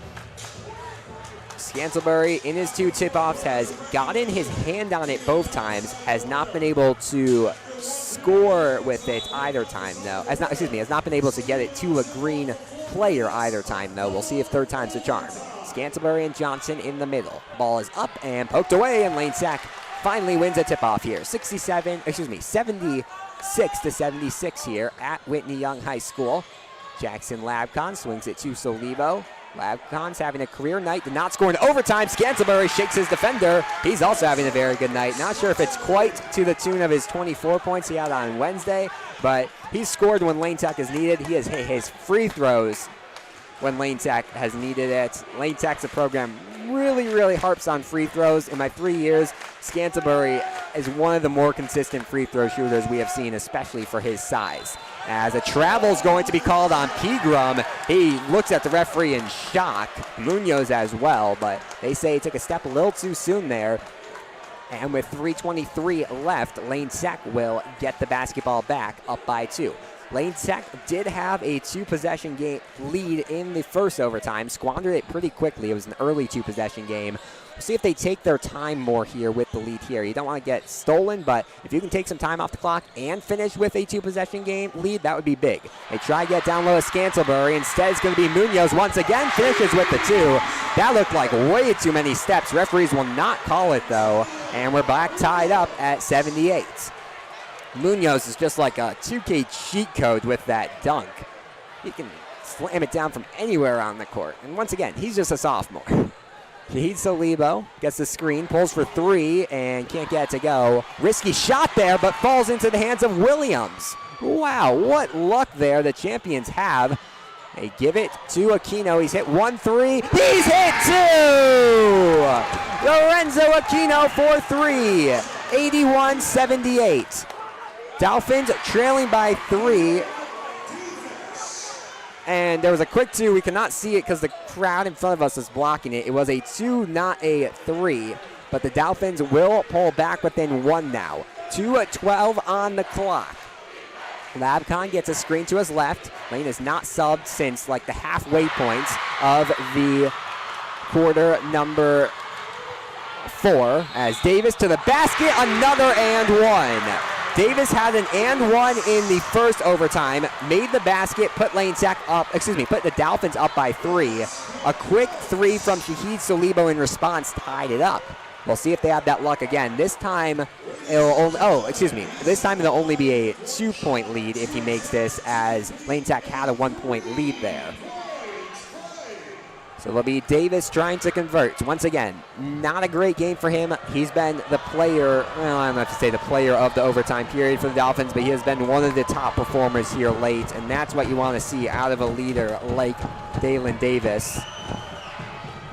Scantlebury in his 2 tip-offs has gotten his hand on it both times, has not been able to score with it either time though. Has not been able to get it to a green player either time though. We'll see if third time's the charm. Scantlebury and Johnson in the middle. Ball is up and poked away, and Lane Sack finally wins a tip-off here. 76 to 76 here at Whitney Young High School. Jackson Labcon swings it to Solivo. Labcon's having a career night, did not score in overtime. Scantlebury shakes his defender. He's also having a very good night. Not sure if it's quite to the tune of his 24 points he had on Wednesday, but he's scored when Lane Tech is needed. He has hit his free throws when Lane Tech has needed it. Lane Tech's a program really harps on free throws. In my 3 years, Scantlebury is one of the more consistent free throw shooters we have seen, especially for his size. As a travel is going to be called on Pegram, he looks at the referee in shock. Munoz as well, but they say he took a step a little too soon there. And with 3:23 left, Lane Tech will get the basketball back up by 2. Lane Tech did have a 2-possession game lead in the first overtime, squandered it pretty quickly. It was an early 2-possession game. We'll see if they take their time more here with the lead here. You don't want to get stolen, but if you can take some time off the clock and finish with a 2-possession game lead, that would be big. They try to get down low at Scantlebury. Instead, it's going to be Munoz once again, finishes with the 2. That looked like way too many steps. Referees will not call it, though, and we're back tied up at 78. Munoz is just like a 2K cheat code with that dunk. He can slam it down from anywhere on the court. And once again, he's just a sophomore. Shahid Solibo gets the screen, pulls for 3, and can't get it to go. Risky shot there, but falls into the hands of Williams. Wow, what luck there the champions have. They give it to Aquino. He's hit 1-3. He's hit 2! Lorenzo Aquino for 3. 81-78. Dolphins trailing by 3. And there was a quick 2. We cannot see it because the crowd in front of us is blocking it. It was a 2, not a 3. But the Dolphins will pull back within 1 now. 2:12 on the clock. Labcon gets a screen to his left. Lane is not subbed since like the halfway points of the quarter number 4. As Davis to the basket, another and 1. Davis had an and 1 in the first overtime, made the basket, put the Dolphins up by 3. A quick 3 from Shahid Solibo in response tied it up. We'll see if they have that luck again. This time, this time it'll only be a 2-point lead if he makes this, as Lane Tech had a 1-point lead there. So it'll be Davis trying to convert. Once again, not a great game for him. He's been the player, well, I don't have to say the player of the overtime period for the Dolphins, but he has been one of the top performers here late, and that's what you want to see out of a leader like Dalen Davis.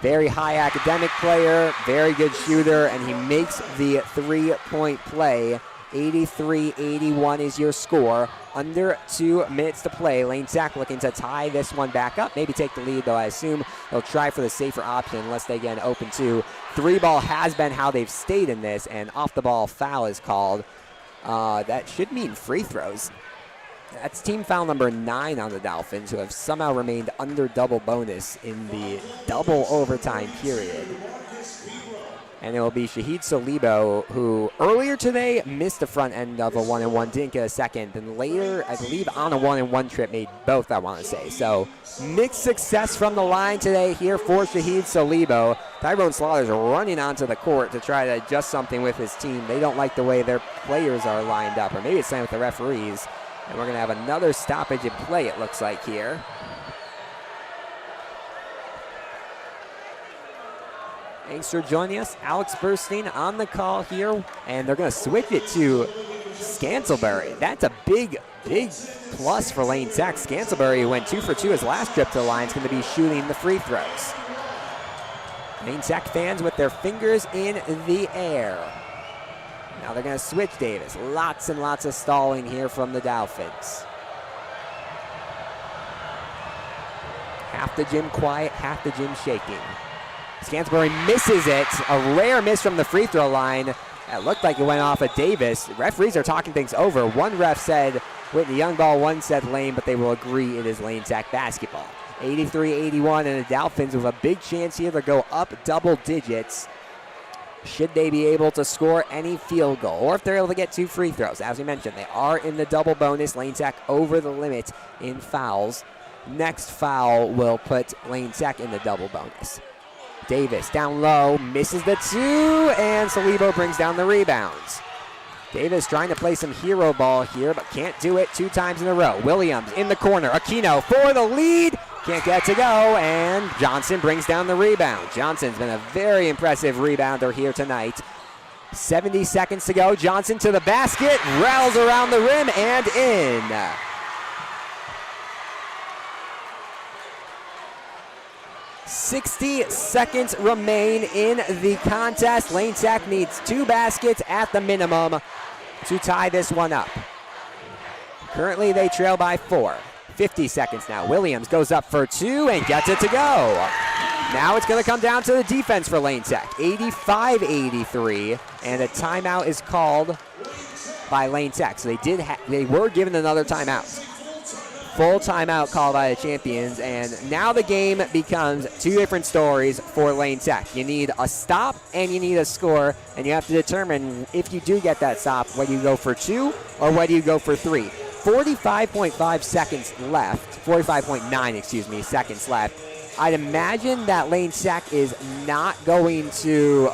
Very high academic player, very good shooter, and he makes the 3-point play. 83-81 is your score. Under 2 minutes to play. Lane Tech looking to tie this one back up. Maybe take the lead, though. I assume they'll try for the safer option unless they get an open 2. 3-ball has been how they've stayed in this, and off-the-ball foul is called. That should mean free throws. That's team foul number 9 on the Dolphins, who have somehow remained under double bonus in the double overtime period. And it will be Shahid Solibo, who earlier today missed the front end of a 1-and-1, didn't get a second. Then later, I believe on a 1-and-1 trip, made both, I want to say. So mixed success from the line today here for Shahid Solibo. Tyrone Slaughter's running onto the court to try to adjust something with his team. They don't like the way their players are lined up, or maybe it's something with the referees. And we're going to have another stoppage in play, it looks like here. Thanks for joining us. Alex Burstein on the call here, and they're going to switch it to Scantlebury. That's a big plus for Lane Tech. Scantlebury, who went 2 for 2 his last trip to the line, is going to be shooting the free throws. Lane Tech fans with their fingers in the air. Now they're going to switch Davis. Lots and lots of stalling here from the Dolphins. half the gym quiet, half the gym shaking. Scantlebury misses it. A rare miss from the free throw line. It looked like it went off of Davis. Referees are talking things over. One ref said Whitney Young ball, one said Lane, but they will agree it is Lane Tech basketball. 83-81, and the Dolphins with a big chance here to go up double digits. Should they be able to score any field goal, or if they're able to get 2 free throws. As we mentioned, they are in the double bonus. Lane Tech over the limit in fouls. Next foul will put Lane Tech in the double bonus. Davis down low, misses the 2, and Salibo brings down the rebounds. Davis trying to play some hero ball here, but can't do it 2 times in a row. Williams in the corner, Aquino for the lead, can't get to go, and Johnson brings down the rebound. Johnson's been a very impressive rebounder here tonight. 70 seconds to go, Johnson to the basket, rattles around the rim and in. 60 seconds remain in the contest. Lane Tech needs 2 baskets at the minimum to tie this one up. Currently they trail by 4. 50 seconds now. Williams goes up for 2 and gets it to go. Now it's going to come down to the defense for Lane Tech. 85-83, and a timeout is called by Lane Tech. So they were given another timeout. Full timeout called by the champions, and now the game becomes 2 different stories for Lane Tech. You need a stop and you need a score, and you have to determine if you do get that stop, whether you go for 2 or whether you go for 3. 45.5 seconds left, 45.9, seconds left. I'd imagine that Lane Tech is not going to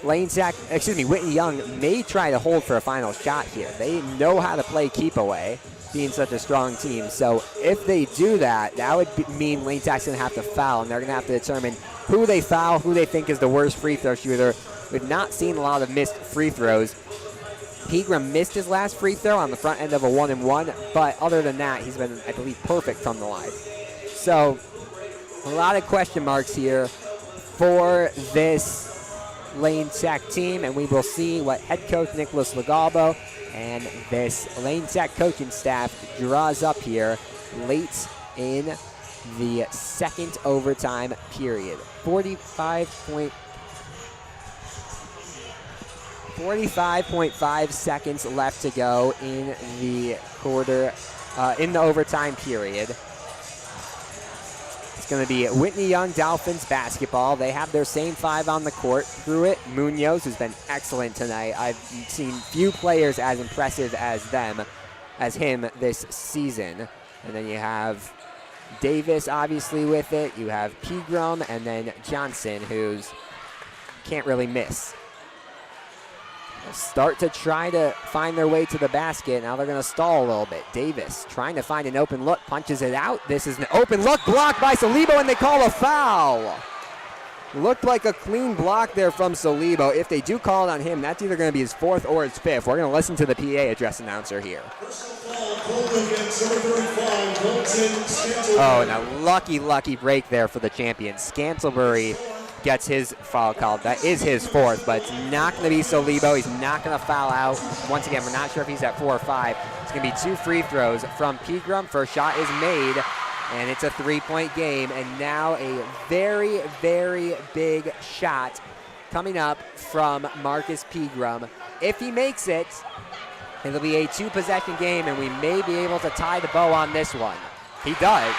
Whitney Young may try to hold for a final shot here. They know how to play keep away, being such a strong team. So if they do that, that would mean Lane Tech's going to have to foul, and they're going to have to determine who they foul, who they think is the worst free throw shooter. We've not seen a lot of missed free throws. Pegram missed his last free throw on the front end of a 1-and-1, but other than that, he's been, I believe, perfect from the line. So a lot of question marks here for this Lane Tech team, and we will see what head coach Nicholas Legalbo and this Lane Tech coaching staff draws up here late in the second overtime period. 45.5 seconds left to go in the overtime period. It's going to be Whitney Young Dolphins basketball. They have their same 5 on the court. Pruitt, Munoz, who's been excellent tonight. I've seen few players as impressive as him this season. And then you have Davis, obviously, with it. You have Pegram, and then Johnson, who's can't really miss. They'll start to try to find their way to the basket. Now they're going to stall a little bit. Davis trying to find an open look, punches it out. This is an open look, blocked by Salibo, and they call a foul. Looked like a clean block there from Salibo. If they do call it on him, that's either going to be his 4th or his 5th. We're going to listen to the PA address announcer here. Oh, and a lucky break there for the champions. Scantlebury gets his foul called. That is his 4th, but it's not going to be Salibo. He's not going to foul out. Once again, we're not sure if he's at 4 or 5. It's going to be 2 free throws from Pegram. First shot is made, and it's a 3-point game. And now a very, very big shot coming up from Marcus Pegram. If he makes it, it'll be a 2-possession game, and we may be able to tie the bow on this one. He does.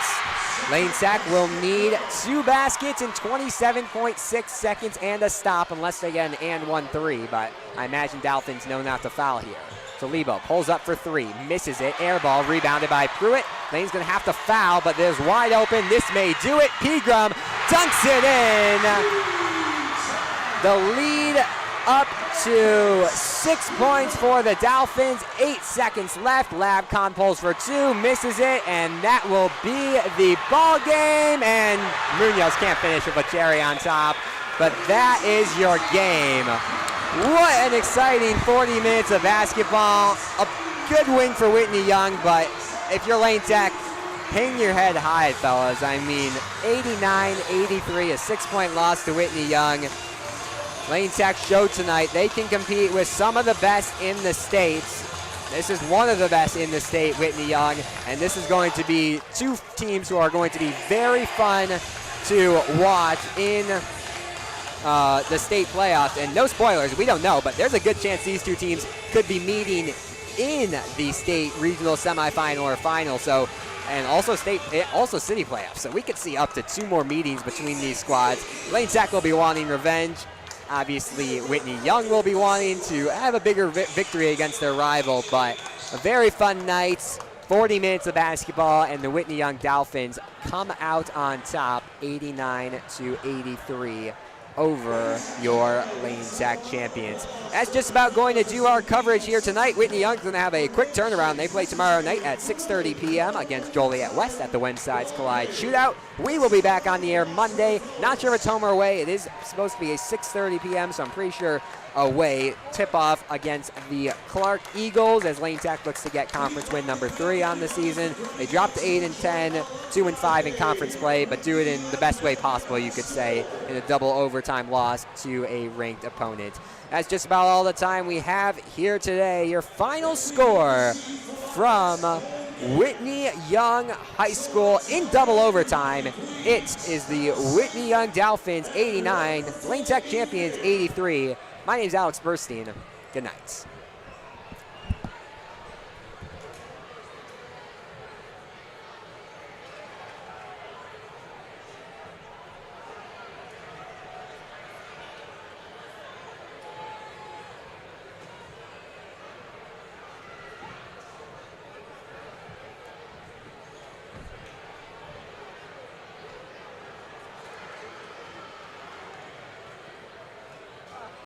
Lane Tech will need 2 baskets in 27.6 seconds and a stop unless they get an 1-3, but I imagine Dolphins know not to foul here. Salibo pulls up for 3, misses it, air ball, rebounded by Pruitt. Lane's going to have to foul, but there's wide open. This may do it. Pegram dunks it in. The lead up to 6 points for the Dolphins. 8 seconds left. Labcon pulls for 2, misses it, and that will be the ball game. And Munoz can't finish with a cherry on top, but that is your game. What an exciting 40 minutes of basketball. A good win for Whitney Young, but if you're Lane Tech, hang your head high, fellas. I mean, 89-83, a 6-point loss to Whitney Young. Lane Tech showed tonight they can compete with some of the best in the States. This is one of the best in the state, Whitney Young, and this is going to be two teams who are going to be very fun to watch in the state playoffs. And no spoilers, we don't know, but there's a good chance these two teams could be meeting in the state regional semifinal or final. So, and also city playoffs. So we could see up to 2 more meetings between these squads. Lane Tech will be wanting revenge. Obviously, Whitney Young will be wanting to have a bigger victory against their rival, but a very fun night, 40 minutes of basketball, and the Whitney Young Dolphins come out on top 89-83 over your Lane Tech champions. That's just about going to do our coverage here tonight. Whitney Young's going to have a quick turnaround. They play tomorrow night at 6:30 p.m. against Joliet West at the When Sides Collide Shootout. We will be back on the air Monday. Not sure if it's home or away. It is supposed to be a 6:30 p.m., so I'm pretty sure away. Tip-off against the Clark Eagles as Lane Tech looks to get conference win number 3 on the season. They dropped to 8-10, 2-5 in conference play, but do it in the best way possible, you could say, in a double overtime loss to a ranked opponent. That's just about all the time we have here today. Your final score from Whitney Young High School in double overtime. It is the Whitney Young Dolphins 89, Lane Tech champions 83. My name is Alex Burstein. Good night.